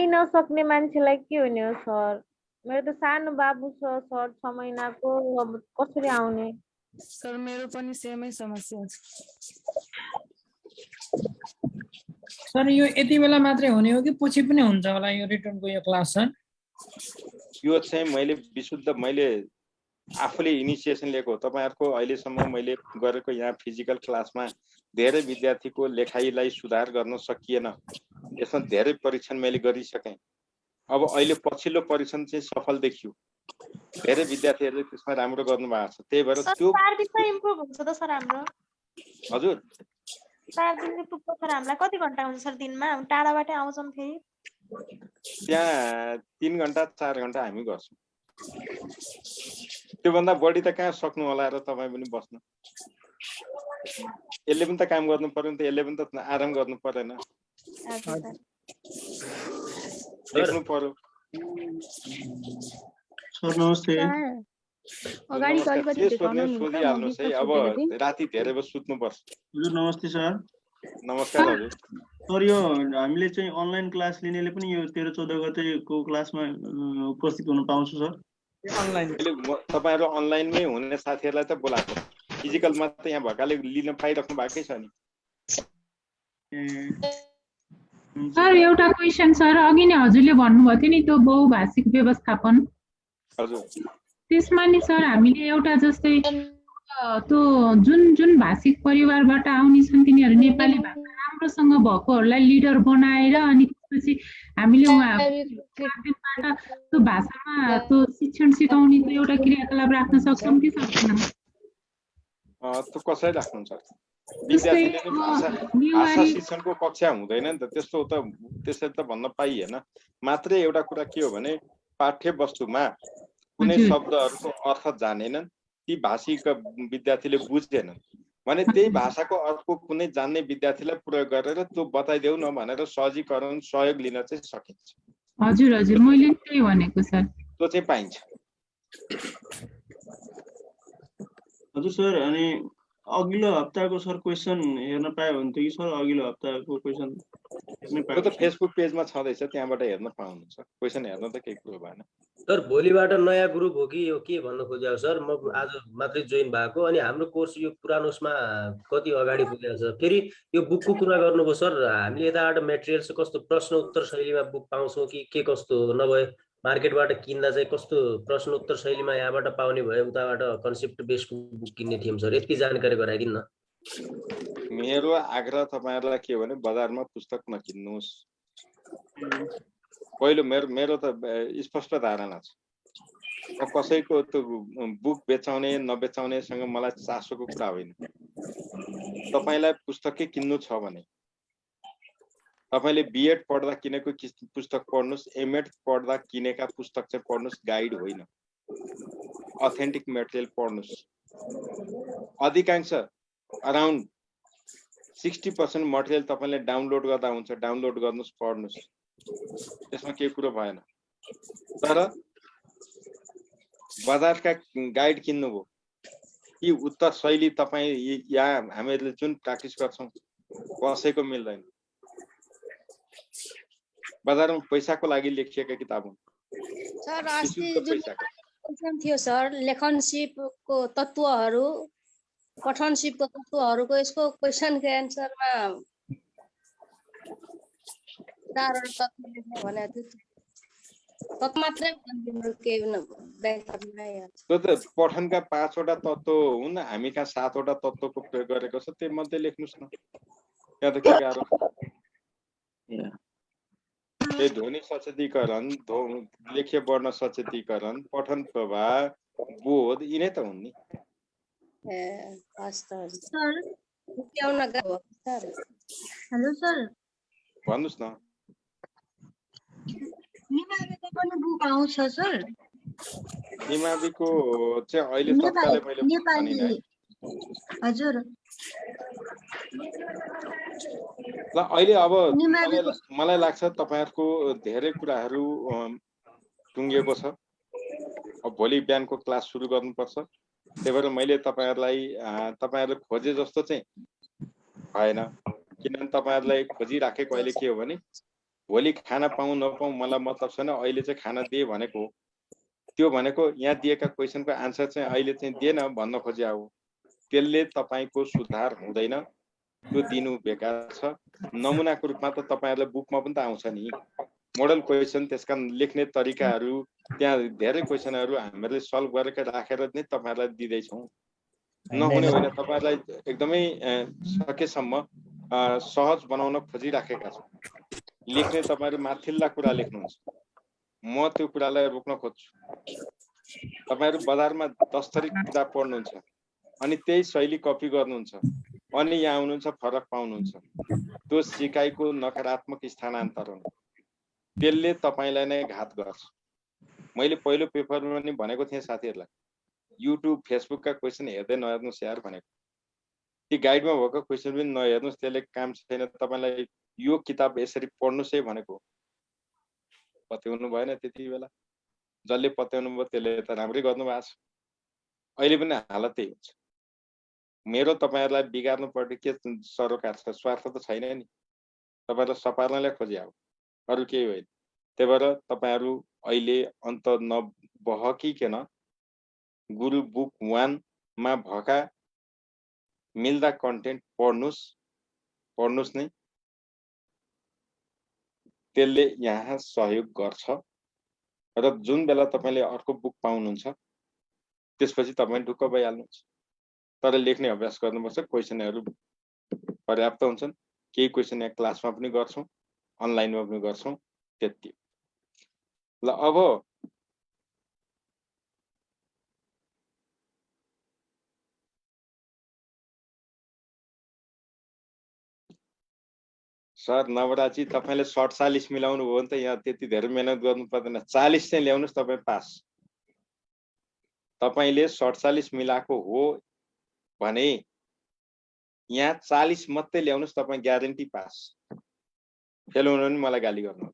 D: नसक्ने मान्छेलाई के हुने हो सर? मेरो त सानो बाबु छ सर, 6 महिनाको, अब कसरी आउने?
M: सर मेरो पनि सेमै समस्या छ।
S: सर यो यति बेला मात्रै हुने हो कि पछि पनि हुन्छ होला यो रिटर्नको यो क्लास सर?
B: यो चाहिँ मैले आफूले इनिसिएसन लिएको हो। तपाईँहरूको अहिलेसम्म मैले गरेको यहाँ फिजिकल क्लासमा धेरै विद्यार्थीको लेखाइलाई सुधार गर्न सकिएन। यसमा धेरै परीक्षण मैले गरिसकेँ। अब अहिले पछिल्लो परीक्षण चाहिँ सफल देखियो। धेरै विद्यार्थीहरूले त्यसमा राम्रो गर्नुभएको छ। त्यही भएर त्यो
D: 4 दिनमा इम्प्रुभ हुन्छ त सर हाम्रो?
B: हजुर
D: 4 दिन इम्प्रुभ त सर हामीलाई कति घण्टा हुन्छ सर दिनमा? हामी टाढाबाटै आउँछौँ फेरि।
B: त्यहाँ 3 घण्टा 4 घण्टा हामी गर्छौँ। त्योभन्दा बढी त कहाँ सक्नु होला र तपाईँ पनि बस्नु। यसले पनि त काम गर्नु पर्यो नि त, यसले पनि त आराम गर्नु परेन, देख्नु पर्यो।
T: सर नमस्ते।
B: सोधिहाल्नुहोस् है, अब राति धेरै बजे सुत्नुपर्छ।
T: हजुर नमस्ते सर।
B: नमस्कार हजुर।
T: सर यो हामीले चाहिँ अनलाइन क्लास लिनेले पनि यो 13-14 गतेको क्लासमा उपस्थित हुन पाउँछु सर?
B: तपाईँहरू अनलाइनमै हुने साथीहरूलाई त बोलाएको, फिजिकलमा त यहाँ भएकाले लिन पाइराख्नु भएकै छ नि।
U: सर एउटा क्वेसन सर, अघि नै हजुरले भन्नुभएको थियो नि त्यो बहुभाषिक व्यवस्थापन,
B: हजुर
U: त्यसमा नि सर हामीले एउटा जस्तै त्यो जुन भाषिक परिवारबाट आउने छन् तिनीहरू नेपाली भाषा राम्रोसँग भएकोहरूलाई लिडर बनाएर अनि त्यसपछि हामीले उहाँबाट त्यो भाषामा त्यो शिक्षण सिकाउने एउटा क्रियाकलाप राख्न सक्छौँ कि सक्दैनौँ?
B: त्यो कसरी राख्नुहुन्छ? विद्यार्थीले भाषा शिक्षणको कक्षा हुँदैन नि त, त्यसरी त भन्न पाइएन। मात्रै एउटा कुरा के हो भने पाठ्य वस्तुमा कुनै शब्दहरूको अर्थ जानेनन्, ती भाषीका विद्यार्थीले बुझ्दैनन् भने त्यही भाषाको अर्को कुनै जान्ने विद्यार्थीलाई प्रयोग गरेर त्यो बताइदेऊ न भनेर सहजीकरण सहयोग लिन चाहिँ सकिन्छ।
U: हजुर हजुर मैले त्यही भनेको सर।
B: त्यो चाहिँ पाइन्छ।
T: हजुर सर, अनि अघिल्लो हप्ताको सर क्वेसन हेर्न पायो भने थियो कि सर? अघिल्लो हप्ताको क्वेसन
B: त्यो त फेसबुक पेजमा छँदैछ, त्यहाँबाट हेर्न पाउनुहुन्छ। क्वेसन हेर्न त केही कुरो भएन।
V: सर भोलिबाट नयाँ ग्रुप हो कि यो के भन्न खोजेको सर? म आज मात्रै जोइन भएको, अनि हाम्रो कोर्स यो पुरानोसमा कति अगाडि पुगेको छ? फेरि यो बुकको कुरा गर्नुभयो सर, हामीले यताबाट मेटेरियल्स कस्तो प्रश्न उत्तर शैलीमा बुक पाउँछौँ कि के कस्तो? नभए मार्केटबाट किन्दा चाहिँ कस्तो प्रश्न उत्तर शैलीमा यहाँबाट पाउने भए उताबाट कन्सेप्ट बेस्डको बुक किन्ने थियौँ सर, यति जानकारी गराइदिनु न।
B: मेरो आग्रह तपाईँहरूलाई के हो भने बजारमा पुस्तक नकिन्नुहोस्। पहिलो मेरो त स्पष्ट धारणा छ। कसैको त्यो बुक बेचाउने नबेचाउनेसँग मलाई चासोको कुरा होइन। तपाईँलाई पुस्तकै किन्नु छ भने तपाईँले बिएड पढ्दा किनेको पुस्तक पढ्नुहोस्, एमएड पढ्दा किनेका पुस्तक चाहिँ पढ्नुहोस्, गाइड होइन। अथेन्टिक मेटेरियल पढ्नुहोस्। अधिकांश अराउन्ड 60% मटेरियल तपाईँले डाउनलोड गर्दा हुन्छ, डाउनलोड गर्नुहोस्, पढ्नुहोस्, त्यसमा केही कुरो भएन। तर बजारका गाइड किन्नुभयो, यी उत्तर शैली तपाईँ यहाँ हामीहरूले जुन प्र्याक्टिस गर्छौँ कसैको मिल्दैन। बजारमा पैसाको लागि लेखिएका किताब हुन्।
A: सर अस्ति जुन क्वेसन थियो सर लेखनशिपको तत्त्वहरू पठनशिपको तत्त्वहरूको यसको क्वेसनको एन्सरमा 4 तत्त्व लेख्ने भनेको थियो। तत्त्व मात्रै के
B: त्यो त पठनका 5 वटा तत्त्व हुन्। हामी कहाँ 7 वटा तत्त्वको प्रयोग गरेको छ, त्यो मध्ये लेख्नुस् न। त्यहाँ त के गाह्रो। त्यही ध्वनि सचेतीकरण, लेख्य वर्ण सचेतीकरण, पठन प्रवाह, बोध यिनै त हुन् नि।
A: हेलो सर
B: भन्नुस् न।
A: निमाविको पनि बुक आउँछ सर?
B: निमाविको चाहिँ अहिले तत्कालै मैले
A: नेपाली हजुर।
B: ल अहिले अब मलाई लाग्छ तपाईहरुको धेरै कुराहरू टुङ्गिएको छ। अब भोलि बिहानको क्लास सुरु गर्नुपर्छ। त्यही भएर मैले तपाईहरुले खोजे जस्तो चाहिँ भएन। किनभने तपाईहरुलाई खोजिराखेको अहिले के हो भने भोलि खाना पाउँ नपाउँ मलाई मतलब छैन, अहिले चाहिँ खाना दिए भनेको हो। त्यो भनेको यहाँ दिएका क्वेसनको आन्सर चाहिँ अहिले चाहिँ दिएन भन्न खोजे हो। त्यसले तपाईको सुधार हुँदैन, त्यो दिनु बेकार छ। नमुनाको रूपमा त तपाईहरुलाई बुकमा पनि त आउँछ नि मोडल क्वेसन, त्यसका लेख्ने तरिकाहरू, त्यहाँ धेरै क्वेसनहरू हामीले सल्भ गरेर राखेर नै तपाईहरुलाई दिँदै छौं। नहुने होइन, तपाईहरुलाई एकदमै सकेसम्म सहज बनाउन खोजिराखेका छौं। लेख्ने तपाईहरु माथिल्ला कुरा लेख्नुहुन्छ, म त्यो कुरालाई रोक्न खोज्छु। तपाईहरु बजारमा 10 थरी किताब पढ्नुहुन्छ अनि त्यही शैली कपी गर्नुहुन्छ अनि यहाँ आउनुहुन्छ फरक पाउनुहुन्छ। त्यो सिकाइको नकारात्मक स्थानान्तरण, त्यसले तपाईलाई नै घात गर्छ। मैले पहिलो पेपरमा पनि भनेको थिएँ साथीहरुलाई, युट्युब फेसबुकका क्वेसन हेर्दै नहेर्नुस् यार भनेको। ती गाइडमा भएको क्वेसन पनि नहेर्नुस्, त्यसले काम छैन। तपाईलाई यो किताब यसरी पढ्नुस् है भनेको। पत्याउनु भएन त्यति बेला। जसले पत्याउनु भयो त्यसले त राम्रै गर्नु भएको छ। अहिले पनि हालत त्यही हुन्छ। मेरो तपाईहरुलाई बिगार्नु पर्ने के सरोकार छ? स्वार्थ त छैन नि। तपाईहरुलाई सपार्नलाई खोजे हो, अरु केही होइन। त्यही भएर तपाईहरु अहिले अन्त नबहकिकन गुरु बुक 1 मा भएका मिल्दा कन्टेन्ट पढ्नुस् नै। त्यसले यहाँ सहयोग गर्छ र जुन बेला तपाईले अर्को बुक पाउनुहुन्छ त्यसपछि तपाई ढुक्क भइहाल्नुहुन्छ। तर लेख्ने अभ्यास गर्नुपर्छ। क्वेसनहरू पर्याप्त हुन्छन्। केही क्वेसन यहाँ क्लासमा पनि गर्छौं, अनलाइनमा पनि गर्छौं, त्यति। ल अब सर नवराजी तपाईले 40 मिलाउनु भयो भने त यहाँ त्यति धेरै मेहनत गर्नु पर्दैन। 40 चाहिँ ल्याउनुस्, तपाई पास। तपाईले 47 मिलाएको हो भने यहाँ 40 मात्रै ल्याउनुस्, तपाई ग्यारेन्टी पास। फेल हुनु भने मलाई गाली गर्नु,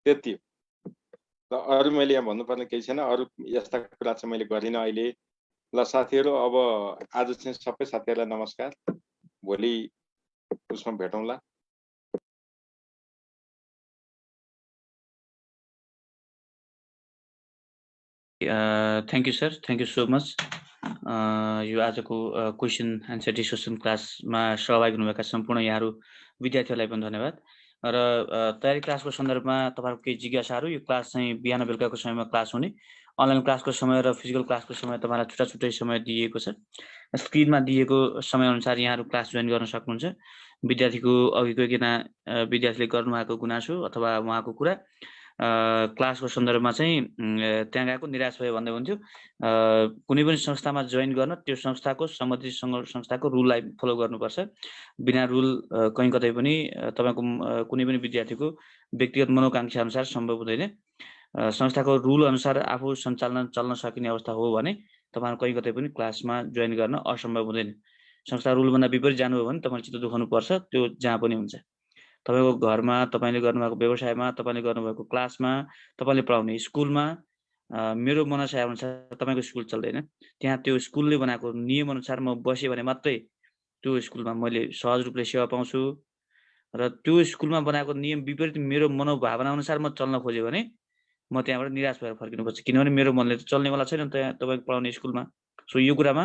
B: त्यति हो। अरु मैले यहाँ भन्नुपर्ने केही छैन। अरु यस्ता कुरा चाहिँ मैले गरिन अहिले। ल साथीहरु, अब आज चाहिँ सबै साथीहरुलाई नमस्कार। भोलि उसमा भेटौँला।
P: Thank you sir, thank you so much. यो आजको क्वेसन एन्सर डिस्कसन क्लासमा सहभागी हुनुभएका सम्पूर्ण यहाँहरू विद्यार्थीहरूलाई पनि धन्यवाद। र तयारी क्लासको सन्दर्भमा तपाईँहरूको केही जिज्ञासाहरू, यो क्लास चाहिँ बिहान बेलुकाको समयमा क्लास हुने, अनलाइन क्लासको समय र फिजिकल क्लासको समय तपाईँलाई छुट्टा छुट्टै समय दिएको छ। स्क्रिनमा दिएको समयअनुसार यहाँहरू क्लास जोइन गर्न सक्नुहुन्छ। विद्यार्थीको अघिको एकजना विद्यार्थीले गर्नुभएको गुनासो अथवा उहाँको कुरा क्लासको सन्दर्भमा चाहिँ त्यहाँ गएको निराश भयो भन्दै हुन्थ्यो। कुनै पनि संस्थामा जोइन गर्न त्यो संस्थाको सम्बन्धित संस्थाको रुललाई फलो गर्नुपर्छ। बिना रुल कहीँ कतै पनि तपाईँको कुनै पनि विद्यार्थीको व्यक्तिगत मनोकांक्षा अनुसार सम्भव हुँदैन। संस्थाको रुल अनुसार आफू सञ्चालन चल्न सकिने अवस्था हो भने तपाईँहरू कहीँ कतै पनि क्लासमा जोइन गर्न असम्भव हुँदैन। संस्था रुलभन्दा विपरीत जानुभयो भने तपाईँले चित्त दुखाउनुपर्छ, त्यो जहाँ पनि हुन्छ। तपाईँको घरमा, तपाईँले गर्नुभएको व्यवसायमा, तपाईँले गर्नुभएको क्लासमा, तपाईँले पढाउने स्कुलमा मेरो मनसाय अनुसार तपाईँको स्कुल चल्दैन, त्यहाँ त्यो स्कुलले बनाएको नियम अनुसार म बसेँ भने मात्रै त्यो स्कुलमा मैले सहज रूपले सेवा पाउँछु। र त्यो स्कुलमा बनाएको नियम विपरीत मेरो मनोभावना अनुसार म चल्न खोजेँ भने म त्यहाँबाट निराश भएर फर्किनुपर्छ, किनभने मेरो मनले त चल्नेवाला छैन त्यहाँ तपाईँको पढाउने स्कुलमा। सो यो कुरामा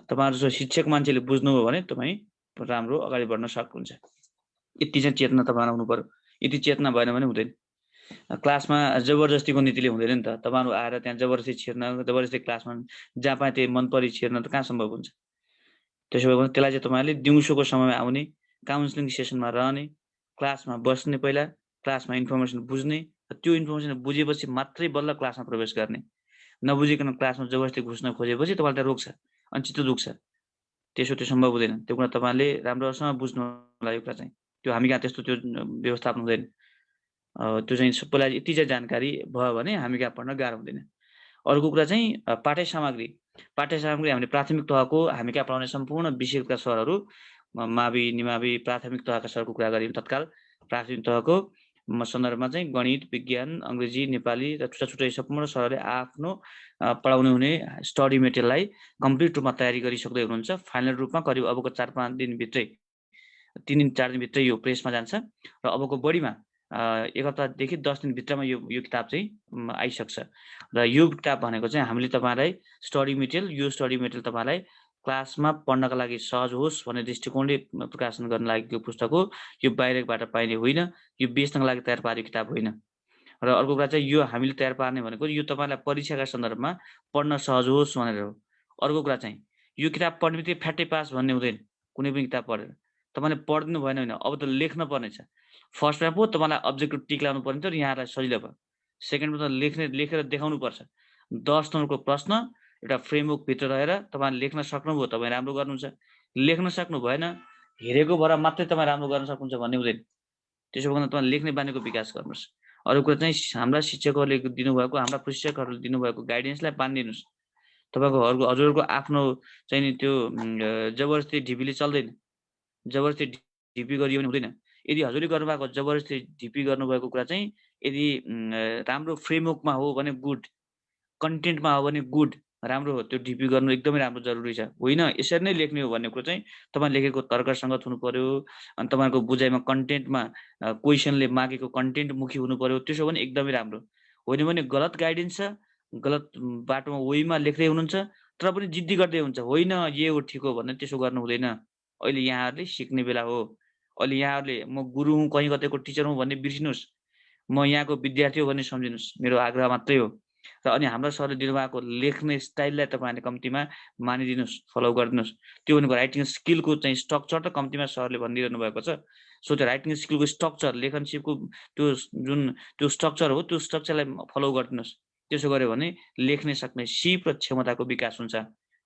P: तपाईँहरू जो शिक्षक मान्छेले बुझ्नुभयो भने तपाईँ राम्रो अगाडि बढ्न सक्नुहुन्छ। यति चाहिँ चेतना तपाईँहरू हुनु पर्यो। यति चेतना भएन भने हुँदैन। क्लासमा जबरजस्तीको नीतिले हुँदैन नि त। तपाईँहरू आएर त्यहाँ जबरजस्ती छिर्न, जबरजस्ती क्लासमा जहाँ पाए त्यही मन परी छिर्न त कहाँ सम्भव हुन्छ। त्यसो भए त्यसलाई चाहिँ तपाईँहरूले दिउँसोको समयमा आउने, काउन्सिलिङ सेसनमा रहने, क्लासमा बस्ने, पहिला क्लासमा इन्फर्मेसन बुझ्ने, त्यो इन्फर्मेसन बुझेपछि मात्रै बल्ल क्लासमा प्रवेश गर्ने। नबुझिकन क्लासमा जबरजस्ती घुस्न खोजेपछि तपाईँलाई रोक्छ अनि चित्त दुख्छ। त्यसो त्यो सम्भव हुँदैन। त्यो कुरा तपाईँले राम्रोसँग बुझ्नु होला। यो कुरा चाहिँ त्यो हामी कहाँ त्यस्तो त्यो व्यवस्थापन हुँदैन। त्यो चाहिँ सबैलाई यति चाहिँ जानकारी भयो भने हामी कहाँ पढ्न गाह्रो हुँदैन। अर्को कुरा चाहिँ पाठ्य सामग्री। पाठ्य सामग्री हामीले प्राथमिक तहको हामी कहाँ पढाउने सम्पूर्ण विषयका सरहरू, मावि निमावि प्राथमिक तहका सरको कुरा गऱ्यौँ तत्काल। प्राथमिक तहको सन्दर्भमा चाहिँ गणित, विज्ञान, अङ्ग्रेजी, नेपाली र छुट्टा छुट्टै सम्पूर्ण सरहरूले आफ्नो पढाउने हुने स्टडी मेटेरियललाई कम्प्लिट रूपमा तयारी गरिसक्दै हुनुहुन्छ। फाइनल रूपमा करिब अबको 4-5 दिनभित्रै, 3 दिन 4 दिनभित्रै यो प्रेसमा जान्छ र अबको बढीमा 1 हप्तादेखि 10 दिनभित्रमा यो किताब चाहिँ आइसक्छ। र यो किताब भनेको चाहिँ हामीले तपाईँलाई स्टडी मेटेरियल, यो स्टडी मेटेरियल तपाईँलाई क्लासमा पढ्नका लागि सहज होस् भन्ने दृष्टिकोणले प्रकाशन गर्न लागेको पुस्तक हो। यो बाहिरबाट पाइने होइन, यो बेच्नका लागि तयार पारेको किताब होइन। र अर्को कुरा चाहिँ यो हामीले तयार पार्ने भनेको यो तपाईँलाई परीक्षाका सन्दर्भमा पढ्न सहज होस् भनेर हो। अर्को कुरा चाहिँ यो किताब पढ्ने बित्तिकै फ्याट्टै पास भन्ने हुँदैन। कुनै पनि किताब पढेर तपाईँले पढ्दिनु भएन होइन, अब त लेख्न पर्नेछ। फर्स्टमा पो तपाईँलाई अब्जेक्टिभ टिक लाउनु पर्ने थियो र यहाँलाई सजिलो भयो। सेकेन्डमा त लेखेर देखाउनु पर्छ। 10 नम्बरको प्रश्न एउटा फ्रेमवर्क भित्र रहेर तपाईँले लेख्न सक्नुभयो, तपाईँ राम्रो गर्नुहुन्छ। लेख्न सक्नु भएन, हेरेको भएर मात्रै तपाईँ राम्रो गर्न सक्नुहुन्छ भन्ने हुँदैन। त्यसो भएर तपाईँ लेख्ने बानीको विकास गर्नुहोस्। अरू कुरा चाहिँ हाम्रा शिक्षकहरूले दिनुभएको, हाम्रा प्रशिक्षकहरूले दिनुभएको गाइडेन्सलाई बाँधिदिनुहोस्। तपाईँको हजुरहरूको आफ्नो चाहिँ नि त्यो जबरजस्ती ढिपीले चल्दैन। जबरजस्ती ढिपी गरियो भने हुँदैन। यदि हजुरले गर्नुभएको जबरजस्ती ढिपी गर्नुभएको कुरा चाहिँ यदि राम्रो फ्रेमवर्कमा हो भने गुड, कन्टेन्टमा हो भने गुड, राम्रो हो। त्यो ढिपी गर्नु एकदमै राम्रो जरुरी छ। होइन यसरी नै लेख्ने हो भन्ने कुरो चाहिँ तपाईँ लेखेको तर्कसङ्गत हुनु पर्यो। अनि तपाईँको बुझाइमा कन्टेन्टमा क्वेसनले मागेको कन्टेन्ट मुखी हुनु पर्यो। त्यसो भने एकदमै राम्रो। होइन भने गलत गाइडेन्स छ, गलत बाटोमा वेमा लेख्दै हुनुहुन्छ तर पनि जिद्दी गर्दै हुन्छ। होइन यो हो ठिक हो भन्ने त्यसो गर्नु हुँदैन। अहिले यहाँहरूले सिक्ने बेला हो। अहिले यहाँहरूले म गुरु हुँ, कहीँ कतैको टिचर हुँ भन्ने बिर्सिनुहोस्। म यहाँको विद्यार्थी हो भन्ने सम्झिनुहोस्। मेरो आग्रह मात्रै हो। र अनि हाम्रो सरले दिनुभएको लेख्ने स्टाइललाई तपाईँहरूले कम्तीमा मानिदिनुहोस्, फलो गरिदिनुहोस्। त्यो भनेको राइटिङ स्किलको चाहिँ स्ट्रक्चर त कम्तीमा सरले भनिदिइरहनु भएको छ। सो त्यो राइटिङ स्किलको स्ट्रक्चर, लेखनसिपको त्यो स्ट्रक्चर हो, त्यो स्ट्रक्चरलाई फलो गरिदिनुहोस्। त्यसो गर्यो भने लेख्ने सक्ने सिप र क्षमताको विकास हुन्छ।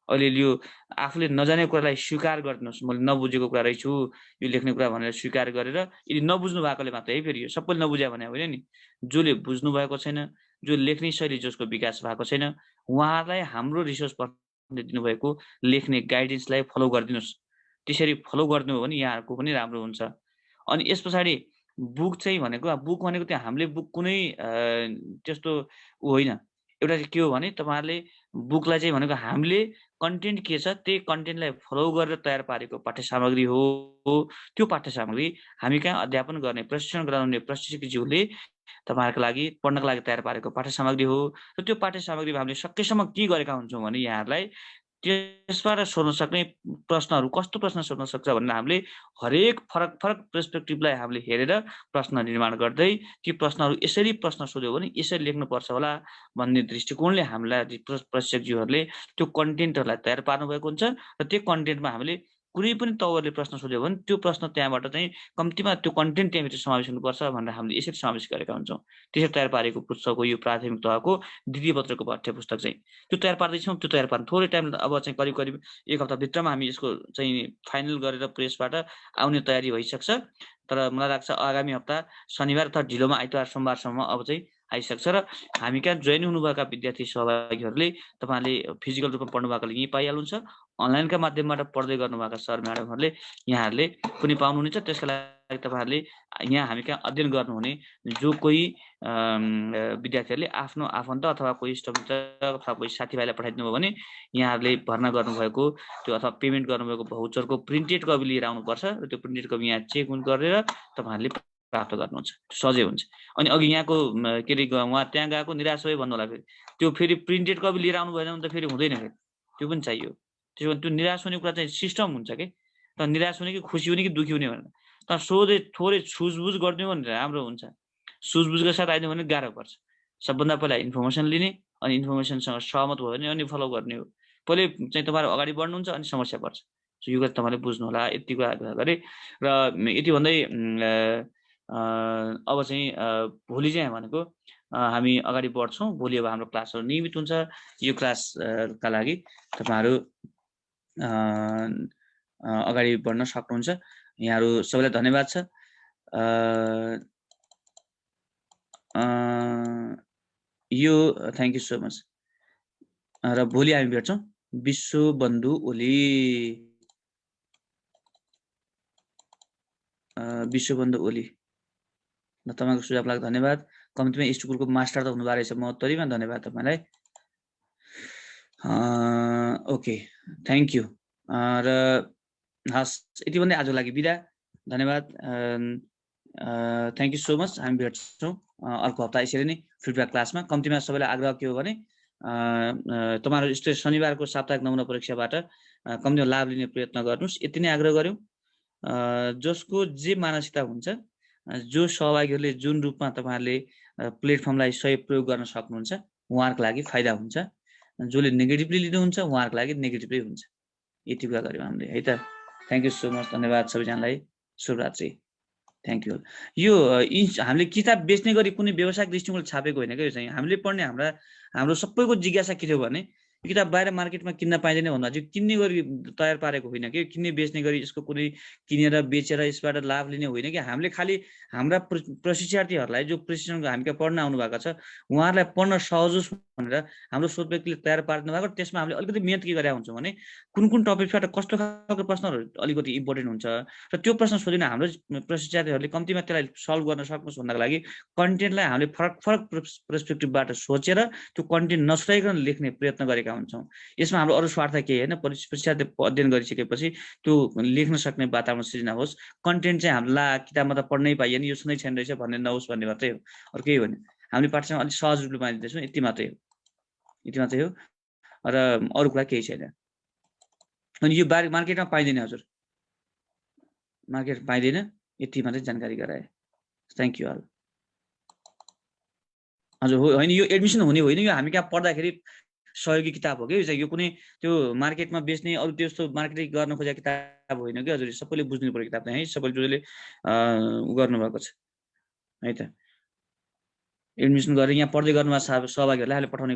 P: अहिले यो आफूले नजानेको कुरालाई स्वीकार गरिदिनुहोस्। मैले नबुझेको कुरा रहेछु यो लेख्ने कुरा भनेर स्वीकार गरेर, यदि नबुझ्नु भएकोले मात्रै है, फेरि यो सबैले नबुझ्या भने होइन नि, जसले बुझ्नु भएको छैन, जो लेख्ने शैली जसको विकास भएको छैन, उहाँहरूलाई हाम्रो रिसोर्स पर्सनले दिनुभएको लेख्ने गाइडेन्सलाई फलो गरिदिनुहोस्। त्यसरी फलो गरिदिनु हो भने यहाँहरूको पनि राम्रो हुन्छ। अनि यस पछाडि बुक चाहिँ भनेको, बुक भनेको त्यो हामीले बुक कुनै त्यस्तो होइन। एउटा चाहिँ के हो भने तपाईँहरूले बुकलाई चाहिँ भनेको हामीले कन्टेन्ट के छ त्यही कन्टेन्टलाई फलो गरेर तयार पारेको पाठ्य सामग्री हो। त्यो पाठ्य सामग्री हामी कहाँ अध्यापन गर्ने, प्रशिक्षण गराउने प्रशिक्षकज्यूले तपाईँहरूको लागि पढ्नको लागि तयार पारेको पाठ्य सामग्री हो। र त्यो पाठ्य सामग्रीमा हामीले सकेसम्म के गरेका हुन्छौँ भने यहाँहरूलाई त्यसबाट सोध्न सक्ने प्रश्नहरू, कस्तो प्रश्न सोध्न सक्छ भनेर हामीले हरेक फरक फरक पर्सपेक्टिभलाई हामीले हेरेर प्रश्न निर्माण गर्दै ती प्रश्नहरू यसरी प्रश्न सोध्यो भने यसरी लेख्नुपर्छ होला भन्ने दृष्टिकोणले हामीलाई प्रशिक्षकज्यूहरूले त्यो कन्टेन्टहरूलाई तयार पार्नु भएको हुन्छ। र त्यो कन्टेन्टमा हामीले कुनै पनि तवरले प्रश्न सोध्यो भने त्यो प्रश्न त्यहाँबाट चाहिँ कम्तीमा त्यो कन्टेन्ट त्यहाँभित्र समावेश हुनुपर्छ भनेर हामीले यसरी समावेश गरेका हुन्छौँ। त्यसरी तयार पारेको पुस्तक हो यो प्राथमिक तहको द्वितीय पत्रको पाठ्य पुस्तक चाहिँ। त्यो तयार पार्दैछौँ। त्यो तयार पार्नु थोरै टाइम, अब चाहिँ करिब करिब 1 हप्ताभित्रमा हामी यसको चाहिँ फाइनल गरेर प्रेसबाट आउने तयारी भइसक्छ। तर मलाई लाग्छ आगामी हप्ता शनिबार अथवा ढिलोमा आइतबार सोमबारसम्म अब चाहिँ आइसक्छ। र हामी कहाँ जोइन हुनुभएका विद्यार्थी सहभागीहरूले तपाईँहरूले फिजिकल रूपमा पढ्नु भएकोले यहीँ पाइहाल्नुहुन्छ। अनलाइनका माध्यमबाट पढ्दै गर्नुभएका सर म्याडमहरूले यहाँहरूले पनि पाउनुहुनेछ। त्यसका लागि लागि तपाईँहरूले यहाँ हामी कहाँ अध्ययन गर्नुहुने जो कोही विद्यार्थीहरूले आफ्नो आफन्त अथवा कोही इष्टमित्र अथवा कोही साथीभाइलाई पठाइदिनु भयो भने यहाँहरूले भर्ना गर्नुभएको त्यो अथवा पेमेन्ट गर्नुभएको भाउचरको प्रिन्टेड कपी लिएर आउनुपर्छ र त्यो प्रिन्टेड कपी यहाँ चेक गरेर तपाईँहरूले प्राप्त गर्नुहुन्छ, सजिलो हुन्छ। अनि अघि यहाँको के अरे उहाँ त्यहाँ गएको निराश भयो भन्नु होला, फेरि त्यो फेरि प्रिन्टेड कपी लिएर आउनु भएन भने त फेरि हुँदैन, फेरि त्यो पनि चाहियो। त्यसो भने त्यो निराश हुने कुरा चाहिँ सिस्टम हुन्छ कि त निराश हुने कि खुसी हुने कि दुःखी हुने भनेर त सोधे थोरै सुझबुझ गरिदियो भने राम्रो हुन्छ। सुझबुझको साथ आइदियो भने गाह्रो पर्छ। सबभन्दा पहिला इन्फर्मेसन लिने अनि इन्फर्मेसनसँग सहमत भयो भने अनि फलो गर्ने हो। पहिले चाहिँ तपाईँहरू अगाडि बढ्नुहुन्छ अनि समस्या पर्छ। सो यो कुरा तपाईँले बुझ्नु होला, यतिको आग्रह गरेँ। र यति भन्दै अब चाहिँ भोलि चाहिँ भनेको हामी अगाडि बढ्छौँ। भोलि अब हाम्रो क्लासहरू नियमित हुन्छ। यो क्लासका लागि तपाईँहरू अगाडि बढ्न सक्नुहुन्छ। यहाँहरू सबैलाई धन्यवाद छ। यो थ्याङ्क यू सो मच। र भोलि हामी भेट्छौँ। विश्वबन्धु ओली, विश्वबन्धु ओली ल तपाईँको सुझावको लागि धन्यवाद। कम्तीमा स्कुलको मास्टर त हुनुभएको रहेछ, महोत्तरीमा धन्यवाद तपाईँलाई। Okay thank you. र हस् यति भन्दै आजको लागि बिदा, धन्यवाद। Thank you so much. हामी भेट्छौँ अर्को हप्ता यसरी नै फिडब्याक क्लासमा। कम्तीमा सबैलाई आग्रह के हो भने तपाईँहरू यस्तो शनिबारको साप्ताहिक नमुना परीक्षाबाट कम्तीमा लाभ लिने प्रयत्न गर्नुहोस्, यति नै आग्रह गऱ्यौँ। जसको जे मानसिकता हुन्छ, जो सहभागीहरूले जुन रूपमा तपाईँहरूले प्लेटफर्मलाई सही प्रयोग गर्न सक्नुहुन्छ उहाँहरूको लागि फाइदा हुन्छ। जसले नेगेटिभली लिनुहुन्छ उहाँहरूको लागि नेगेटिभली हुन्छ। यति कुरा गऱ्यौँ हामीले है त। थ्याङ्क यू सो मच, धन्यवाद सबैजनालाई। शुभरात्रि, थ्याङ्क यू। यो हामीले किताब बेच्ने गरी कुनै व्यवसायिक दृष्टिकोण छापेको होइन क्या। यो चाहिँ हामीले पढ्ने हाम्रो सबैको जिज्ञासा के थियो भने यो किताब बाहिर मार्केटमा किन्न पाइँदैन भन्दा चाहिँ किन्ने गरी तयार पारेको होइन कि, किन्ने बेच्ने गरी यसको कुनै किनेर बेचेर यसबाट लाभ लिने होइन कि। हामीले खालि हाम्रा प्रशिक्षार्थीहरूलाई जो प्रशिक्षणको हामी कहाँ पढ्न आउनु भएको छ उहाँहरूलाई पढ्न सहज होस् भनेर हाम्रो स्रोत व्यक्तिले तयार पारिदिनु भएको। त्यसमा हामीले अलिकति मेहनत के गरेका हुन्छौँ भने कुन कुन टपिकबाट कस्तो खालको प्रश्नहरू अलिकति इम्पोर्टेन्ट हुन्छ र त्यो प्रश्न सोधिन हाम्रो प्रशिक्षार्थीहरूले कम्तीमा त्यसलाई सल्भ गर्न सक्नुहोस् भन्नको लागि कन्टेन्टलाई हामीले फरक फरक पर्सपेक्टिभबाट सोचेर त्यो कन्टेन्ट नछुटाइकन लेख्ने प्रयत्न गरेका हुन्छौँ। यसमा हाम्रो अरू स्वार्थ केही होइन। प्रशिक्षार्थी अध्ययन गरिसकेपछि त्यो लेख्न सक्ने वातावरण सृजना होस्। कन्टेन्ट चाहिँ हामीलाई किताबमा त पढ्नै पाइएन, यो सुनै छैन रहेछ भन्ने नहोस् भन्ने मात्रै हो, अरू केही होइन। हामीले पाठशाला अलिक सहज रूपले मानिदिँदैछौँ, यति मात्रै हो, यति मात्रै हो। र अरू कुरा केही छैन। अनि यो बारे मार्केटमा पाइँदैन, हजुर मार्केट पाइँदैन, यति मात्रै जानकारी गराए। Thank you all. हजुर होइन, यो एडमिसन हुने होइन, यो हामी कहाँ पढ्दाखेरि सहयोगी किताब हो कि। यो कुनै त्यो मार्केटमा बेच्ने अरू त्यस्तो मार्केटिङ गर्न खोजेको किताब होइन कि हजुर। सबैले बुझ्नु पर्यो किताब चाहिँ है, सबैले जसले गर्नुभएको छ है त। एडमिसन गरेर यहाँ पढ्दै गर्नुभएको सहभागीहरूलाई अहिले पठाउने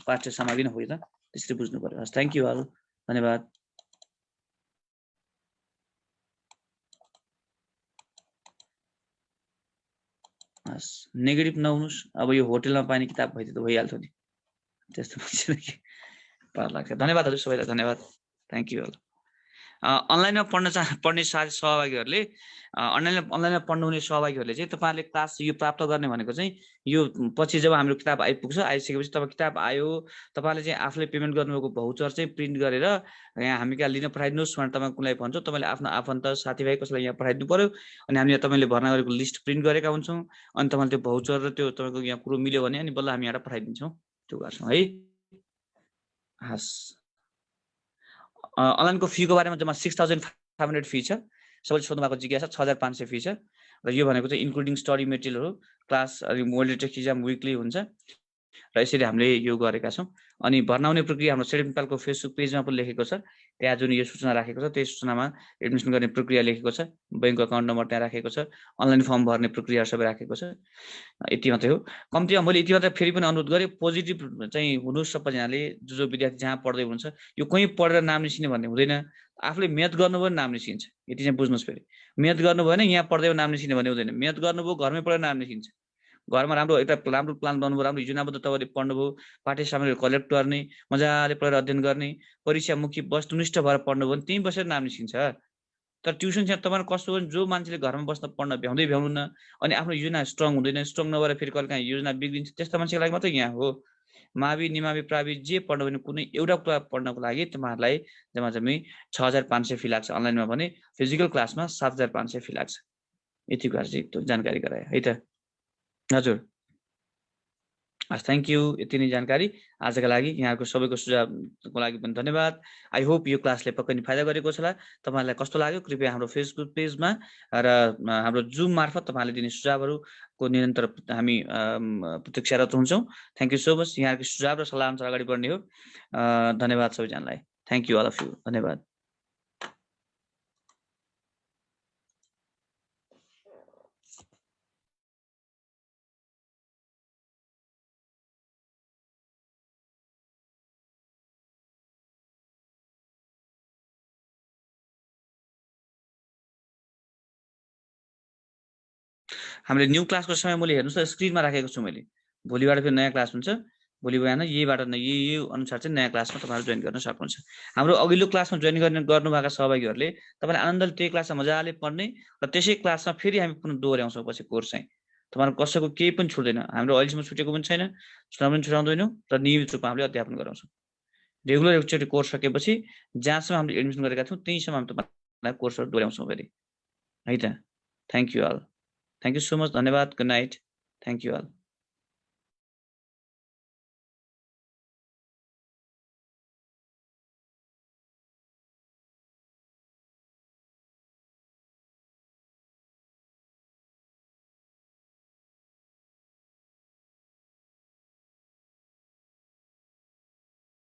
P: पाठ्य सामग्री नै हो त, त्यसरी बुझ्नु पर्यो। हस् थ्याङ्क यू अल, धन्यवाद। हस् नेगेटिभ नहुनुहोस्। अब यो होटेलमा पाइने किताब भइदियो त भइहाल्थ्यो नि, त्यस्तो मान्छेलाई पार लाग्छ। धन्यवाद हजुर सबैलाई, धन्यवाद, थ्याङ्क यू अल। अनलाइनमा पढ्ने सहभागीहरूले अनलाइनमा पढ्नुहुने सहभागीहरूले चाहिँ तपाईँहरूले क्लास यो प्राप्त गर्ने भनेको चाहिँ यो पछि जब हाम्रो किताब आइपुग्छ, आइसकेपछि तब किताब आयो तपाईँले चाहिँ आफूले पेमेन्ट गर्नुभएको भाउचर चाहिँ प्रिन्ट गरेर यहाँ हामी कहाँ लिन पठाइदिनुहोस् भनेर तपाईँ कुनलाई भन्छौँ। तपाईँले आफ्नो आफन्त साथीभाइ कसैलाई यहाँ पठाइदिनु पऱ्यो। अनि हामीले तपाईँले भर्ना गरेको लिस्ट प्रिन्ट गरेका हुन्छौँ। अनि तपाईँले त्यो भाउचर र त्यो तपाईँको यहाँ कुरो मिल्यो भने अनि बल्ल हामी यहाँ पठाइदिन्छौँ, त्यो गर्छौँ है। हस् अनलाइनको फीको बारेमा जम्मा 6500 फी छ। सबैले सोध्नु भएको जिज्ञासा 6500 फी छ। र यो भनेको चाहिँ इन्क्लुडिङ स्टडी मेटेरियल हो। क्लास अनि मोडल टेस्ट इक्जाम विकली हुन्छ र यसरी हामीले यो गरेका छौँ। अनि भर्ना हुने प्रक्रिया हाम्रो सेडेप नेपालको फेसबुक पेजमा पनि लेखेको छ। त्यहाँ जुन यो सूचना राखेको छ त्यही सूचनामा एडमिसन गर्ने प्रक्रिया लेखेको छ, ब्याङ्कको अकाउन्ट नम्बर त्यहाँ राखेको छ, अनलाइन फर्म भर्ने प्रक्रिया सबै राखेको छ। यति मात्रै हो। कम्तीमा मैले यति मात्रै फेरि पनि अनुरोध गरेँ, पोजिटिभ चाहिँ हुनुहोस् सबैजनाले। जो विद्यार्थी जहाँ पढ्दै हुनुहुन्छ यो कहीँ पढेर नाम निस्किने भन्ने हुँदैन। आफूले मेहनत गर्नुभयो भने नाम निस्किन्छ, यति चाहिँ बुझ्नुहोस्। फेरि मेहनत गर्नुभयो भने यहाँ पढ्दै नाम निस्किने भन्ने हुँदैन। मेहनत गर्नुभयो घरमै पढेर नाम निस्किन्छ। घरमा राम्रो एउटा राम्रो प्लान बनाउनुभयो, राम्रो योजनाबद्ध तपाईँले पढ्नुभयो, पाठ्य सामग्री कलेक्ट गर्ने, मजाले पढेर अध्ययन गर्ने, परीक्षामुखी वस्तुनिष्ठ भएर पढ्नुभयो भने त्यहीँ बसेर नाम निस्किन्छ। तर ट्युसन सेन्टर तपाईँहरू कस्तो हो जो मान्छेले घरमा बस्न पढ्न भ्याउनुहुन्न अनि आफ्नो योजना स्ट्रङ हुँदैन, स्ट्रङ नभएर फेरि कहिले काहीँ योजना बिग्रिन्छ, त्यस्तो मान्छेको लागि मात्रै यहाँ हो। मावि निमावि प्रावि जे पढ्नु भने कुनै एउटा कुरा पढ्नको लागि तपाईँहरूलाई जम्मा जम्मी 6500 फी लाग्छ अनलाइनमा भने फिजिकल क्लासमा 7500 फी लाग्छ। यति कुरा चाहिँ जानकारी गराए है त। हजुर हस्, थ्याङ्क यू। यति नै जानकारी आजका लागि। यहाँको सबैको सुझावको लागि पनि धन्यवाद। आई होप यो क्लासले पक्कै नै फाइदा गरेको छ। तपाईँहरूलाई कस्तो लाग्यो कृपया हाम्रो फेसबुक पेजमा र हाम्रो जुम मार्फत तपाईँहरूले दिने सुझावहरूको निरन्तर हामी प्रतीक्षारत हुन्छौँ। Thank you so much. यहाँको सुझाव र सल्लाह अनुसार अगाडि बढ्ने हो। धन्यवाद सबैजनालाई। Thank you all of you. धन्यवाद। हामीले न्यू क्लासको समय मैले हेर्नुहोस् त स्क्रिनमा राखेको छु मैले। भोलिबाट फेरि नयाँ क्लास हुन्छ। भोलि बिहान यहीबाट यही अनुसार चाहिँ नयाँ क्लासमा तपाईँहरू जोइन गर्न सक्नुहुन्छ। हाम्रो अघिल्लो क्लासमा जोइन गर्नुभएका सहभागीहरूले तपाईँले आनन्दले त्यही क्लासमा मजाले पढ्ने र त्यसै क्लासमा फेरि हामी पुनः दोहोऱ्याउँछौँ पछि कोर्स चाहिँ। तपाईँहरू कसैको केही पनि छुट्दैन। हाम्रो अहिलेसम्म छुटेको पनि छैन, छुट्न पनि छुटाउँदैनौँ र नियमित रूपमा हामीले अध्यापन गराउँछौँ। रेगुलर एकचोटि कोर्स सकेपछि जहाँसम्म हामीले एडमिसन गरेका थियौँ त्यहीसम्म हामी तपाईँलाई कोर्सहरू दोहोऱ्याउँछौँ फेरि है त। Thank you all. Thank you so much. धन्यवाद। Good night. Thank you all.